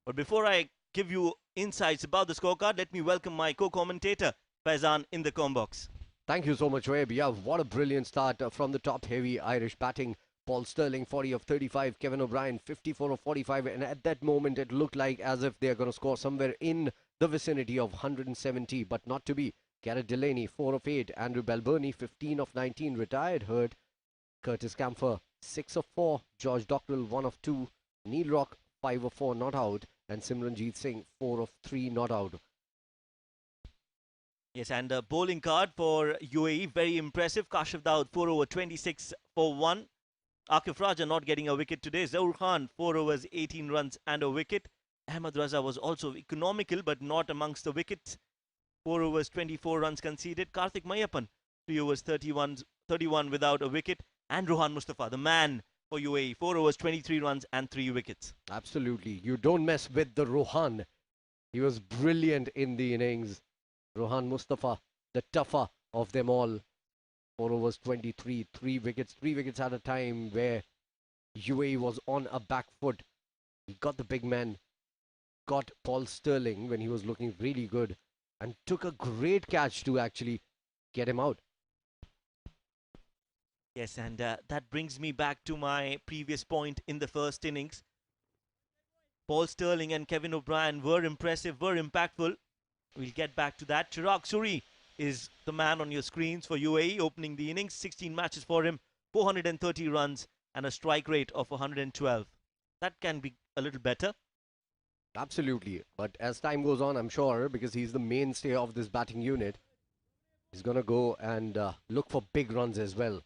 But before I give you insights about the scorecard, let me welcome my co-commentator, Faizan, in the combox. Thank you so much, Webb. Yeah, what a brilliant start from the top-heavy Irish batting. Paul Sterling, 40 of 35. Kevin O'Brien, 54 of 45. And at that moment, it looked like as if they're going to score somewhere in the vicinity of 170, but not to be. Garrett Delaney, 4 of 8. Andrew Balbirnie, 15 of 19. Retired hurt. Curtis Camphor, 6 of 4. George Dockrell, 1 of 2. Neil Rock, 5 of 4, not out. And Simranjeet Singh, 4 of 3, not out. Yes, and a bowling card for UAE, very impressive. Kashif Daud, 4 over 26 for 1. Akif Raja not getting a wicket today. Zaur Khan, 4 overs, 18 runs and a wicket. Ahmed Raza was also economical but not amongst the wickets. 4 overs, 24 runs conceded. Karthik Mayappan, 3 overs, 31 without a wicket. And Rohan Mustafa, the man for UAE, 4 overs, 23 runs and 3 wickets. Absolutely. You don't mess with the Rohan. He was brilliant in the innings. Rohan Mustafa, the tougher of them all. 4 overs, 23, 3 wickets. 3 wickets at a time where UAE was on a back foot. He got the big man, got Paul Sterling when he was looking really good, and took a great catch to actually get him out. Yes, and that brings me back to my previous point in the first innings. Paul Sterling and Kevin O'Brien were impressive, were impactful. We'll get back to that. Chirag Suri is the man on your screens for UAE, opening the innings. 16 matches for him, 430 runs and a strike rate of 112. That can be a little better. Absolutely. But as time goes on, I'm sure, because he's the mainstay of this batting unit, he's going to go and look for big runs as well.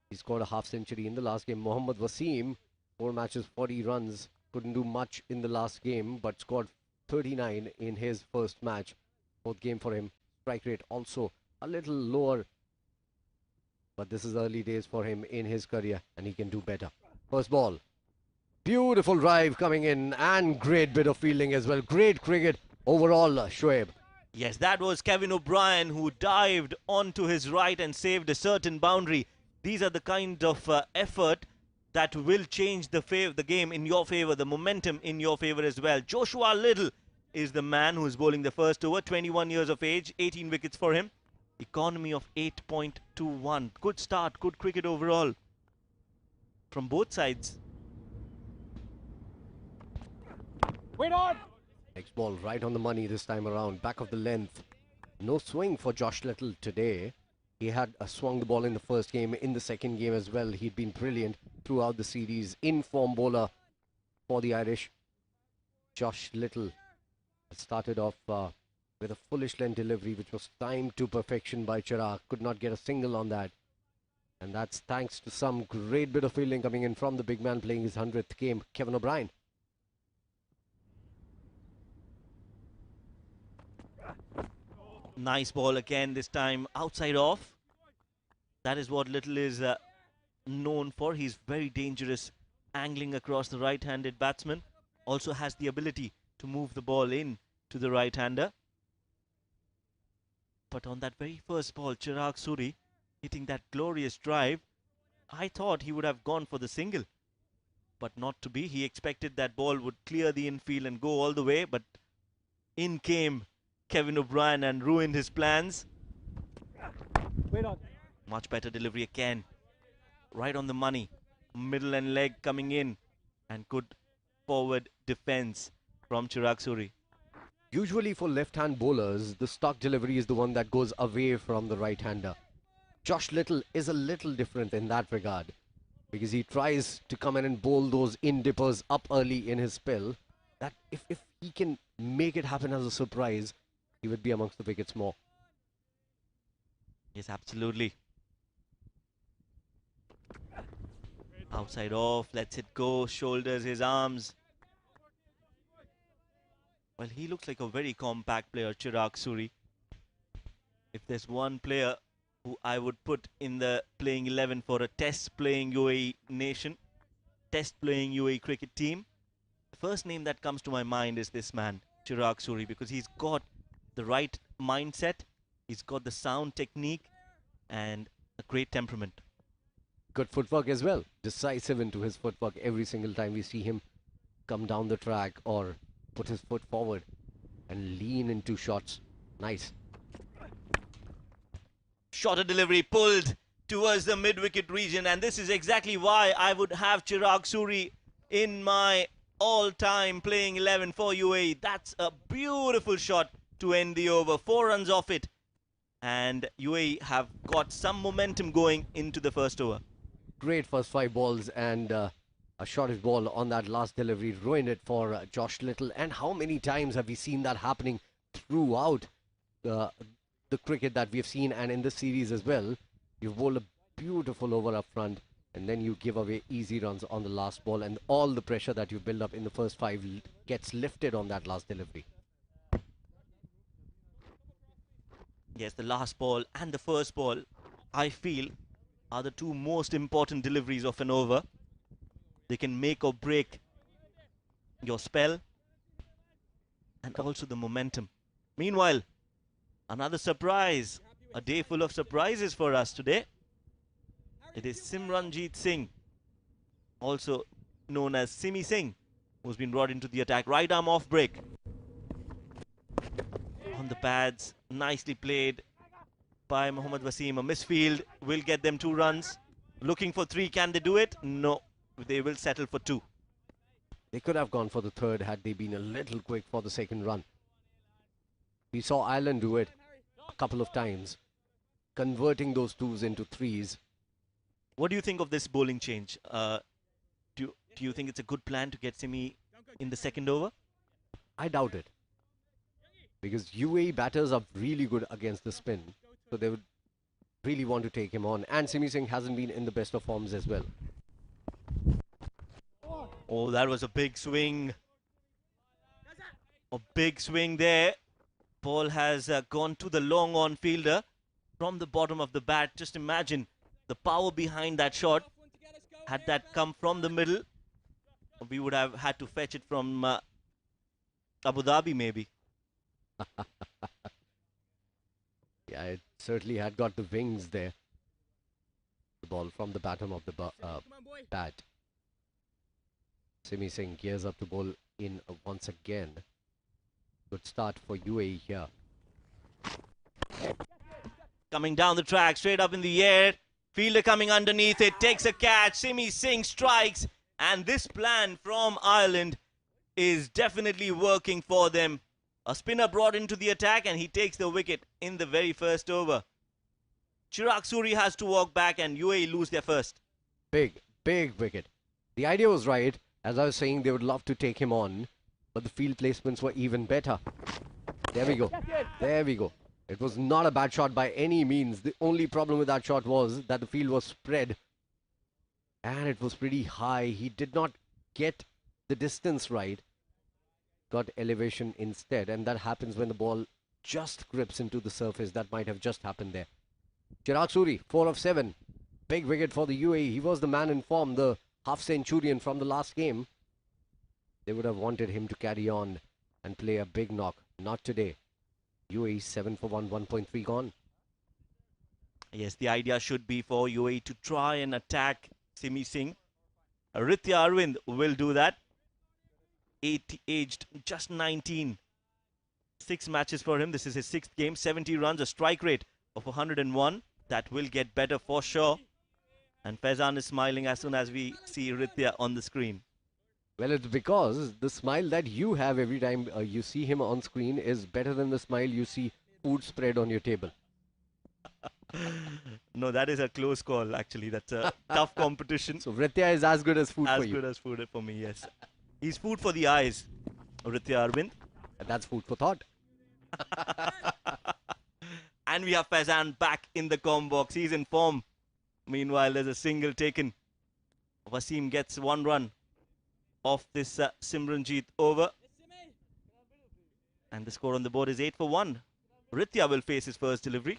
He scored a half century in the last game. Mohammad Wasim, 4 matches, 40 runs. Couldn't do much in the last game, but scored 39 in his first match. Fourth game for him. Strike rate also a little lower, but this is early days for him in his career and he can do better. First ball. Beautiful drive coming in and great bit of fielding as well. Great cricket overall, Shoaib. Yes, that was Kevin O'Brien who dived onto his right and saved a certain boundary. These are the kind of effort that will change the game in your favor, the momentum in your favor as well. Joshua Little is the man who is bowling the first over, 21 years of age, 18 wickets for him. Economy of 8.21. Good start, good cricket overall from both sides. Wait on! Next ball right on the money this time around. Back of the length. No swing for Josh Little today. He had swung the ball in the first game. In the second game as well, he'd been brilliant throughout the series. In-form bowler for the Irish. Josh Little started off with a foolish length delivery, which was timed to perfection by Chirag. Could not get a single on that. And that's thanks to some great bit of fielding coming in from the big man playing his 100th game, Kevin O'Brien. Nice ball again, this time outside off. That is what Little is known for. He's very dangerous, angling across the right-handed batsman. Also has the ability to move the ball in to the right-hander. But on that very first ball, Chirag Suri hitting that glorious drive, I thought he would have gone for the single. But not to be. He expected that ball would clear the infield and go all the way. But in came Kevin O'Brien and ruined his plans. Wait on. Much better delivery again. Right on the money. Middle and leg coming in. And good forward defense from Chirag Suri. Usually for left-hand bowlers, the stock delivery is the one that goes away from the right-hander. Josh Little is a little different in that regard, because he tries to come in and bowl those in-dippers up early in his spell. That if he can make it happen as a surprise, he would be amongst the wickets more. Yes, absolutely. Outside off, lets it go, shoulders his arms. Well, he looks like a very compact player, Chirag Suri. If there's one player who I would put in the playing 11 for a test playing UAE nation, test playing UAE cricket team, the first name that comes to my mind is this man, Chirag Suri, because he's got the right mindset, he's got the sound technique, and a great temperament. Good footwork as well. Decisive into his footwork every single time we see him come down the track or put his foot forward and lean into shots. Nice. Shorter delivery pulled towards the mid-wicket region, and this is exactly why I would have Chirag Suri in my all-time playing 11 for UAE. That's a beautiful shot to end the over. 4 runs off it, and UAE have got some momentum going into the first over. Great first 5 balls, and a shortish ball on that last delivery ruined it for Josh Little. And how many times have we seen that happening throughout the cricket that we've seen, and in this series as well? You bowl a beautiful over up front, and then you give away easy runs on the last ball, and all the pressure that you build up in the first 5 gets lifted on that last delivery. Yes, the last ball and the first ball, I feel, are the 2 most important deliveries of an over. They can make or break your spell and also the momentum. Meanwhile, another surprise, a day full of surprises for us today. It is Simranjeet Singh, also known as Simi Singh, who's been brought into the attack. Right arm off break. On the pads, nicely played by Mohammad Wasim. A misfield will get them 2 runs. Looking for 3, can they do it? No, they will settle for 2. They could have gone for the third had they been a little quick for the second run. We saw Ireland do it a couple of times, converting those 2s into 3s. What do you think of this bowling change? Do you think it's a good plan to get Simi in the second over? I doubt it, because UAE batters are really good against the spin, so they would really want to take him on. And Simi Singh hasn't been in the best of forms as well. Oh, that was a big swing. A big swing there. Ball has gone to the long on fielder from the bottom of the bat. Just imagine the power behind that shot. Had that come from the middle, we would have had to fetch it from Abu Dhabi maybe. Yeah, it certainly had got the wings there. The ball from the bottom of the bat. Simi Singh gears up to bowl in once again. Good start for UAE here. Coming down the track, straight up in the air. Fielder coming underneath it, takes a catch. Simi Singh strikes. And this plan from Ireland is definitely working for them. A spinner brought into the attack, and he takes the wicket in the very first over. Chirag Suri has to walk back, and UAE lose their first. Big wicket. The idea was right. As I was saying, they would love to take him on, but the field placements were even better. There we go. There we go. It was not a bad shot by any means. The only problem with that shot was that the field was spread, and it was pretty high. He did not get the distance right. Got elevation instead, and that happens when the ball just grips into the surface. That might have just happened there. Chirag Suri, 4 of 7. Big wicket for the UAE. He was the man in form, the half-centurion from the last game. They would have wanted him to carry on and play a big knock. Not today. UAE 7 for 1, 1.3 gone. Yes, the idea should be for UAE to try and attack Simi Singh. Ritya Arvind will do that. Aged just 19. 6 matches for him. This is his 6th game. 70 runs, a strike rate of 101. That will get better for sure. And Faizan is smiling as soon as we see Ritya on the screen. Well, it's because the smile that you have every time you see him on screen is better than the smile you see food spread on your table. No, that is a close call, actually. That's a tough competition. So Ritya is as good as food for As you. good as food for me, yes. He's food for the eyes, Ritya Arvind. And that's food for thought. And we have Faizan back in the com box. He's in form. Meanwhile, there's a single taken. Wasim gets 1 run off this Simranjeet over. And the score on the board is 8 for 1. Ritya will face his first delivery.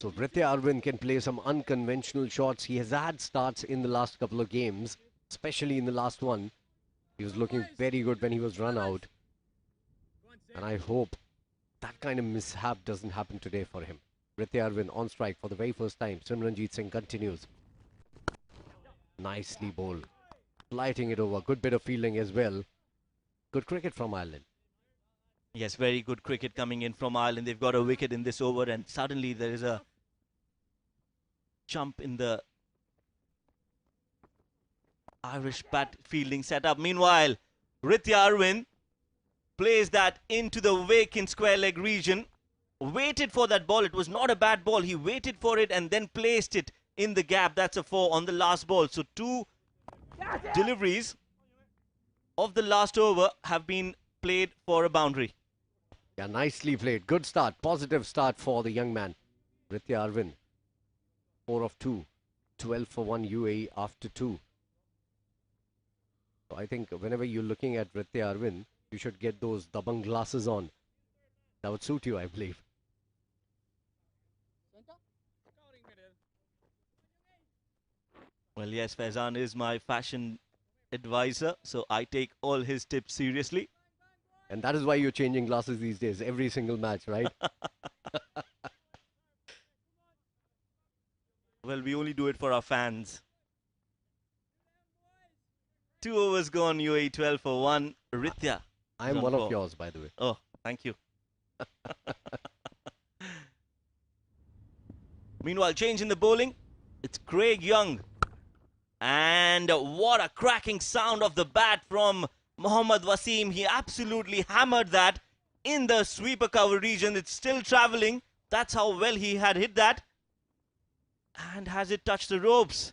So Ritya Arvind can play some unconventional shots. He has had starts in the last couple of games, especially in the last one. He was looking very good when he was run out. And I hope that kind of mishap doesn't happen today for him. Ritya Arvind on strike for the very first time. Simranjeet Singh continues. Nicely bowled. Lighting it over. Good bit of fielding as well. Good cricket from Ireland. Yes, very good cricket coming in from Ireland. They've got a wicket in this over, and suddenly there is a jump in the Irish bat fielding setup. Meanwhile, Ritya Arvind plays that into the vacant square leg region. Waited for that ball. It was not a bad ball. He waited for it and then placed it in the gap. That's a 4 on the last ball. So 2 deliveries of the last over have been played for a boundary. Yeah, nicely played. Good start. Positive start for the young man. Ritya Arvind. 4 of 2. 12 for 1 UAE after 2. So I think whenever you're looking at Ritya Arvind, you should get those dabang glasses on. That would suit you, I believe. Well, yes, Faizan is my fashion advisor, so I take all his tips seriously. And that is why you're changing glasses these days, every single match, right? Well, we only do it for our fans. 2 overs gone, UAE 12 for 1. Ritya. I'm on one of 4. yours, by the way. Oh, thank you. Meanwhile, change in the bowling. It's Craig Young. And what a cracking sound of the bat from Mohammad Wasim. He absolutely hammered that in the sweeper cover region. It's still travelling. That's how well he had hit that. And has it touched the ropes?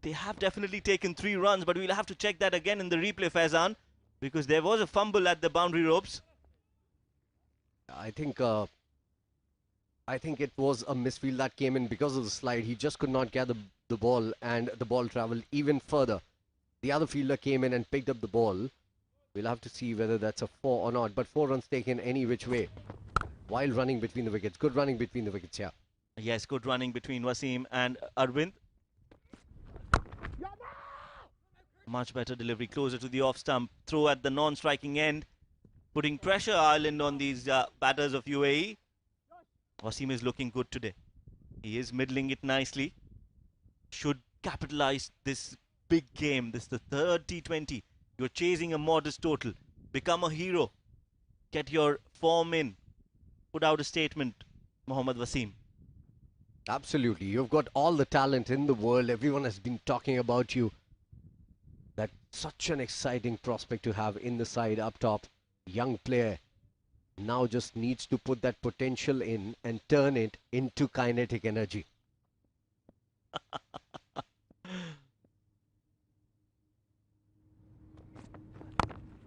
They have definitely taken 3 runs, but we'll have to check that again in the replay, Faizan, because there was a fumble at the boundary ropes. I think it was a misfield that came in because of the slide. He just could not gather the ball, and the ball travelled even further. The other fielder came in and picked up the ball. We'll have to see whether that's a 4 or not. But 4 runs taken any which way while running between the wickets. Good running between the wickets, yeah. Yes, good running between Wasim and Arvind. Much better delivery, closer to the off stump. Throw at the non-striking end, putting pressure Ireland on these batters of UAE. Wasim is looking good today. He is middling it nicely. Should capitalize this big game. This is the 3rd T20. You're chasing a modest total. Become a hero. Get your form in. Put out a statement, Mohammad Wasim. Absolutely. You've got all the talent in the world. Everyone has been talking about you. That's such an exciting prospect to have in the side up top. Young player. Now just needs to put that potential in and turn it into kinetic energy.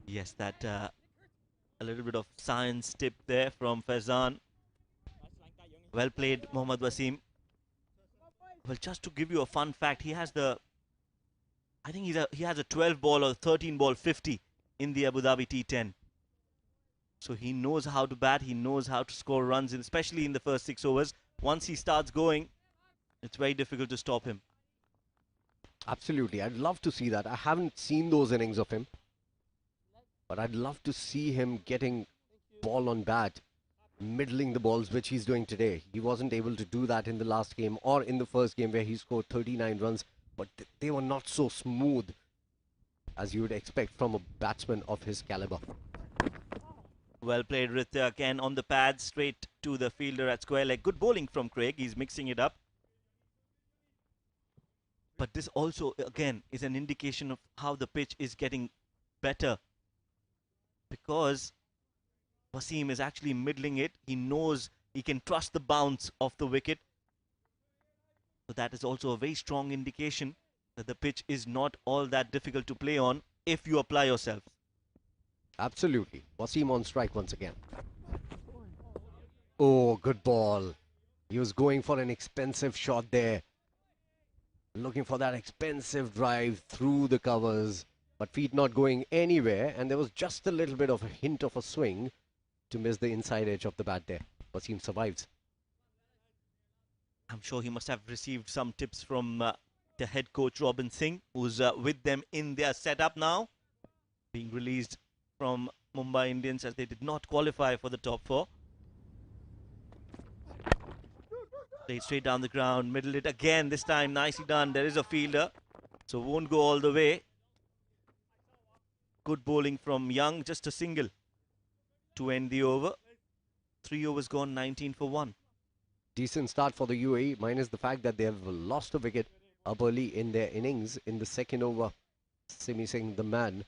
Yes, that a little bit of science tip there from Faizan. Well played, Mohammad Wasim. Well, just to give you a fun fact, he has I think he has a 12 ball or 13 ball 50 in the Abu Dhabi T10. So he knows how to bat, he knows how to score runs, especially in the first 6 overs. Once he starts going, it's very difficult to stop him. Absolutely. I'd love to see that. I haven't seen those innings of him. But I'd love to see him getting ball on bat, middling the balls, which he's doing today. He wasn't able to do that in the last game or in the first game where he scored 39 runs. But they were not so smooth as you would expect from a batsman of his caliber. Well played, Ritya, again on the pad, straight to the fielder at square leg. Good bowling from Craig. He's mixing it up. But this also, again, is an indication of how the pitch is getting better. Because Wasim is actually middling it. He knows he can trust the bounce of the wicket. So that is also a very strong indication that the pitch is not all that difficult to play on if you apply yourself. Absolutely. Wasim on strike once again. Oh, good ball. He was going for an expensive shot there. Looking for that expensive drive through the covers. But feet not going anywhere. And there was just a little bit of a hint of a swing to miss the inside edge of the bat there. Wasim survives. I'm sure he must have received some tips from the head coach Robin Singh, who's with them in their setup now, being released from Mumbai Indians as they did not qualify for the top four. Played straight down the ground, middled it again this time, nicely done. There is a fielder, so won't go all the way. Good bowling from Young, just a single to end the over. 3 overs gone, 19 for 1. Decent start for the UAE, minus the fact that they have lost a wicket up early in their innings in the second over. Simi Singh, the man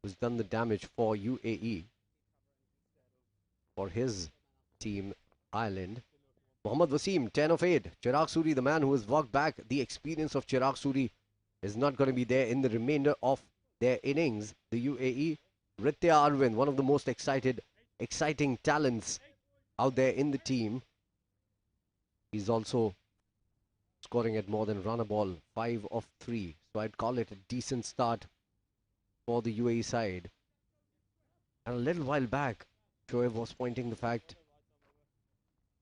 who's done the damage for UAE, for his team, Ireland. Mohammad Wasim, 10 of 8. Chirag Suri, the man who has walked back. The experience of Chirag Suri is not going to be there in the remainder of their innings. The UAE, Ritya Arvind, one of the most exciting talents out there in the team. He's also scoring at more than run a ball, 5 of 3. So I'd call it a decent start for the UAE side. And a little while back, Shoaib was pointing the fact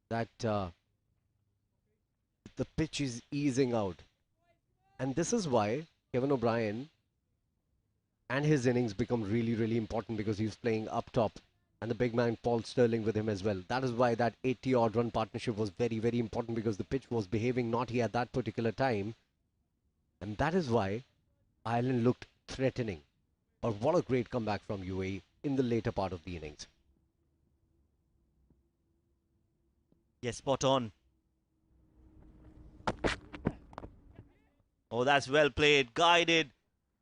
that the pitch is easing out. And this is why Kevin O'Brien and his innings become really, really important, because he's playing up top. And the big man Paul Sterling with him as well. That is why that 80-odd run partnership was very, very important, because the pitch was behaving naughty at that particular time. And that is why Ireland looked threatening. But what a great comeback from UAE in the later part of the innings. Yes, spot on. Oh, that's well played, guided.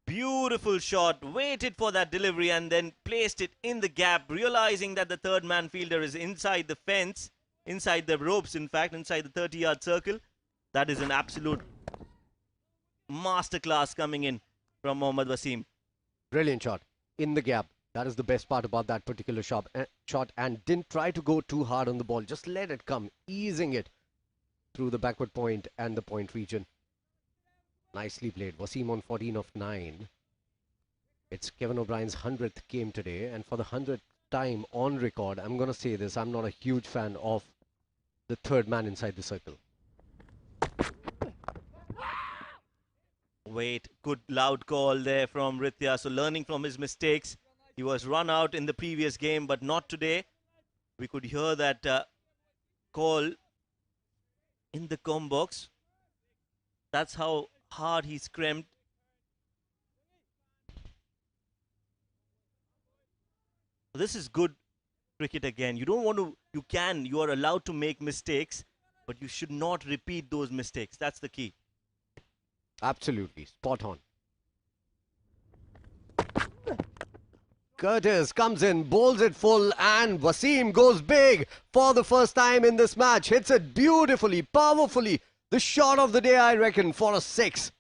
Beautiful shot, waited for that delivery and then placed it in the gap, realizing that the third man fielder is inside the fence, inside the ropes, in fact, inside the 30-yard circle. That is an absolute masterclass coming in from Mohammad Wasim. Brilliant shot in the gap. That is the best part about that particular shot, and didn't try to go too hard on the ball. Just let it come, easing it through the backward point and the point region. Nicely played. Wasim on 14 of 9. It's Kevin O'Brien's 100th game today, and for the 100th time on record, I'm going to say this, I'm not a huge fan of the third man inside the circle. Wait, good loud call there from Ritya. So learning from his mistakes. He was run out in the previous game, but not today. We could hear that call in the com box. That's how hard he screamed. This is good cricket again. You don't want to, you are allowed to make mistakes, but you should not repeat those mistakes. That's the key. Absolutely, spot on. Curtis comes in, bowls it full, and Wasim goes big for the first time in this match. Hits it beautifully, powerfully. The shot of the day, I reckon, for a 6.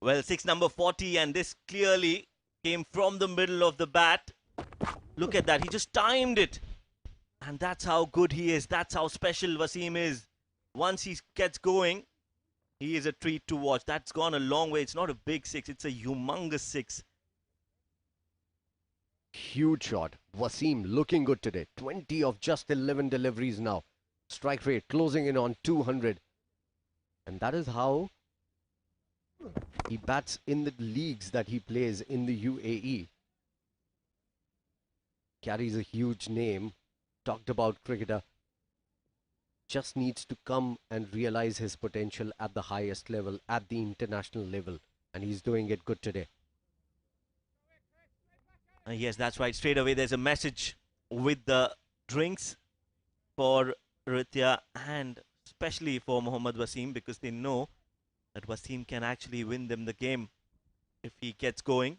Well, 6 number 40, and this clearly came from the middle of the bat. Look at that, he just timed it. And that's how good he is. That's how special Wasim is. Once he gets going, he is a treat to watch. That's gone a long way. It's not a big 6, it's a humongous 6. Huge shot. Wasim looking good today. 20 of just 11 deliveries now. Strike rate closing in on 200. And that is how he bats in the leagues that he plays in the UAE. Carries a huge name. Talked about cricketer. Just needs to come and realize his potential at the highest level, at the international level. And he's doing it good today. Yes, that's right. Straight away, there's a message with the drinks for Ritya and especially for Mohammad Wasim, because they know that Wasim can actually win them the game if he gets going.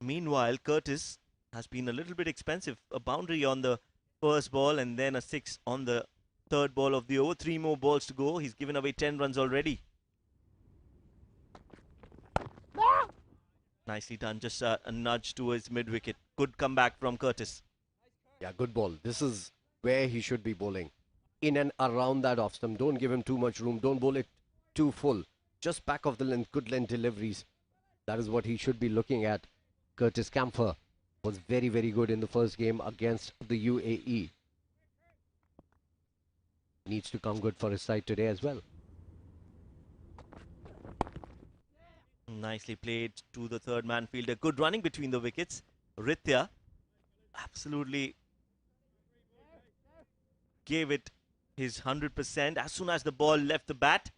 Meanwhile, Curtis has been a little bit expensive. A boundary on the first ball and then a 6 on the third ball of the over. 3 more balls to go. He's given away 10 runs already. Nicely done. Just a nudge towards mid-wicket. Good comeback from Curtis. Yeah, good ball. This is where he should be bowling. In and around that off stump. Don't give him too much room. Don't bowl it too full. Just back of the length. Good length deliveries. That is what he should be looking at. Curtis Camphor was very, very good in the first game against the UAE. Needs to come good for his side today as well. Nicely played to the third man fielder. Good running between the wickets. Ritya absolutely gave it his 100%. As soon as the ball left the bat,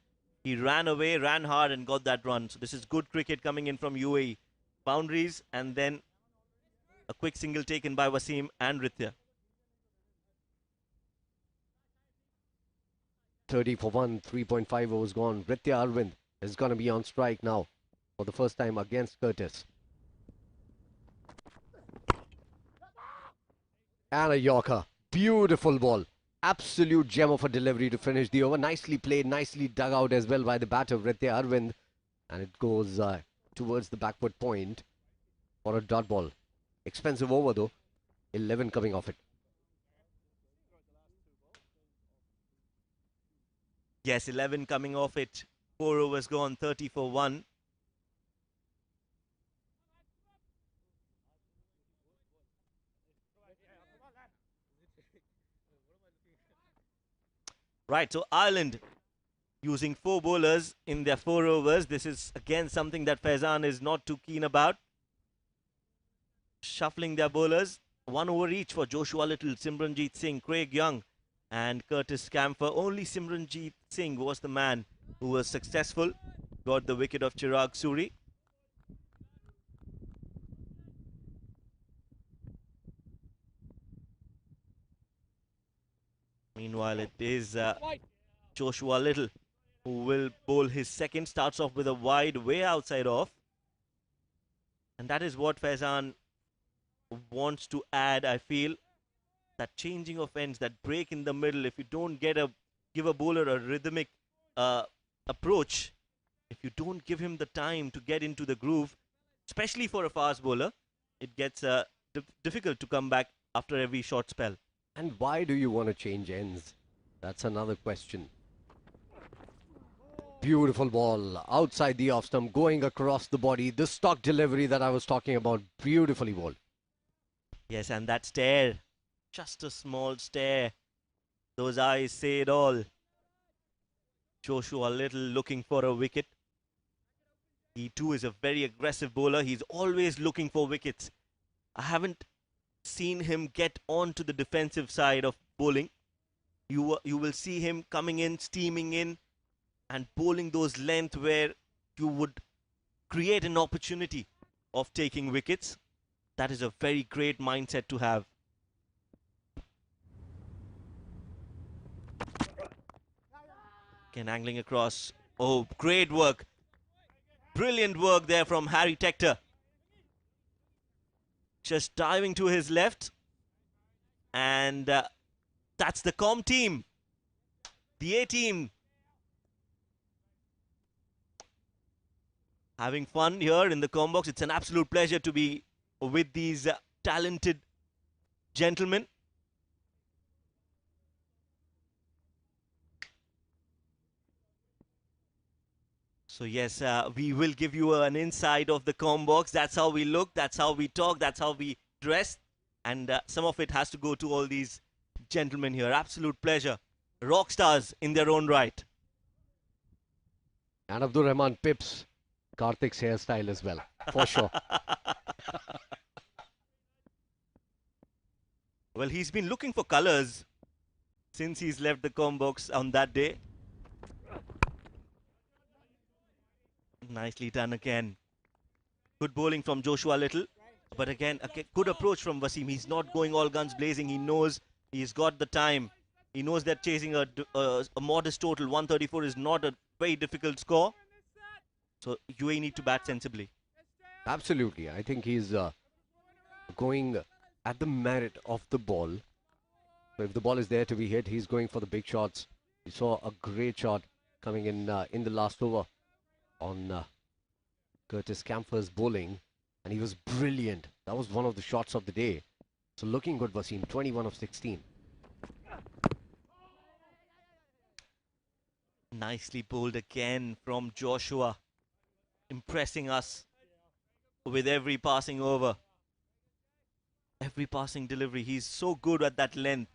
he ran away, ran hard and got that run. So this is good cricket coming in from UAE. Boundaries and then a quick single taken by Wasim and Ritya. 30 for 1, 3.5 overs gone. Ritya Arvind is going to be on strike now for the first time against Curtis. And a Yorker. Beautiful ball. Absolute gem of a delivery to finish the over. Nicely played, nicely dug out as well by the batter Ritya Arvind. And it goes towards the backward point for a dot ball. Expensive over though. 11 coming off it. Yes, 11 coming off it. 4 overs gone, 30 for 1. Right, so Ireland using 4 bowlers in their 4 overs. This is again something that Faizan is not too keen about. Shuffling their bowlers. 1 over each for Joshua Little, Simranjeet Singh, Craig Young and Curtis Camphor. Only Simranjeet Singh was the man who was successful. Got the wicket of Chirag Suri. Meanwhile, it is Joshua Little who will bowl his second. Starts off with a wide way outside off. And that is what Faizan wants to add, I feel. That changing of ends, that break in the middle. If you don't give a bowler a rhythmic approach, if you don't give him the time to get into the groove, especially for a fast bowler, it gets difficult to come back after every short spell. And why do you want to change ends? That's another question. Beautiful ball outside the off stump, going across the body. The stock delivery that I was talking about, beautifully bowled. Yes, and that stare, just a small stare. Those eyes say it all. Joshua Little looking for a wicket. He too is a very aggressive bowler. He's always looking for wickets. I haven't seen him get on to the defensive side of bowling. You will see him coming in, steaming in, and bowling those length where you would create an opportunity of taking wickets. That is a very great mindset to have. Again, angling across. Oh, great work. Brilliant work there from Harry Tector. Just diving to his left. And that's the Com team. The A team. Having fun here in the Com box. It's an absolute pleasure to be with these talented gentlemen. So yes, we will give you an insight of the Com box. That's how we look, that's how we talk, that's how we dress. And some of it has to go to all these gentlemen here. Absolute pleasure. Rock stars in their own right. And Abdul Rahman pips Karthik's hairstyle as well, for sure. Well, he's been looking for colours since he's left the Com box on that day. Nicely done again. Good bowling from Joshua Little. But again, a good approach from Wasim. He's not going all guns blazing. He knows he's got the time. He knows that chasing a modest total, 134, is not a very difficult score. So UAE need to bat sensibly. Absolutely. I think he's going at the merit of the ball. So if the ball is there to be hit, he's going for the big shots. We saw a great shot coming in the last over on Curtis Camphor's bowling, and he was brilliant. That was one of the shots of the day. So looking good, Wasim, 21 of 16. Nicely bowled again from Joshua, impressing us with every passing over, every passing delivery. He's so good at that length.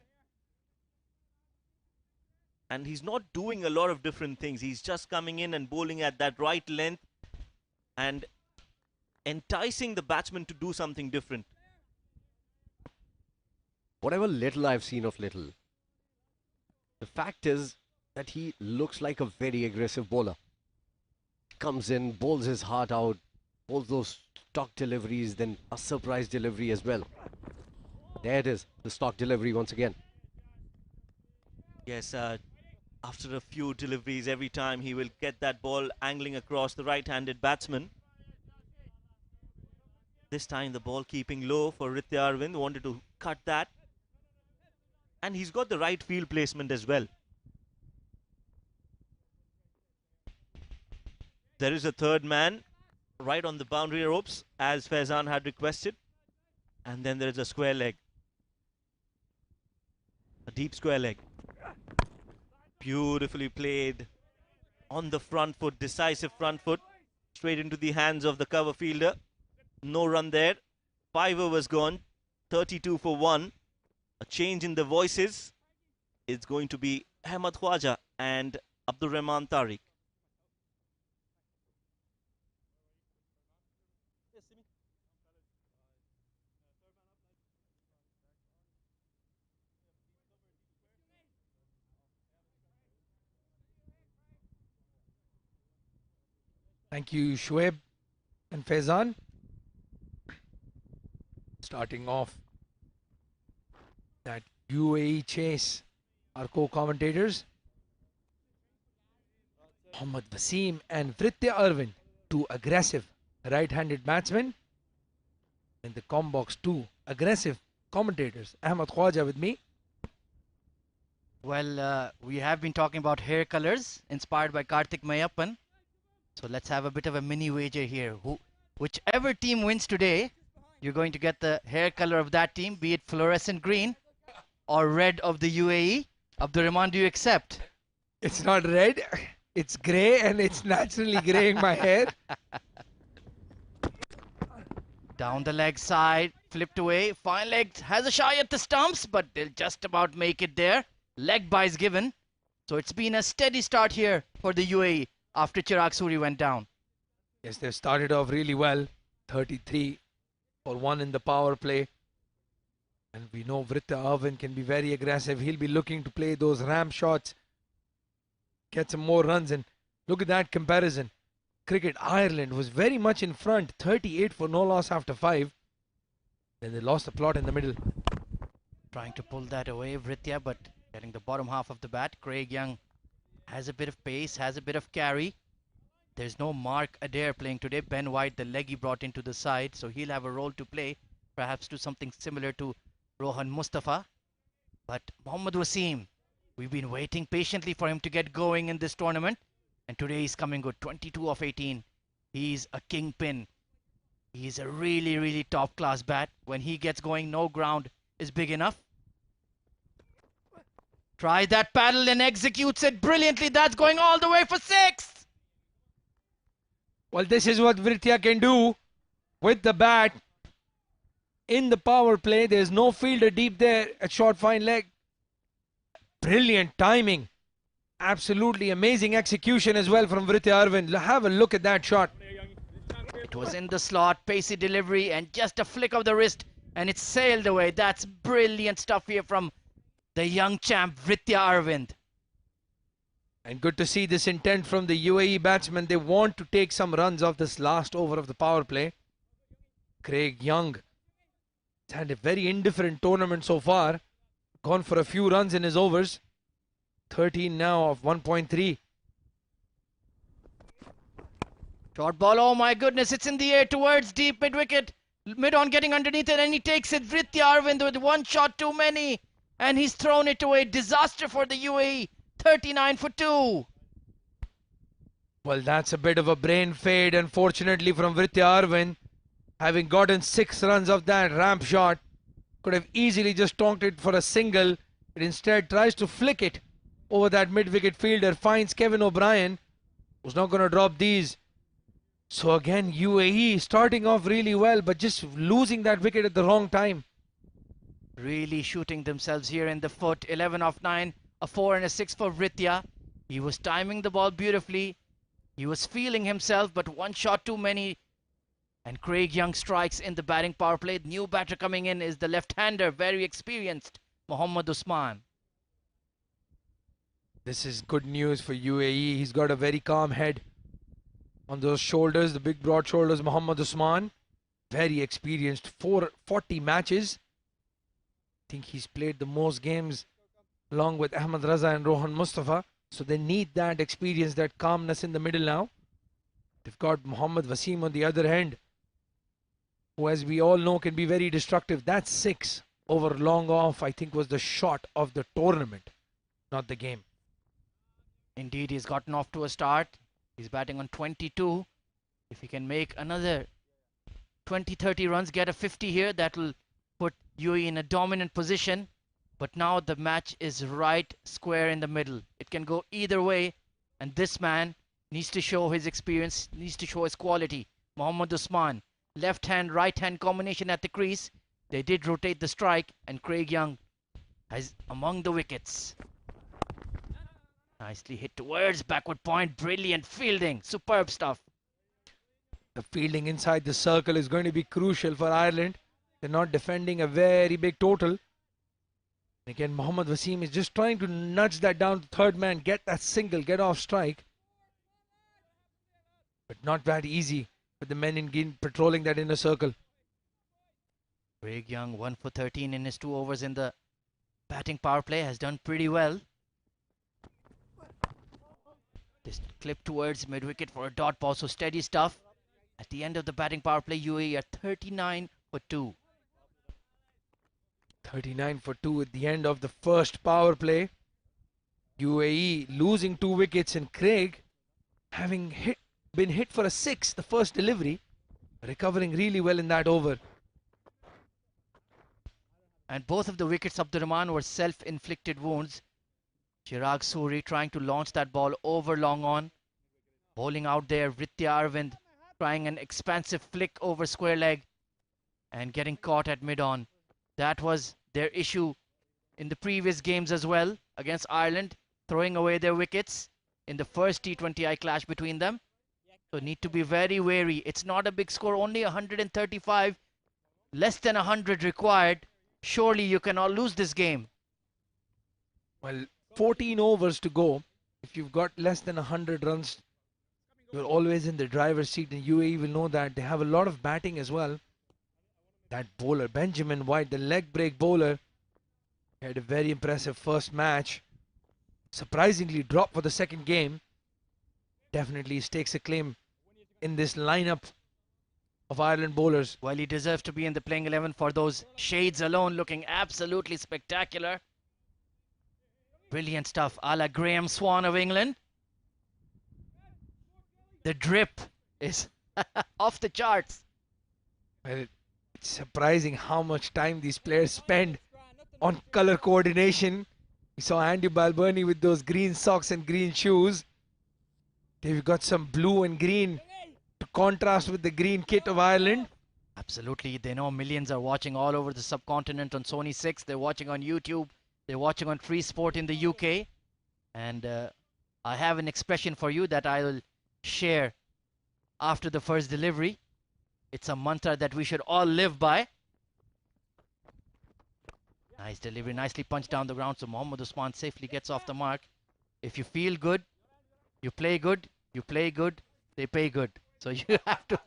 And he's not doing a lot of different things. He's just coming in and bowling at that right length and enticing the batsman to do something different. Whatever little I've seen of Little, the fact is that he looks like a very aggressive bowler. Comes in, bowls his heart out, bowls those stock deliveries, then a surprise delivery as well. There it is, the stock delivery once again. Yes, after a few deliveries, every time he will get that ball angling across the right-handed batsman. This time the ball keeping low for Ritya Arvind, wanted to cut that. And he's got the right field placement as well. There is a third man right on the boundary ropes as Faizan had requested. And then there is a square leg. A deep square leg. Beautifully played on the front foot, decisive front foot, straight into the hands of the cover fielder. No run there. 5 overs gone, 32 for 1. A change in the voices. It's going to be Ahmad Khwaja and Abdur Rahman Tariq. Thank you, Shoaib and Faizan. Starting off that UAE chase, our co-commentators Mohammad Wasim and Ritya Arvind, two aggressive right-handed batsmen. In the combox, two aggressive commentators, Ahmad Khwaja with me. Well, we have been talking about hair colors inspired by Karthik Mayappan. So let's have a bit of a mini wager here. Whichever team wins today, you're going to get the hair color of that team, be it fluorescent green or red of the UAE. Abdur Rahman, do you accept? It's not red, it's grey, and it's naturally greying my hair. Down the leg side, flipped away. Fine leg has a shy at the stumps, but they'll just about make it there. Leg byes given. So it's been a steady start here for the UAE after Chirag Suri went down. Yes, they've started off really well. 33 for 1 in the power play. And we know Ritya Arvind can be very aggressive. He'll be looking to play those ramp shots, get some more runs. And look at that comparison. Cricket Ireland was very much in front, 38 for no loss after 5. Then they lost the plot in the middle. Trying to pull that away, Ritya, but getting the bottom half of the bat. Craig Young has a bit of pace, has a bit of carry. There's no Mark Adair playing today. Ben White, the leg he brought into the side, so he'll have a role to play, perhaps do something similar to Rohan Mustafa. But Mohammad Wasim, we've been waiting patiently for him to get going in this tournament, and today he's coming good. 22 of 18. He's a kingpin. He's a really, really top-class bat. When he gets going, no ground is big enough. Try that paddle and executes it brilliantly. That's going all the way for 6. Well, this is what Ritya can do with the bat. In the power play, there's no fielder deep there at short fine leg. Brilliant timing. Absolutely amazing execution as well from Ritya Arvind. Have a look at that shot. It was in the slot, pacey delivery, and just a flick of the wrist, and it sailed away. That's brilliant stuff here from the young champ, Ritya Arvind. And good to see this intent from the UAE batsmen. They want to take some runs off this last over of the power play. Craig Young has had a very indifferent tournament so far. Gone for a few runs in his overs. 13 now of 1.3. Short ball, oh my goodness, it's in the air towards deep mid-wicket. Mid-on getting underneath it, and he takes it. Ritya Arvind with one shot too many. And he's thrown it away. Disaster for the UAE. 39 for 2. Well, that's a bit of a brain fade, unfortunately, from Ritya Arvind. Having gotten 6 runs off that ramp shot, could have easily just tonked it for a single. It instead tries to flick it over that mid-wicket fielder. Finds Kevin O'Brien, who's not going to drop these. So again, UAE starting off really well, but just losing that wicket at the wrong time. Really shooting themselves here in the foot. 11 of 9 A 4 and a 6 for Vritya. He was timing the ball beautifully. He was feeling himself, but one shot too many. And Craig Young strikes in the batting power play. The new batter coming in is the left-hander, very experienced, Mohammad Usman. This is good news for UAE. He's got a very calm head on those shoulders, the big broad shoulders. Mohammad Usman, very experienced, 40 matches. I think he's played the most games along with Ahmed Raza and Rohan Mustafa. So they need that experience, that calmness in the middle now. They've got Mohammad Wasim on the other end, who, as we all know, can be very destructive. That 6 over long off, I think, was the shot of the tournament, not the game. Indeed, he's gotten off to a start. He's batting on 22. If he can make another 20-30 runs, get a 50 here, that will put UAE in a dominant position. But now the match is right square in the middle. It can go either way, and this man needs to show his experience, needs to show his quality. Mohammad Usman, left hand, right hand combination at the crease. They did rotate the strike, and Craig Young is among the wickets. Nicely hit towards backward point. Brilliant fielding. Superb stuff. The fielding inside the circle is going to be crucial for Ireland. They're not defending a very big total. Again, Mohammad Wasim is just trying to nudge that down to third man, get that single, get off strike. But not that easy with the men in green patrolling that inner circle. Craig Young, 1 for 13 in his 2 overs in the batting power play, has done pretty well. This clip towards mid-wicket for a dot ball, so steady stuff. At the end of the batting power play, UAE are 39 for 2. 39 for 2 at the end of the first power play. UAE losing 2 wickets, and Craig having been hit for a 6, the first delivery, recovering really well in that over. And both of the wickets of the Rahman were self-inflicted wounds. Chirag Suri trying to launch that ball over long on. Bowling out there, Vritya Arvind trying an expansive flick over square leg and getting caught at mid-on. That was their issue in the previous games as well against Ireland, throwing away their wickets in the first T20I clash between them. So need to be very wary. It's not a big score, only 135, less than 100 required. Surely you cannot lose this game. Well, 14 overs to go. If you've got less than 100 runs, you're always in the driver's seat, and UAE will know that. They have a lot of batting as well. That bowler, Benjamin White, the leg break bowler, had a very impressive first match. Surprisingly dropped for the second game. Definitely stakes a claim in this lineup of Ireland bowlers. Well, he deserves to be in the playing 11 for those shades alone, looking absolutely spectacular. Brilliant stuff, a la Graham Swan of England. The drip is off the charts. Well, it's surprising how much time these players spend on color coordination. We saw Andy Balbirnie with those green socks and green shoes. They've got some blue and green to contrast with the green kit of Ireland. Absolutely, they know millions are watching all over the subcontinent on Sony 6. They're watching on YouTube. They're watching on Free Sport in the UK. And I have an expression for you that I will share after the first delivery. It's a mantra that we should all live by. Nice delivery, nicely punched down the ground. So Mohammad Usman safely gets off the mark. If you feel good, you play good. You play good, they pay good. So you have to.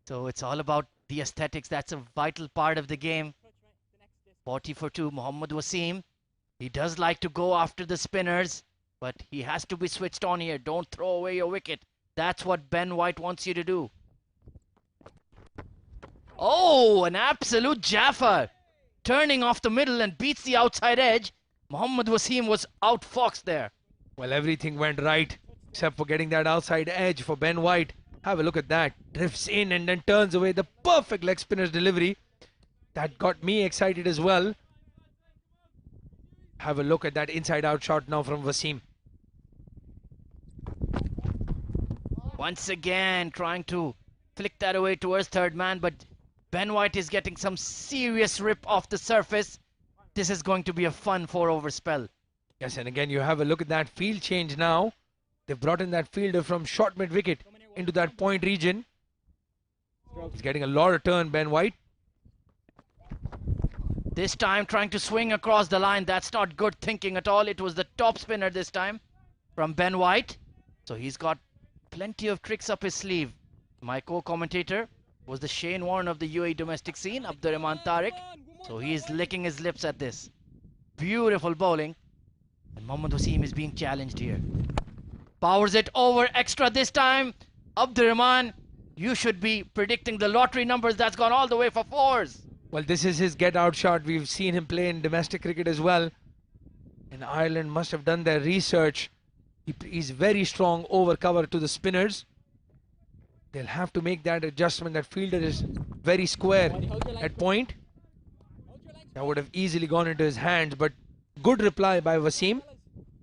So it's all about the aesthetics. That's a vital part of the game. 40 for 2, Mohammad Wasim. He does like to go after the spinners, but he has to be switched on here. Don't throw away your wicket. That's what Ben White wants you to do. Oh, an absolute Jaffa. Turning off the middle and beats the outside edge. Mohammad Wasim was outfoxed there. Well, everything went right except for getting that outside edge for Ben White. Have a look at that. Drifts in and then turns away. The perfect leg spinner's delivery. That got me excited as well. Have a look at that inside-out shot now from Wasim. Once again, trying to flick that away towards third man, but Ben White is getting some serious rip off the surface. this is going to be a fun 4-over spell. Yes, and again, you have a look at that field change now. They've brought in that fielder from short mid-wicket into that point region. He's getting a lot of turn, Ben White. This time trying to swing across the line. That's not good thinking at all. It was the top spinner this time from Ben White. So he's got plenty of tricks up his sleeve. My co-commentator was the Shane Warne of the UAE domestic scene, Abdurrahman Tariq. So he's licking his lips at this. Beautiful bowling. And Mohammad Wasim is being challenged here. Powers it over extra this time. Abdurrahman, you should be predicting the lottery numbers. That's gone all the way for fours. Well, this is his get-out shot. We've seen him play in domestic cricket as well. And Ireland must have done their research. He's very strong over cover to the spinners. They'll have to make that adjustment. That fielder is very square at point. That would have easily gone into his hands, but good reply by Wasim.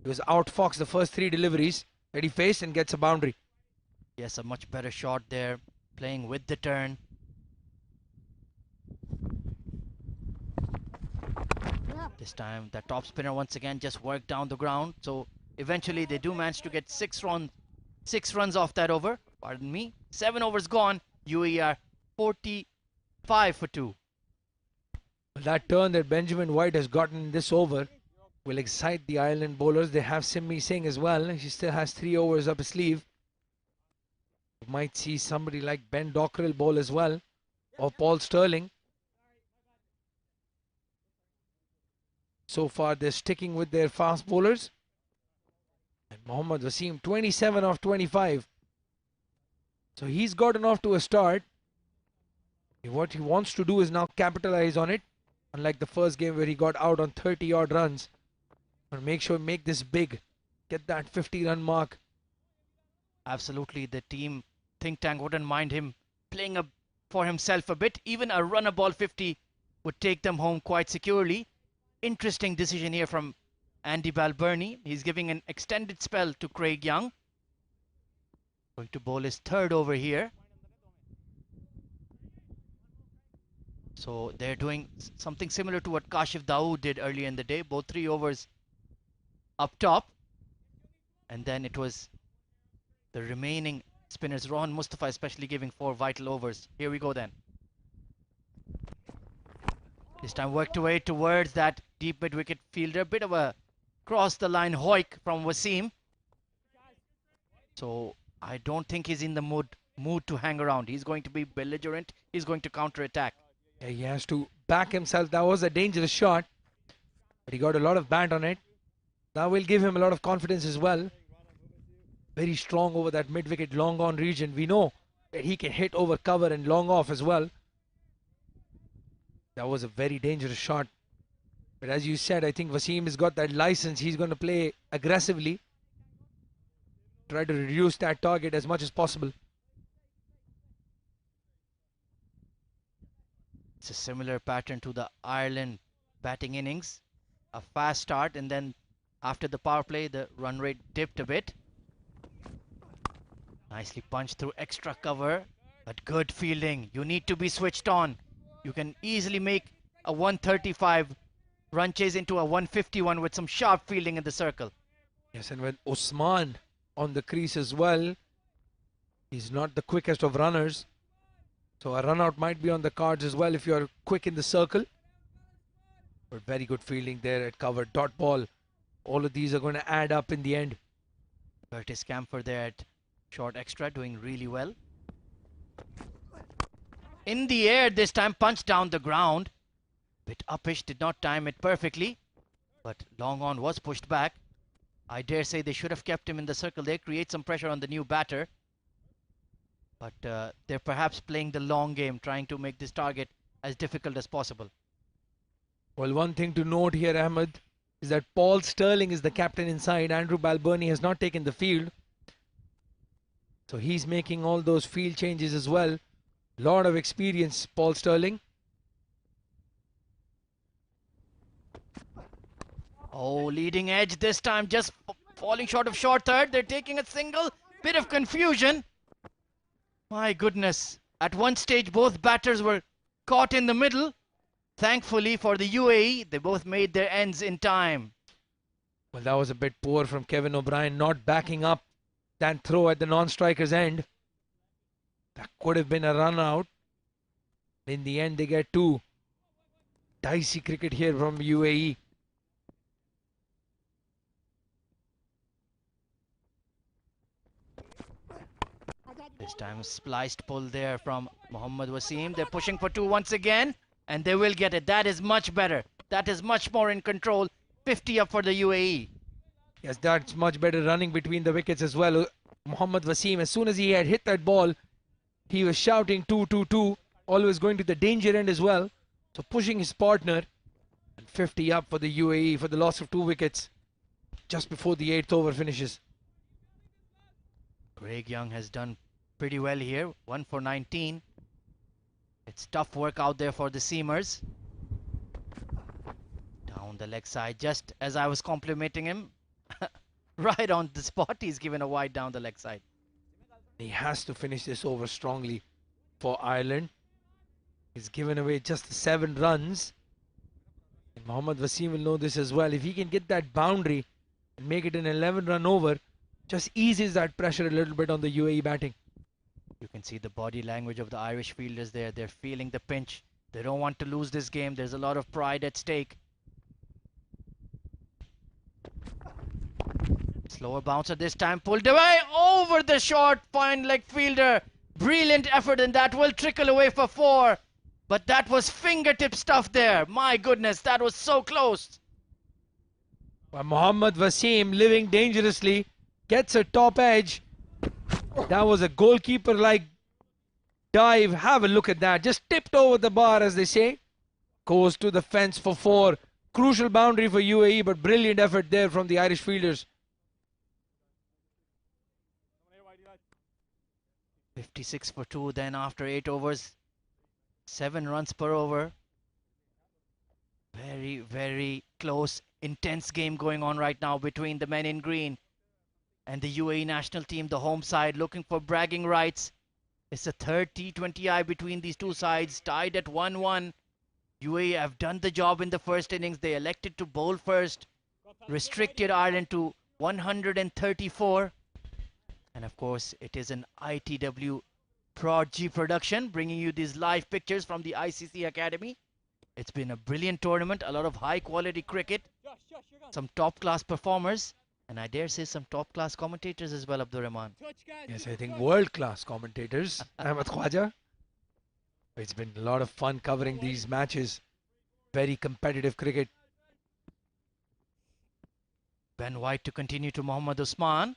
He was outfoxed the first 3 deliveries that he faced and gets a boundary. Yes, a much better shot there, playing with the turn. This time the top spinner once again just worked down the ground. So eventually they do manage to get 6 runs off that over. Pardon me. 7 overs gone. UAE are 45 for 2. That turn that Benjamin White has gotten in this over will excite the Ireland bowlers. They have Simmi Singh as well. She still has 3 overs up his sleeve. You might see somebody like Ben Dockrell bowl as well, or Paul Sterling. So far they're sticking with their fast bowlers. And Mohammad Wasim 27 of 25. So he's gotten off to a start. What he wants to do is now capitalize on it. Unlike the first game where he got out on 30 odd runs. But make sure make this big. Get that 50-run mark. Absolutely, the team think tank wouldn't mind him playing up for himself a bit. Even a runner ball 50 would take them home quite securely. Interesting decision here from Andy Balbirnie. He's giving an extended spell to Craig Young. Going to bowl his 3rd over here. So they're doing something similar to what Kashif Dawood did earlier in the day. Both 3 overs up top. And then it was the remaining spinners, Rohan Mustafa especially, giving 4 vital overs. Here we go then. This time worked away towards that deep mid-wicket fielder. Bit of a cross-the-line hoik from Wasim. So I don't think he's in the mood to hang around. He's going to be belligerent. He's going to counter-attack. Yeah, he has to back himself. That was a dangerous shot. But he got a lot of band on it. That will give him a lot of confidence as well. Very strong over that mid-wicket long on region. We know that he can hit over cover and long off as well. That was a very dangerous shot. But as you said, I think Wasim has got that license. He's going to play aggressively. Try to reduce that target as much as possible. It's a similar pattern to the Ireland batting innings. A fast start, and then after the power play, the run rate dipped a bit. Nicely punched through extra cover, but good fielding. You need to be switched on. You can easily make a 135 run chase into a 151 with some sharp fielding in the circle. Yes, and with Usman on the crease as well, he's not the quickest of runners. So a run out might be on the cards as well if you're quick in the circle. But very good fielding there at cover. Dot ball. All of these are going to add up in the end. Curtis Camphor there at short extra, doing really well. In the air this time, punched down the ground. Bit uppish, did not time it perfectly. But long on was pushed back. I dare say they should have kept him in the circle there, create some pressure on the new batter. But they're perhaps playing the long game, trying to make this target as difficult as possible. Well, one thing to note here, Ahmed, is that Paul Sterling is the captain inside. Andrew Balbirnie has not taken the field. So he's making all those field changes as well. Lot of experience, Paul Sterling. Oh, leading edge this time, just falling short of short third. They're taking a single. Bit of confusion. My goodness. At one stage, both batters were caught in the middle. thankfully for the UAE, they both made their ends in time. Well, that was a bit poor from Kevin O'Brien, not backing up that throw at the non-striker's end. That could have been a run out. In the end, they get two. Dicey cricket here from UAE. This time spliced pull there from Mohammad Wasim. They're pushing for two once again, and they will get it. That is much better. That is much more in control. 50 up for the UAE. Yes, that's much better running between the wickets as well. Mohammad Wasim, as soon as he had hit that ball, he was shouting 2-2-2, always going to the danger end as well. So pushing his partner, and 50 up for the UAE for the loss of 2 wickets just before the 8th over finishes. Craig Young has done pretty well here. 1 for 19. It's tough work out there for the seamers. Down the leg side, just as I was complimenting him. Right on the spot, he's given a wide down the leg side. He has to finish this over strongly for Ireland. He's given away just 7 runs. And Mohammad Wasim will know this as well. If he can get that boundary and make it an 11-run over, just eases that pressure a little bit on the UAE batting. You can see the body language of the Irish fielders there. They're feeling the pinch. They don't want to lose this game. There's a lot of pride at stake. Slower bouncer this time, pulled away over the short fine leg fielder. Brilliant effort, and that will trickle away for 4. But that was fingertip stuff there. My goodness, that was so close. Well, Mohammad Wasim, living dangerously, gets a top edge. That was a goalkeeper-like dive. Have a look at that. Just tipped over the bar, as they say. Goes to the fence for 4. Crucial boundary for UAE, but brilliant effort there from the Irish fielders. 56 for 2 then after 8 overs. 7 runs per over. Very, very close, intense game going on right now between the men in green and the UAE national team, the home side, looking for bragging rights. It's the third T20I between these two sides, tied at 1-1. UAE have done the job in the first innings. They elected to bowl first, restricted Ireland to 134. And of course, it is an ITW Prod G production, bringing you these live pictures from the ICC Academy. It's been a brilliant tournament, a lot of high quality cricket, some top class performers, and I dare say some top class commentators as well, Abdur Rahman. Yes, I think world class commentators. Ahmed Khwaja. It's been a lot of fun covering these matches. Very competitive cricket. Ben White to continue to Mohammad Usman.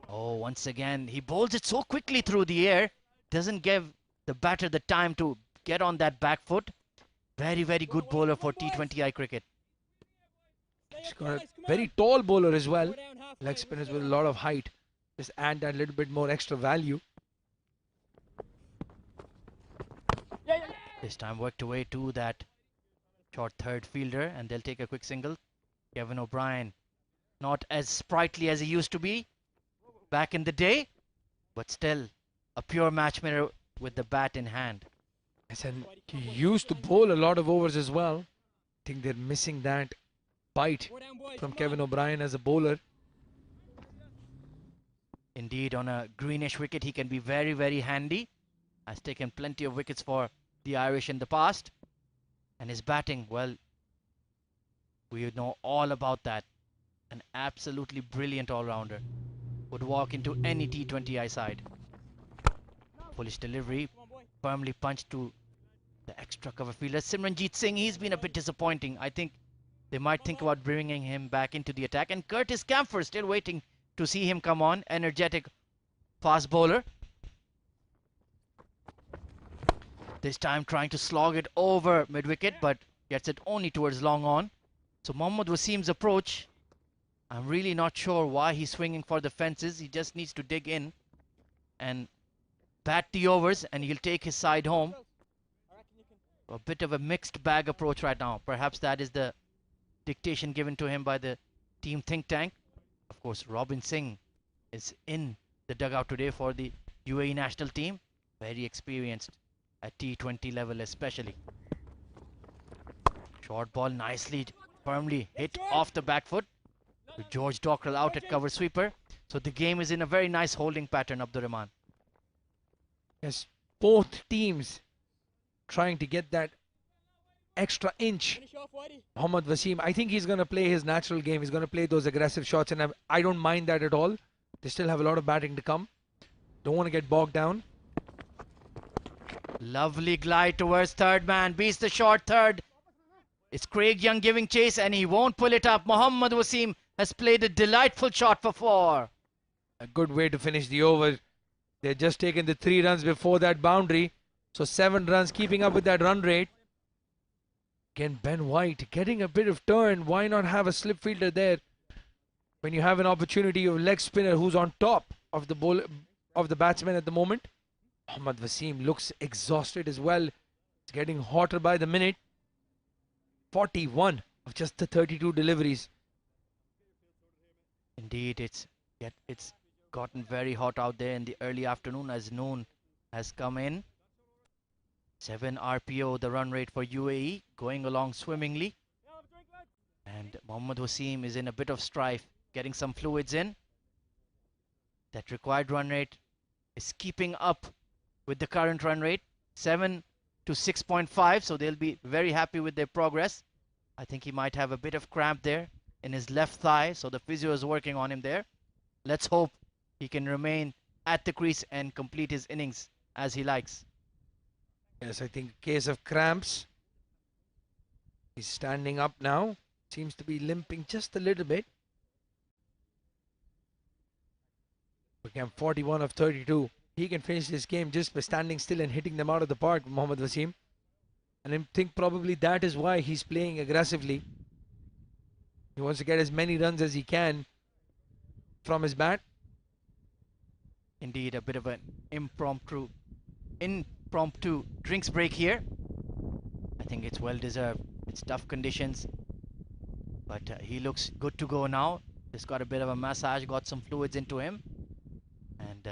Oh, once again, he bowls it so quickly through the air. Doesn't give the batter the time to get on that back foot. Very, very good bowler for T20I cricket. He's got a very tall bowler as well. Leg spinners with a lot of height. Just add that little bit more extra value. This time worked away to that short third fielder, and they'll take a quick single. Kevin O'Brien, not as sprightly as he used to be back in the day, but still a pure match winner with the bat in hand. Yes, and he used to bowl a lot of overs as well. I think they're missing that bite from Kevin O'Brien as a bowler. Indeed, on a greenish wicket, he can be very, very handy. Has taken plenty of wickets for the Irish in the past. And his batting, well, we know all about that. An absolutely brilliant all-rounder. Would walk into any T20I side. Foolish delivery, firmly punched to the extra cover fielder. Simranjeet Singh, he's been a bit disappointing. I think they might think about bringing him back into the attack. And Curtis Camphor still waiting to see him come on. Energetic fast bowler. This time trying to slog it over mid-wicket, but gets it only towards long on. So Mohammad Wasim's approach, I'm really not sure why he's swinging for the fences. He just needs to dig in and bat the overs, and he'll take his side home. A bit of a mixed bag approach right now. Perhaps that is the dictation given to him by the team think tank. Of course, Robin Singh is in the dugout today for the UAE national team. Very experienced at T20 level especially. Short ball nicely, firmly hit off the back foot. With George Dockrell out at cover sweeper. So the game is in a very nice holding pattern, Abdurrahman. Yes, both teams trying to get that extra inch. Mohammad Wasim, I think he's going to play his natural game. He's going to play those aggressive shots, and I don't mind that at all. They still have a lot of batting to come. Don't want to get bogged down. Lovely glide towards third man. Beats the short third. It's Craig Young giving chase, and he won't pull it up. Mohammad Wasim has played a delightful shot for 4. A good way to finish the over. They're just taken the 3 runs before that boundary. So 7 runs, keeping up with that run rate. Again, Ben White getting a bit of turn. Why not have a slip fielder there when you have an opportunity of leg spinner who's on top of the ball of the batsman at the moment? Mohammad Wasim looks exhausted as well. It's getting hotter by the minute. 41 of just the 32 deliveries. Indeed, it's gotten very hot out there in the early afternoon as noon has come in. 7 RPO, the run rate for UAE, going along swimmingly. And Mohammad Wasim is in a bit of strife, getting some fluids in. That required run rate is keeping up with the current run rate, 7 to 6.5, so they'll be very happy with their progress. I think he might have a bit of cramp there in his left thigh, so the physio is working on him there. Let's hope he can remain at the crease and complete his innings as he likes. Yes, I think case of cramps. He's standing up now. Seems to be limping just a little bit. Again, 41 of 32. He can finish this game just by standing still and hitting them out of the park, Mohammad Wasim. And I think probably that is why he's playing aggressively. He wants to get as many runs as he can from his bat. Indeed, a bit of an impromptu drinks break here. I think it's well deserved. It's tough conditions, but he looks good to go now. Just got a bit of a massage, got some fluids into him, and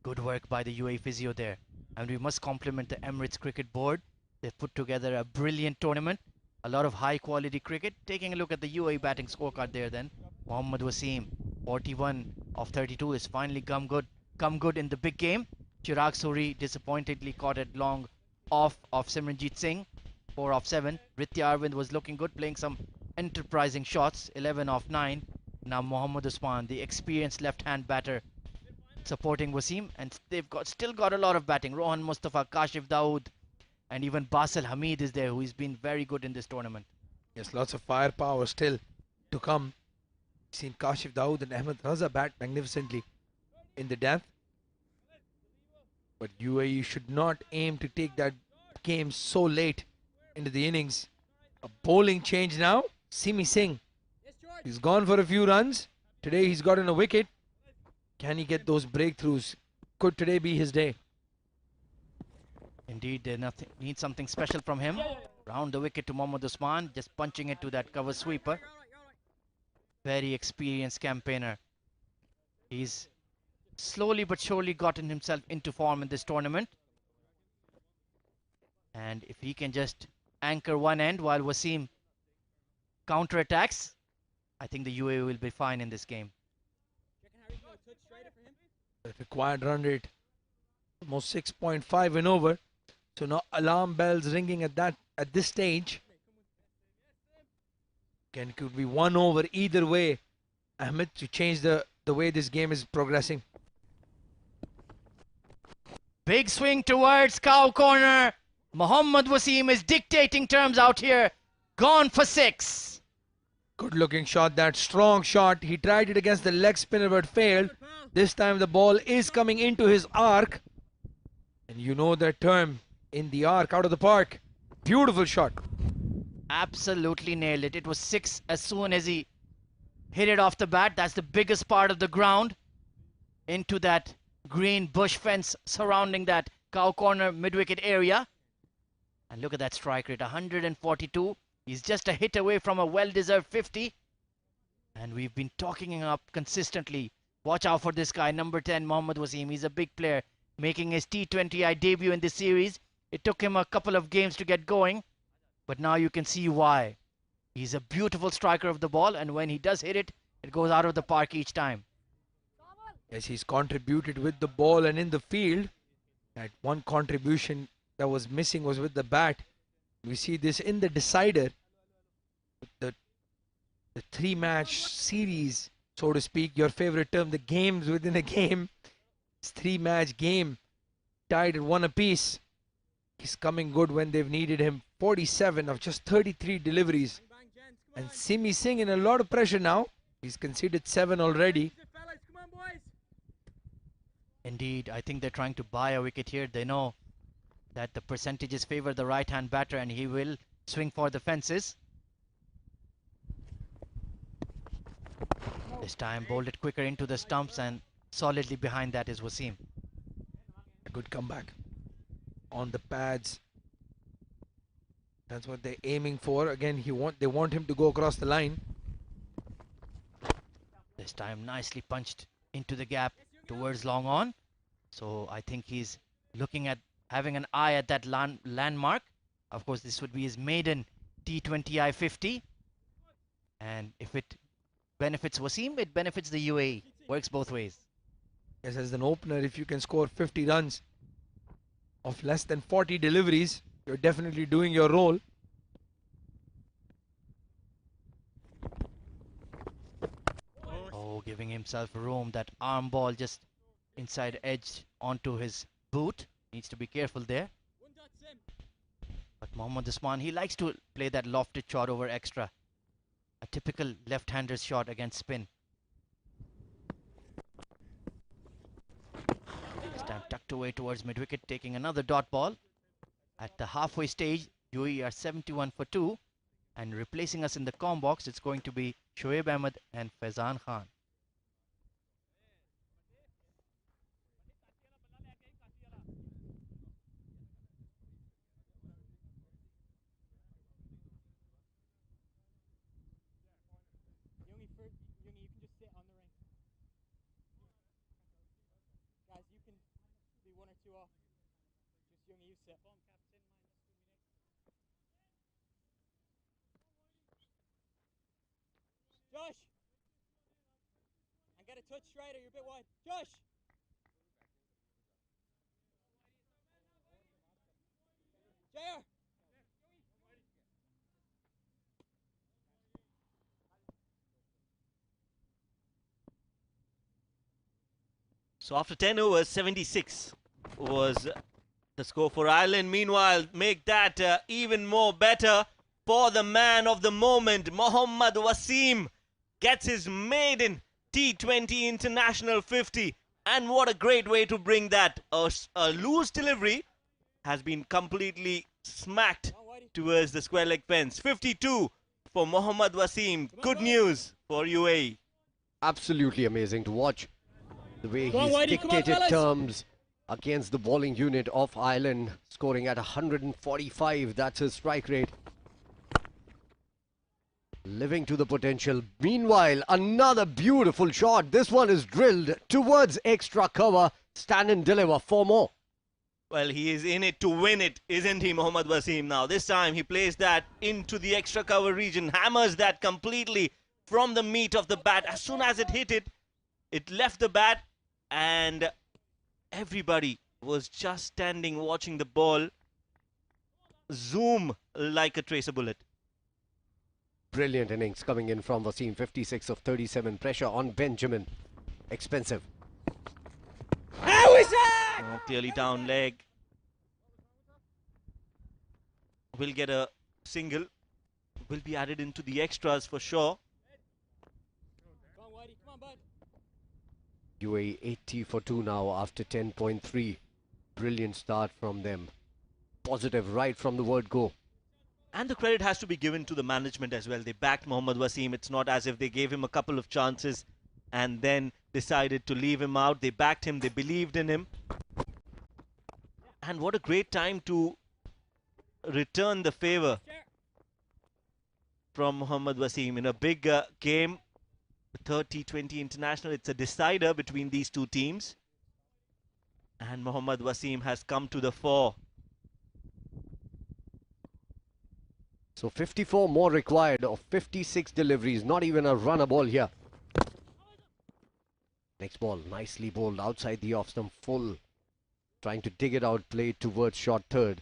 good work by the UAE physio there. And we must compliment the Emirates Cricket Board. They've put together a brilliant tournament, a lot of high quality cricket. Taking a look at the UAE batting scorecard there then. Mohammad Wasim, 41 of 32 is finally come good in the big game. Chirag Suri disappointedly caught it long off of Simranjeet Singh, 4 of 7. Ritya Arvind was looking good, playing some enterprising shots, 11 of 9. Now Mohammad Usman, the experienced left-hand batter, supporting Wasim, and they've still got a lot of batting. Rohan Mustafa, Kashif Dawood, and even Basil Hamid is there, who has been very good in this tournament. Yes, lots of firepower still to come. Seen Kashif Dawood and Ahmed Raza bat magnificently in the death. But UAE should not aim to take that game so late into the innings. A bowling change now. Simi Singh. He's gone for a few runs. Today he's gotten a wicket. Can he get those breakthroughs? Could today be his day? Indeed, they need something special from him. Round the wicket to Mohammad Usman, just punching it to that cover sweeper. Very experienced campaigner. He's slowly but surely gotten himself into form in this tournament. And if he can just anchor one end while Wasim counterattacks, I think the UAE will be fine in this game. The required run rate, almost 6.5 and over. So now alarm bells ringing at this stage. It could be 1 over either way, Ahmed, to change the way this game is progressing. Big swing towards cow corner. Mohammad Wasim is dictating terms out here. Gone for 6. Good looking shot, that strong shot. He tried it against the leg spinner but failed. This time the ball is coming into his arc. And you know that term, in the arc, out of the park. Beautiful shot. Absolutely nailed it. It was 6 as soon as he hit it off the bat. That's the biggest part of the ground. Into that green bush fence surrounding that cow corner mid-wicket area. And look at that strike rate, 142. He's just a hit away from a well-deserved 50. And we've been talking him up consistently. Watch out for this guy, number 10, Mohammad Wasim. He's a big player, making his T20I debut in this series. It took him a couple of games to get going, but now you can see why. He's a beautiful striker of the ball, and when he does hit it, it goes out of the park each time. Yes, he's contributed with the ball and in the field. That one contribution that was missing was with the bat. We see this in the decider. The three-match series, so to speak, your favorite term, the games within a game. It's three-match game, tied at 1 apiece. He's coming good when they've needed him. 47 of just 33 deliveries. And Simi Singh in a lot of pressure now. He's conceded 7 already. Indeed, I think they're trying to buy a wicket here. They know that the percentages favor the right-hand batter and he will swing for the fences. This time bowled it quicker into the stumps, and solidly behind that is Wasim. A good comeback on the pads. That's what they're aiming for. Again, they want him to go across the line. This time nicely punched into the gap towards long on. So I think he's looking at having an eye at that landmark. Of course, this would be his maiden T20 I-50. And if it benefits Wasim, it benefits the UAE. Works both ways. Yes, as an opener, if you can score 50 runs of less than 40 deliveries, you're definitely doing your role. Oh, giving himself room. That arm ball just inside edge onto his boot. Needs to be careful there. But Mohammad Usman, he likes to play that lofted shot over extra. A typical left-hander's shot against spin. This time tucked away towards mid-wicket, taking another dot ball. At the halfway stage, UAE are 71 for 2. And replacing us in the com box, it's going to be Shoaib Ahmed and Faizan Khan. You can just sit on the ring. Guys, you can be 1 or 2 off. Just Youngie, you sit. Josh! And get a touch straighter, you're a bit wide. Josh! JR! So after 10 overs, 76 was the score for Ireland. Meanwhile, make that even more better for the man of the moment. Mohammad Wasim gets his maiden T20 International 50. And what a great way to bring that. A loose delivery has been completely smacked towards the square leg fence. 52 for Mohammad Wasim. Good news for UAE. Absolutely amazing to watch. The way Come on, he's Whitey, come on, dictated fellas. terms against the bowling unit of Ireland, scoring at 145. That's his strike rate. Living to the potential. Meanwhile, another beautiful shot. This one is drilled towards extra cover. Stand and deliver 4 more. Well, he is in it to win it, isn't he, Mohammad Wasim? Now, this time he plays that into the extra cover region, hammers that completely from the meat of the bat. As soon as it hit it, it left the bat, and everybody was just standing watching the ball zoom like a tracer bullet. Brilliant innings coming in from Wasim. 56 of 37. Pressure on Benjamin. Expensive. How is that? Oh, clearly down leg. Will get a single. Will be added into the extras for sure. Come on, Whitey, come on, bud. UAE 80 for 2 now after 10.3. Brilliant start from them. Positive right from the word go. And the credit has to be given to the management as well. They backed Mohammad Wasim. It's not as if they gave him a couple of chances and then decided to leave him out. They backed him. They believed in him. And what a great time to return the favor from Mohammad Wasim in a big game. The third T20 International. It's a decider between these two teams. And Mohammad Wasim has come to the fore So 54 more required of 56 deliveries. Not even a runner ball here. Next ball, nicely bowled outside the off stump, full. Trying to dig it out, play towards short third.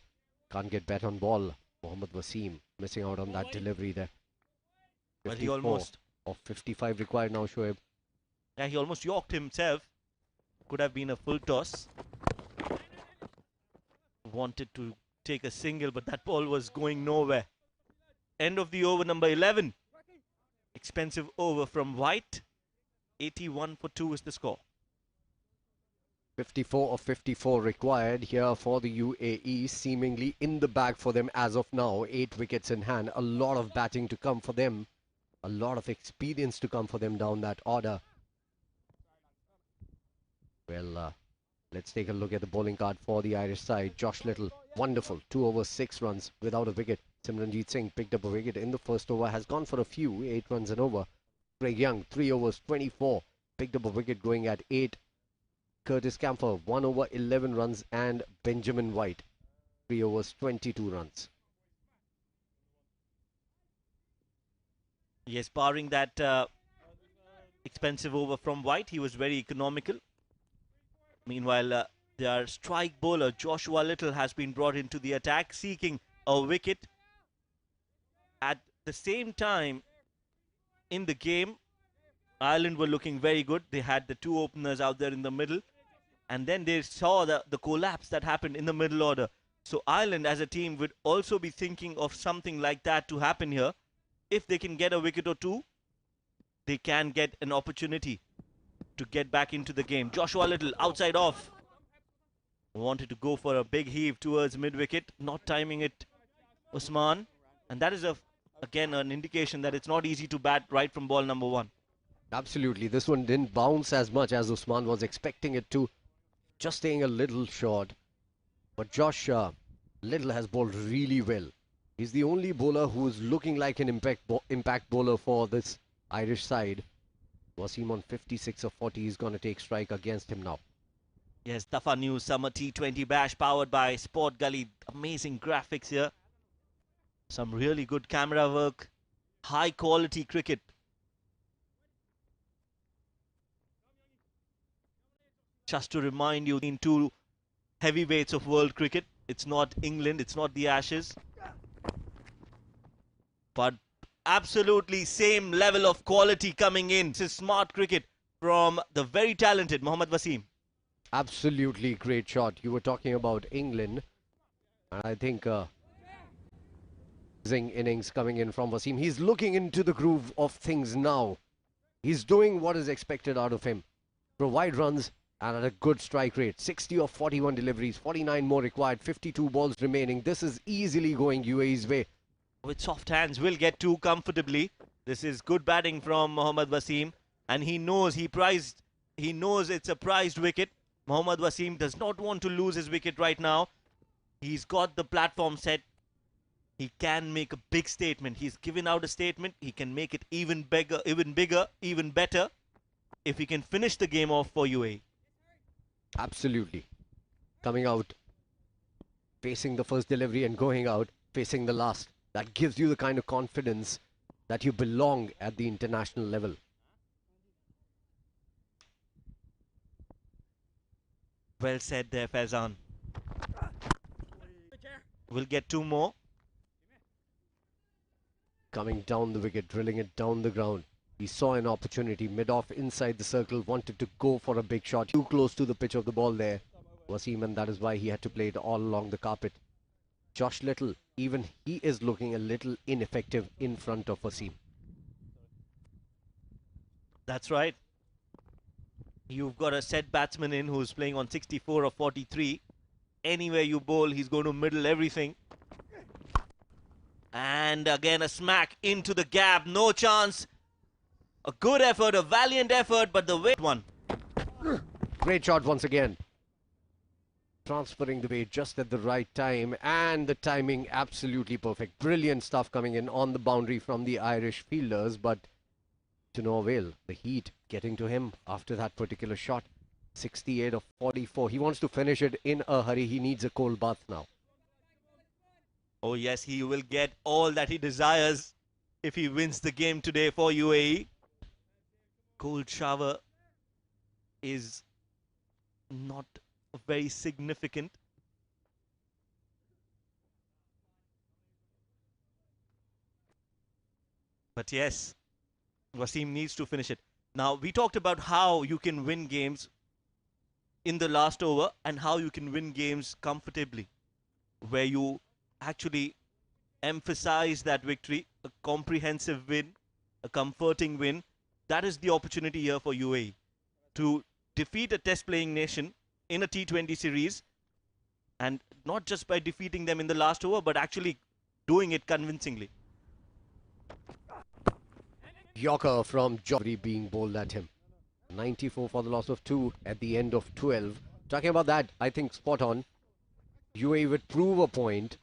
Can't get bat on ball. Mohammad Wasim missing out on that delivery there. Well, he 54 almost, of 55 required now, Shoaib. yeah, he almost yorked himself. Could have been a full toss. Wanted to take a single, but that ball was going nowhere. End of the over, number 11. Expensive over from White. 81 for 2 is the score. 54 of 54 required here for the UAE, seemingly in the bag for them as of now. 8 wickets in hand, a lot of batting to come for them, a lot of experience to come for them down that order. Well, let's take a look at the bowling card for the Irish side. Josh Little, wonderful, 2 overs 6 runs without a wicket. Simranjeet Singh picked up a wicket in the first over, has gone for a few, 8 runs and over. Craig Young, 3 overs 24, picked up a wicket going at 8. Curtis Camphor, 1 over 11 runs, and Benjamin White, 3 overs 22 runs. Yes, barring that expensive over from White, he was very economical. Meanwhile, their strike bowler Joshua Little has been brought into the attack, seeking a wicket. At the same time, in the game, Ireland were looking very good. They had the 2 openers out there in the middle, and then they saw the collapse that happened in the middle order. So Ireland as a team would also be thinking of something like that to happen here. If they can get a wicket or 2, they can get an opportunity to get back into the game. Joshua Little outside off. Wanted to go for a big heave towards mid-wicket, not timing it, Usman. And that is, again, an indication that it's not easy to bat right from ball number 1. Absolutely, this one didn't bounce as much as Usman was expecting it to. Just staying a little short. But Josh Little has bowled really well. He's the only bowler who's looking like an impact bowler for this Irish side. Wasim on 56 of 40 is going to take strike against him now. Yes, Tafa News Summer T20 Bash powered by Sport Gully. Amazing graphics here. Some really good camera work. High quality cricket. Just to remind you, in 2 heavyweights of world cricket. It's not England, it's not the Ashes. But absolutely same level of quality coming in. This is smart cricket from the very talented Mohammad Wasim. Absolutely great shot. You were talking about England, and I think innings coming in from Wasim. He's looking into the groove of things now. He's doing what is expected out of him. Provide runs and at a good strike rate. 60 of 41 deliveries, 49 more required, 52 balls remaining. This is easily going UAE's way. With soft hands, will get 2 comfortably. This is good batting from Mohammad Wasim, and he knows it's a prized wicket. Mohammad Wasim does not want to lose his wicket right now. He's got the platform set. He can make a big statement. He's given out a statement. He can make it even bigger, even better if he can finish the game off for UAE. Absolutely. Coming out, facing the first delivery and going out, facing the last. That gives you the kind of confidence that you belong at the international level. Well said there, Faizan. We'll get 2 more. Coming down the wicket, drilling it down the ground. He saw an opportunity mid-off inside the circle, wanted to go for a big shot. Too close to the pitch of the ball there, Wasim, and that is why he had to play it all along the carpet. Josh Little, even he is looking a little ineffective in front of Wasim. That's right. You've got a set batsman in who's playing on 64 or 43. Anywhere you bowl, he's going to middle everything. And again, a smack into the gap. No chance. A good effort, a valiant effort, but the weight one. Great shot once again. Transferring the weight just at the right time, and the timing absolutely perfect. Brilliant stuff coming in on the boundary from the Irish fielders, but to no avail. The heat getting to him after that particular shot. 68 of 44. He wants to finish it in a hurry. He needs a cold bath now. Oh yes, he will get all that he desires if he wins the game today for UAE. Cold shower is not very significant. But yes, Wasim needs to finish it. Now, we talked about how you can win games in the last over and how you can win games comfortably, where you actually emphasize that victory, a comprehensive win, a comforting win. That is the opportunity here for UAE to defeat a test playing nation in a T20 series, and not just by defeating them in the last over, but actually doing it convincingly. Yorker from Jovry being bowled at him. 94 for the loss of 2 at the end of 12. Talking about that, I think spot on. UAE would prove a point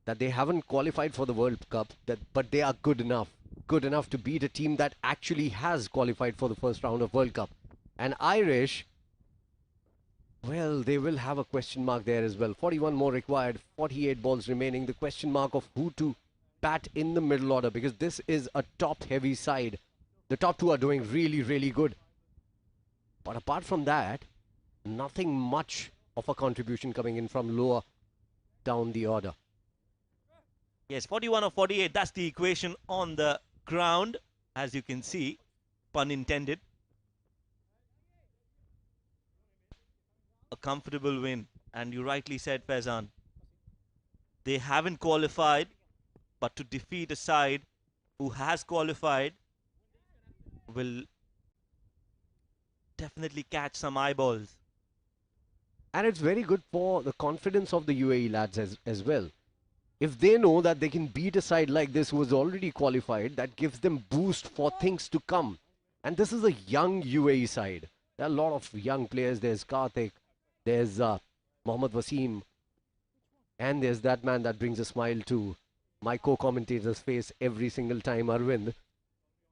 that they haven't qualified for the World Cup, but they are good enough. Good enough to beat a team that actually has qualified for the first round of World Cup. And Irish, well, they will have a question mark there as well. 41 more required, 48 balls remaining. The question mark of who to bat in the middle order, because this is a top-heavy side. The top two are doing really, really good. But apart from that, nothing much of a contribution coming in from lower down the order. Yes, 41 or 48, that's the equation on the ground, as you can see, pun intended. A comfortable win, and you rightly said, Faizan. They haven't qualified, but to defeat a side who has qualified will definitely catch some eyeballs. And it's very good for the confidence of the UAE lads as well. If they know that they can beat a side like this who is already qualified, that gives them boost for things to come. And this is a young UAE side. There are a lot of young players. There's Karthik, there's Mohammad Wasim, and there's that man that brings a smile to my co-commentator's face every single time, Arvind.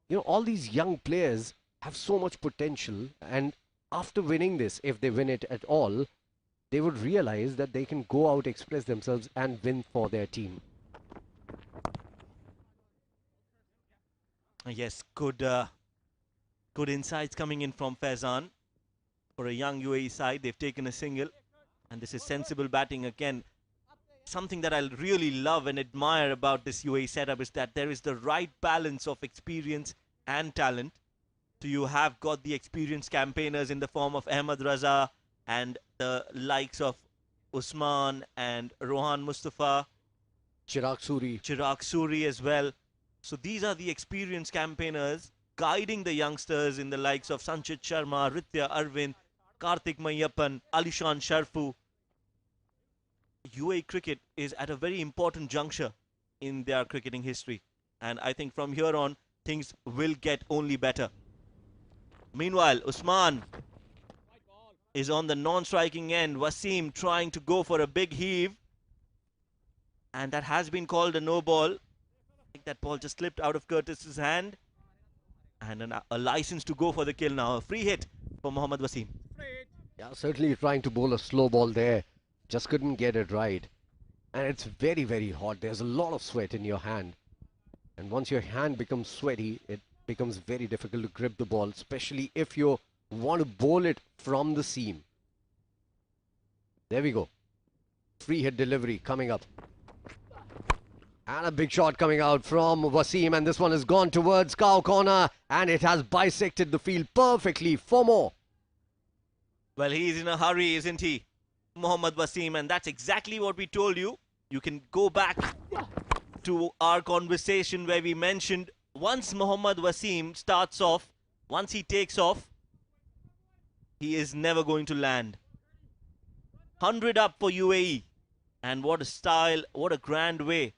You know, all these young players have so much potential, and after winning this, if they win it at all, they would realize that they can go out, express themselves, and win for their team. Yes, good insights coming in from Faizan. For a young UAE side, they've taken a single, and this is sensible batting again. Something that I really love and admire about this UAE setup is that there is the right balance of experience and talent. So you have got the experienced campaigners in the form of Ahmed Raza and the likes of Usman and Rohan Mustafa, Chirag Suri as well. So these are the experienced campaigners guiding the youngsters in the likes of Sanchit Sharma, Ritya Arvind, Karthik Mayappan, Alishan Sharfu. UAE cricket is at a very important juncture in their cricketing history. And I think from here on, things will get only better. Meanwhile, Usman is on the non-striking end. Wasim trying to go for a big heave. And that has been called a no ball. I think that ball just slipped out of Curtis's hand. And a license to go for the kill now. A free hit for Mohammad Wasim. Yeah, certainly trying to bowl a slow ball there. Just couldn't get it right. And it's very, very hot. There's a lot of sweat in your hand. And once your hand becomes sweaty, it becomes very difficult to grip the ball, especially if you want to bowl it from the seam. There we go. Free hit delivery coming up. And a big shot coming out from Wasim, and this one has gone towards cow corner, and it has bisected the field perfectly for more. Well, he's in a hurry, isn't he? Mohammad Wasim, and that's exactly what we told you. You can go back to our conversation where we mentioned once Mohammad Wasim starts off, once he takes off, he is never going to land. 100 up for UAE. And what a style, what a grand way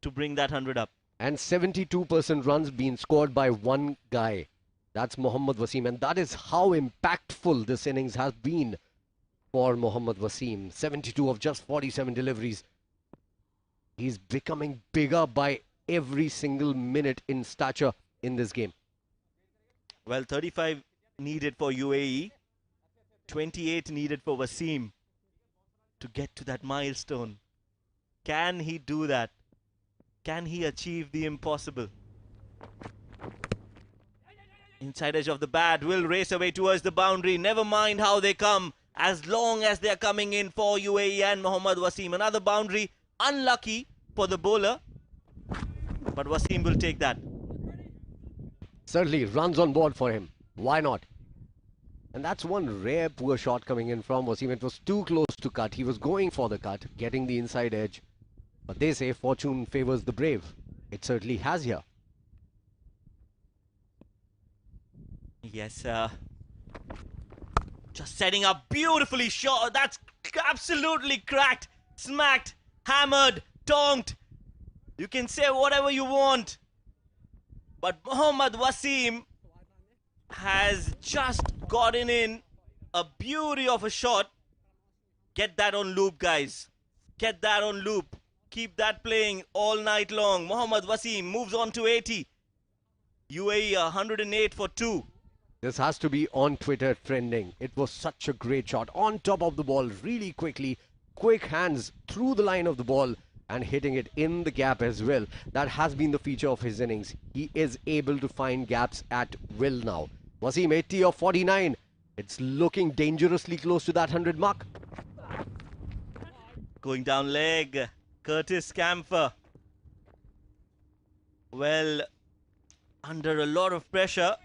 to bring that 100 up. And 72% runs being scored by one guy. That's Mohammad Wasim, and that is how impactful this innings has been for Mohammad Wasim. 72 of just 47 deliveries. He's becoming bigger by every single minute in stature in this game. Well, 35 needed for UAE, 28 needed for Wasim to get to that milestone. Can he do that? Can he achieve the impossible? Inside edge of the bat will race away towards the boundary. Never mind how they come, as long as they are coming in for UAE and Mohammad Wasim. Another boundary, unlucky for the bowler, but Wasim will take that. Certainly, runs on board for him. Why not? And that's one rare poor shot coming in from Wasim. It was too close to cut. He was going for the cut, getting the inside edge. But they say fortune favors the brave. It certainly has here. Yes, just setting up beautifully shot. That's absolutely cracked, smacked, hammered, tonked. You can say whatever you want. But Mohammad Wasim has just gotten in a beauty of a shot. Get that on loop, guys. Get that on loop. Keep that playing all night long. Mohammad Wasim moves on to 80. UAE 108 for 2. This has to be on Twitter trending. It was such a great shot. On top of the ball, really quickly. Quick hands through the line of the ball and hitting it in the gap as well. That has been the feature of his innings. He is able to find gaps at will now. Wasim 80 of 49. It's looking dangerously close to that 100 mark. Going down leg. Curtis Camphor. Well, under a lot of pressure.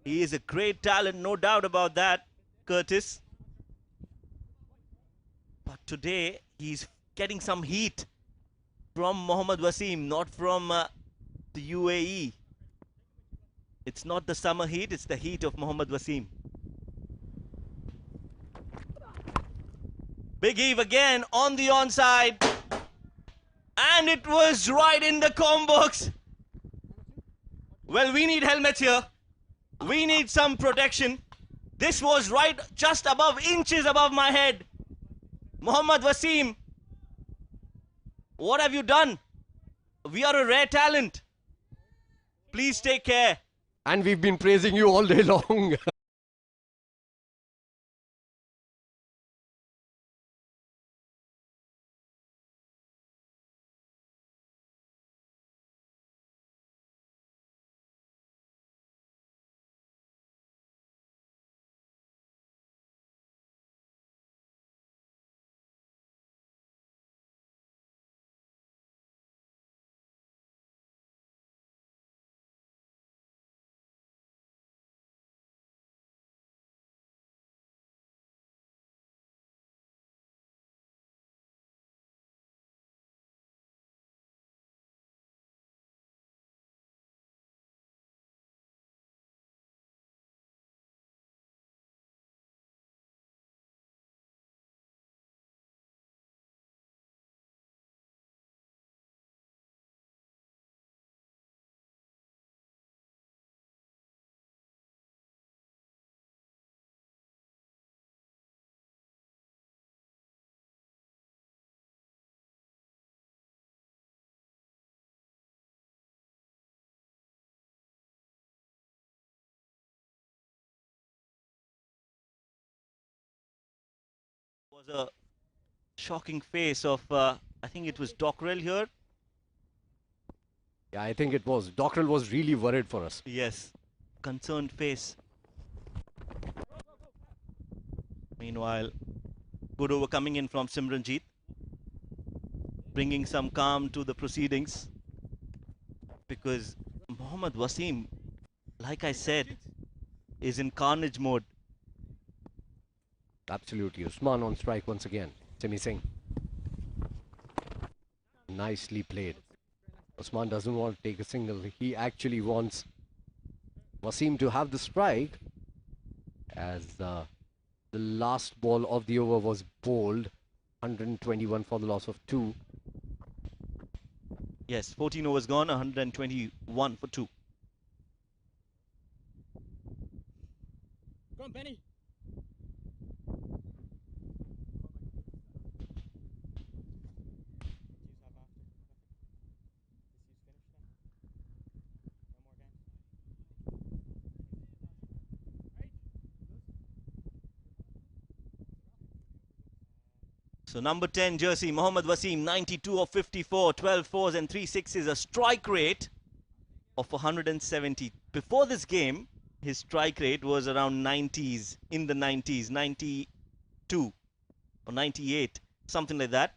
He is a great talent, no doubt about that, Curtis. But today, he's getting some heat from Mohammad Wasim, not from the UAE. It's not the summer heat, it's the heat of Mohammad Wasim. Big Eve again on the onside. And it was right in the comb box. Well, we need helmets here. We need some protection. This was right just above, inches above my head. Mohammad Wasim, what have you done? We are a rare talent. Please take care. And we've been praising you all day long. Was a shocking face of, I think it was Dockrell here. Yeah, I think it was. Dockrell was really worried for us. Yes, concerned face. Meanwhile, good over coming in from Simranjeet, bringing some calm to the proceedings. Because Mohammad Wasim, like I said, is in carnage mode. Absolutely. Usman on strike once again. Simi Singh. Nicely played. Usman doesn't want to take a single. He actually wants Wasim to have the strike, as the last ball of the over was bowled. 121 for the loss of 2. Yes, 14 overs gone, 121 for 2. Go on, Benny. So number 10 jersey, Mohammad Wasim, 92 of 54, 12 fours and 3 sixes, a strike rate of 170. Before this game, his strike rate was around 90s, in the 90s, 92 or 98, something like that.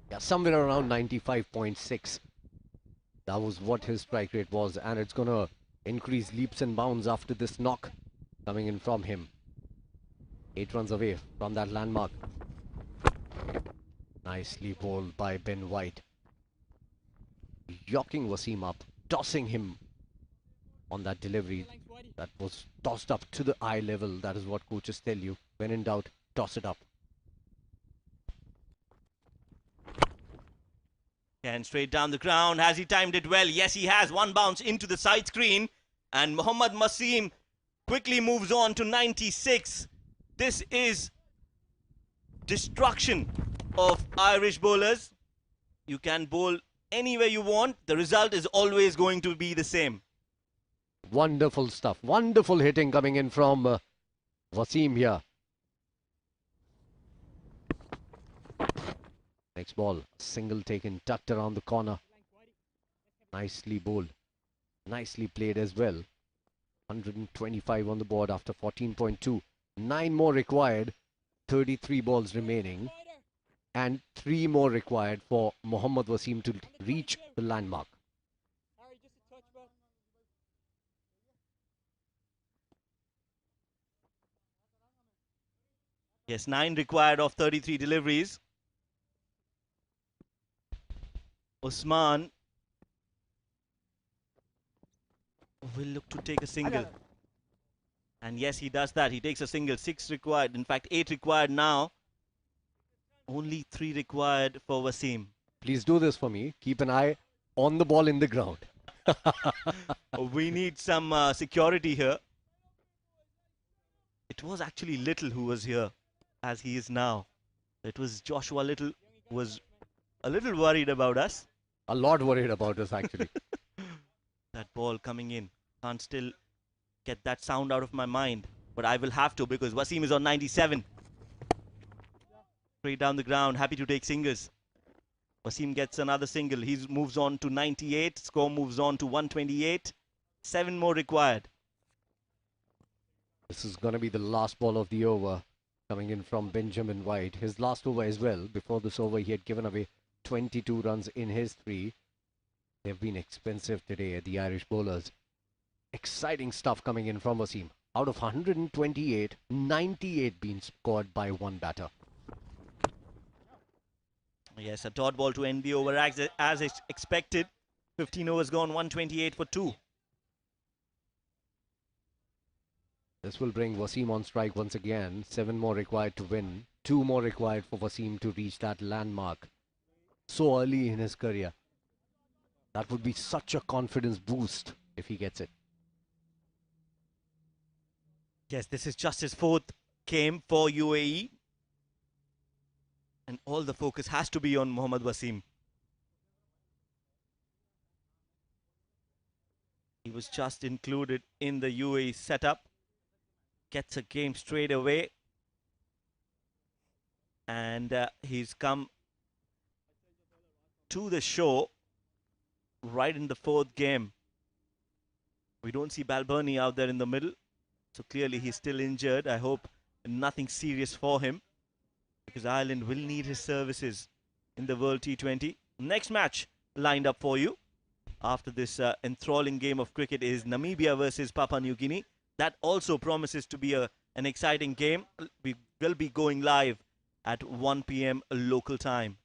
Yeah, somewhere around 95.6. That was what his strike rate was, and it's going to increase leaps and bounds after this knock coming in from him. 8 runs away from that landmark. Nicely bowled by Ben White. Yocking Wasim up, tossing him on that delivery that was tossed up to the eye level. That is what coaches tell you. When in doubt, toss it up. And straight down the ground. Has he timed it well? Yes, he has. One bounce into the side screen. And Mohammad Wasim quickly moves on to 96. This is destruction of Irish bowlers. You can bowl anywhere you want. The result is always going to be the same. Wonderful stuff. Wonderful hitting coming in from Wasim here. Next ball, single taken, tucked around the corner. Nicely bowled. Nicely played as well. 125 on the board after 14.2. 9 more required. 33 balls remaining. And 3 more required for Mohammad Wasim to reach the landmark. Harry, just a touch, bro. Yes, 9 required of 33 deliveries. Usman will look to take a single. And yes, he does that. He takes a single. 6 required. In fact, 8 required now. Only 3 required for Wasim. Please do this for me. Keep an eye on the ball in the ground. We need some security here. It was actually Little who was here, as he is now. It was Joshua Little who was a little worried about us. A lot worried about us, actually. That ball coming in. Can't still get that sound out of my mind. But I will have to because Wasim is on 97. Straight down the ground. Happy to take singles. Wasim gets another single. He moves on to 98. Score moves on to 128. 7 more required. This is going to be the last ball of the over coming in from Benjamin White. His last over as well. Before this over, he had given away 22 runs in his 3. They've been expensive today, the Irish bowlers. Exciting stuff coming in from Wasim. Out of 128, 98 being scored by one batter. Yes, a dot ball to end the over as expected. 15 overs gone, 128 for 2. This will bring Wasim on strike once again. 7 more required to win. 2 more required for Wasim to reach that landmark. So early in his career. That would be such a confidence boost if he gets it. Yes, this is just his 4th game for UAE. And all the focus has to be on Mohammad Wasim. He was just included in the UAE setup. Gets a game straight away. And he's come to the show right in the 4th game. We don't see Balbirnie out there in the middle. So clearly he's still injured. I hope nothing serious for him, because Ireland will need his services in the World T20. Next match lined up for you after this enthralling game of cricket is Namibia versus Papua New Guinea. That also promises to be an exciting game. We will be going live at 1 p.m. local time.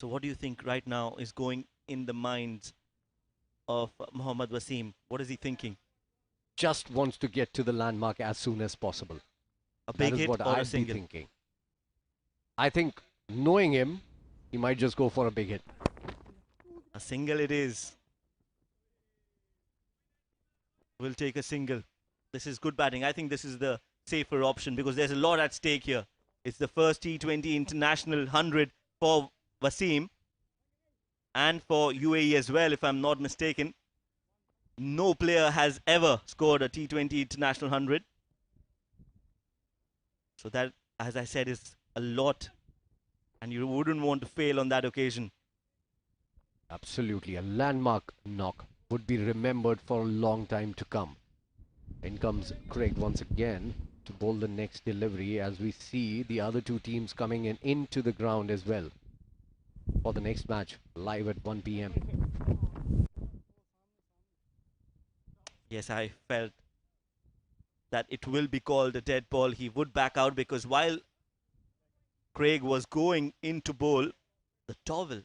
So what do you think right now is going in the minds of Mohammad Wasim? What is he thinking? Just wants to get to the landmark as soon as possible. A big That is hit what or a I'd be single? thinking. I think, knowing him, he might just go for a big hit. A single it is. We'll take a single. This is good batting. I think this is the safer option because there's a lot at stake here. It's the first T20 international 100 for Wasim and for UAE as well, if I'm not mistaken. No player has ever scored a T20 international 100. So that, as I said, is a lot, and you wouldn't want to fail on that occasion. Absolutely, a landmark knock would be remembered for a long time to come. In comes Craig once again to bowl the next delivery as we see the other two teams coming in into the ground as well for the next match live at 1 p.m. Yes, I felt that it will be called a dead ball. He would back out because while Craig was going into bowl, the towel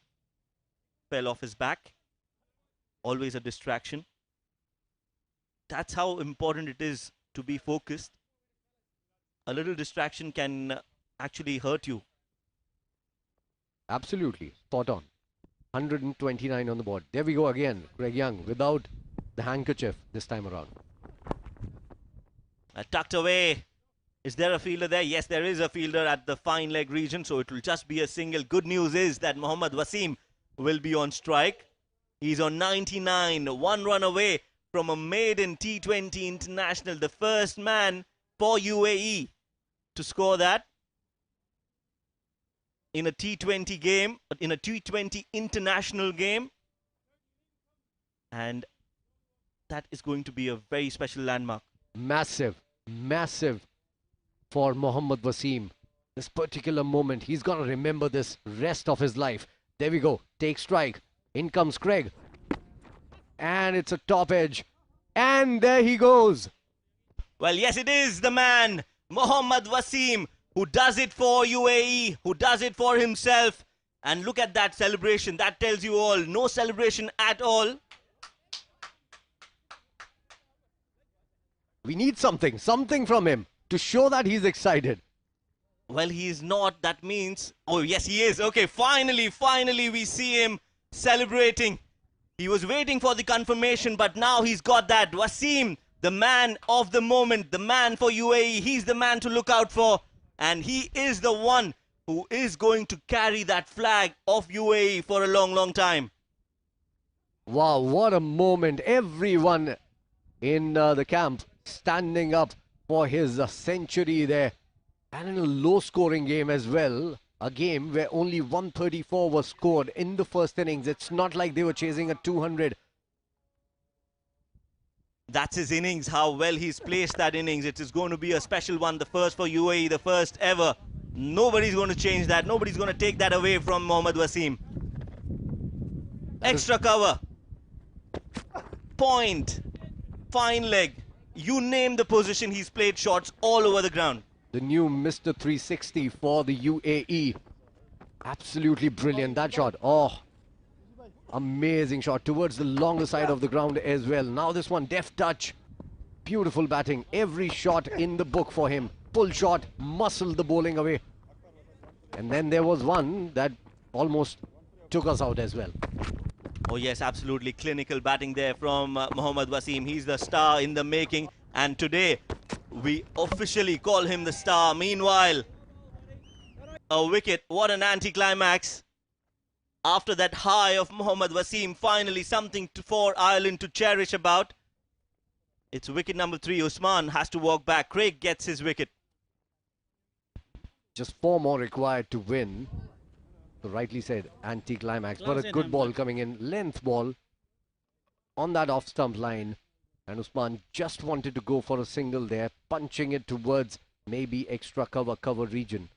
fell off his back. Always a distraction. That's how important it is to be focused. A little distraction can actually hurt you. Absolutely, spot on. 129 on the board. There we go again. Craig Young without the handkerchief this time around. Tucked away. Is there a fielder there? Yes, there is a fielder at the fine leg region, so it will just be a single. Good news is that Mohammad Wasim will be on strike. He's on 99, one run away from a maiden T20 international, the first man for UAE to score that in a T20 game, in a T20 international game. And that is going to be a very special landmark. Massive, massive for Mohammad Wasim. This particular moment, he's going to remember this rest of his life. There we go. Take strike. In comes Craig. And it's a top edge. And there he goes. Well, yes, it is the man, Mohammad Wasim, who does it for UAE, who does it for himself. And look at that celebration. That tells you all. No celebration at all. We need something from him to show that he's excited. Well, he's not. That means... Oh, yes, he is. Okay, finally we see him celebrating. He was waiting for the confirmation, but now he's got that. Wasim, the man of the moment, the man for UAE. He's the man to look out for. And he is the one who is going to carry that flag of UAE for a long, long time. Wow, what a moment. Everyone in the camp standing up for his century there. And in a low-scoring game as well. A game where only 134 was scored in the first innings. It's not like they were chasing a 200. That's his innings, how well he's placed that innings. It is going to be a special one, the first for UAE, the first ever. Nobody's going to change that. Nobody's going to take that away from Mohammad Wasim. Extra cover. Point. Fine leg. You name the position, he's played shots all over the ground. The new Mr. 360 for the UAE. Absolutely brilliant, that shot. Oh, amazing shot towards the longer side of the ground as well. Now this one, deft touch. Beautiful batting. Every shot in the book for him. Pull shot, muscled the bowling away. And then there was one that almost took us out as well. Oh yes, absolutely clinical batting there from Mohammad Wasim. He's the star in the making. And today, we officially call him the star. Meanwhile, a wicket. What an anticlimax. After that high of Mohammad Wasim, finally something for Ireland to cherish about. It's wicket number 3. Usman has to walk back. Craig gets his wicket. Just 4 more required to win. So rightly said, anti-climax. But a good ball coming in. Length ball on that off-stump line. And Usman just wanted to go for a single there, punching it towards maybe extra cover region.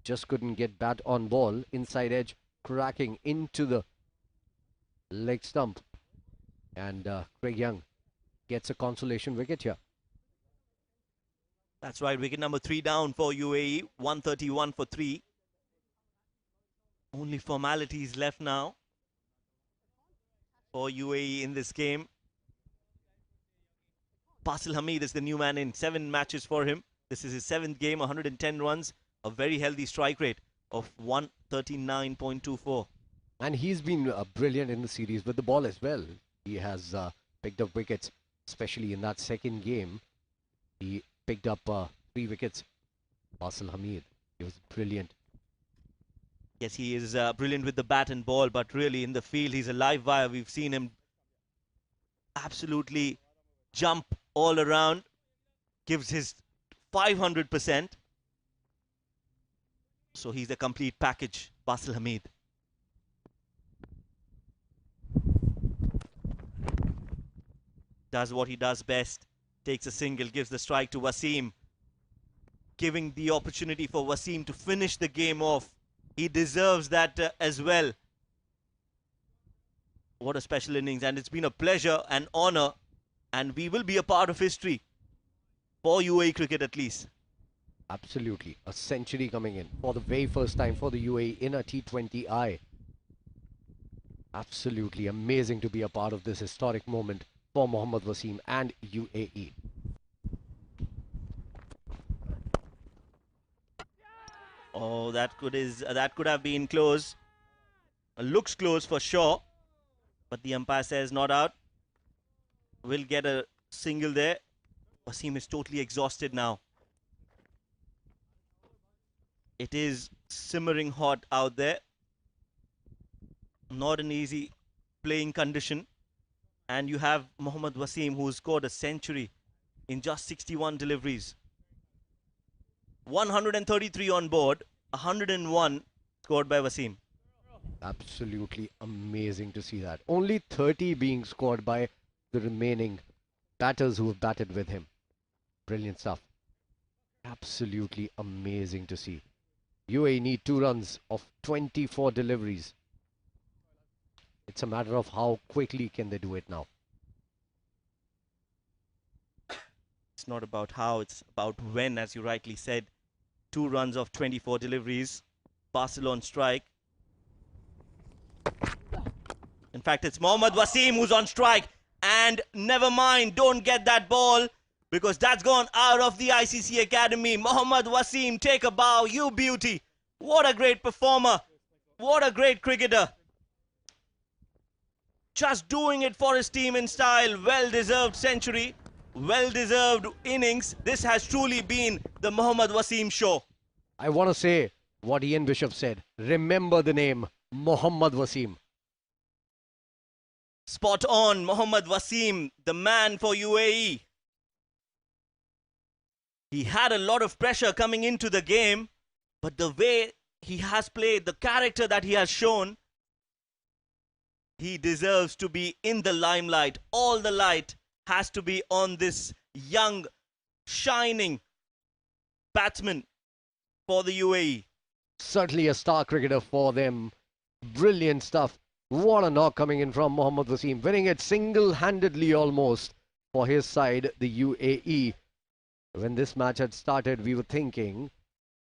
Just couldn't get bat on ball. Inside edge, cracking into the leg stump. And Craig Young gets a consolation wicket here. That's right, wicket number 3 down for UAE. 131 for 3. Only formalities left now for UAE in this game. Basil Hamid is the new man in. 7 matches for him. This is his 7th game, 110 runs, a very healthy strike rate of 139.24. And he's been brilliant in the series with the ball as well. He has picked up wickets, especially in that second game. He picked up 3 wickets. Basil Hamid, he was brilliant. Yes, he is brilliant with the bat and ball, but really in the field, he's a live wire. We've seen him absolutely jump all around, gives his 500%. So he's a complete package, Basil Hamid. Does what he does best, takes a single, gives the strike to Wasim, giving the opportunity for Wasim to finish the game off. He deserves that as well. What a special innings, and it's been a pleasure and honor, and we will be a part of history for UAE cricket at least. Absolutely. A century coming in for the very first time for the UAE in a T20I. Absolutely amazing to be a part of this historic moment for Mohammad Wasim and UAE. Oh, that could have been close. Looks close for sure, but the umpire says not out. Will get a single there. Wasim is totally exhausted now. It is simmering hot out there. Not an easy playing condition. And you have Mohammad Wasim, who scored a century in just 61 deliveries. 133 on board, 101 scored by Wasim. Absolutely amazing to see that. Only 30 being scored by the remaining batters who have batted with him. Brilliant stuff. Absolutely amazing to see. UAE need 2 runs of 24 deliveries. It's a matter of how quickly can they do it now. It's not about how, it's about when, as you rightly said. 2 runs of 24 deliveries. Barcelona strike. In fact, it's Mohammad Wasim who's on strike. And never mind, don't get that ball, because that's gone out of the ICC Academy. Mohammad Wasim, take a bow, you beauty. What a great performer. What a great cricketer. Just doing it for his team in style. Well-deserved century. Well-deserved innings. This has truly been the Mohammad Wasim show. I want to say what Ian Bishop said. Remember the name Mohammad Wasim. Spot on, Mohammad Wasim, the man for UAE. He had a lot of pressure coming into the game, but the way he has played, the character that he has shown, he deserves to be in the limelight. All the light has to be on this young, shining batsman for the UAE. Certainly a star cricketer for them. Brilliant stuff. What a knock coming in from Mohammad Wasim, winning it single-handedly almost for his side, the UAE. When this match had started, we were thinking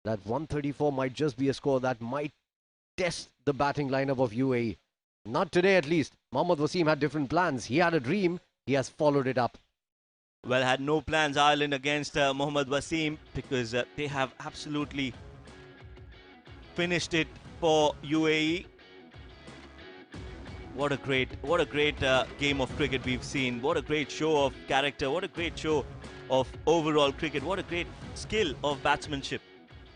that 134 might just be a score that might test the batting lineup of UAE. Not today, at least. Mohammad Wasim had different plans. He had a dream. He has followed it up. Well, had no plans, Ireland, against Mohammad Wasim, because they have absolutely finished it for UAE. What a great game of cricket we've seen. What a great show of character. What a great show of overall cricket. What a great skill of batsmanship.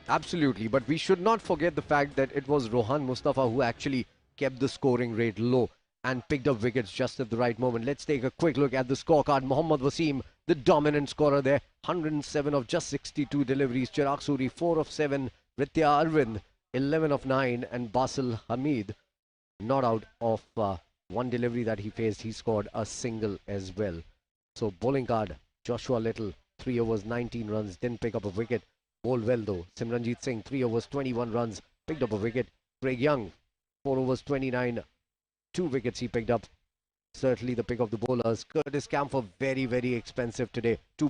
Absolutely, but we should not forget the fact that it was Rohan Mustafa who actually kept the scoring rate low and picked up wickets just at the right moment. Let's take a quick look at the scorecard. Mohammad Wasim, the dominant scorer there, 107 of just 62 deliveries. Chirag Suri, 4 of 7. Ritya Arvind, 11 of 9. And Basil Hamid, not out of one delivery that he faced. He scored a single as well. So bowling card, Joshua Little, 3 overs, 19 runs, didn't pick up a wicket. Bowled well though. Simranjeet Singh, 3 overs, 21 runs, picked up a wicket. Craig Young, 4 overs, 29, 2 wickets he picked up. Certainly the pick of the bowlers. Curtis Camphor, very, very expensive today. 2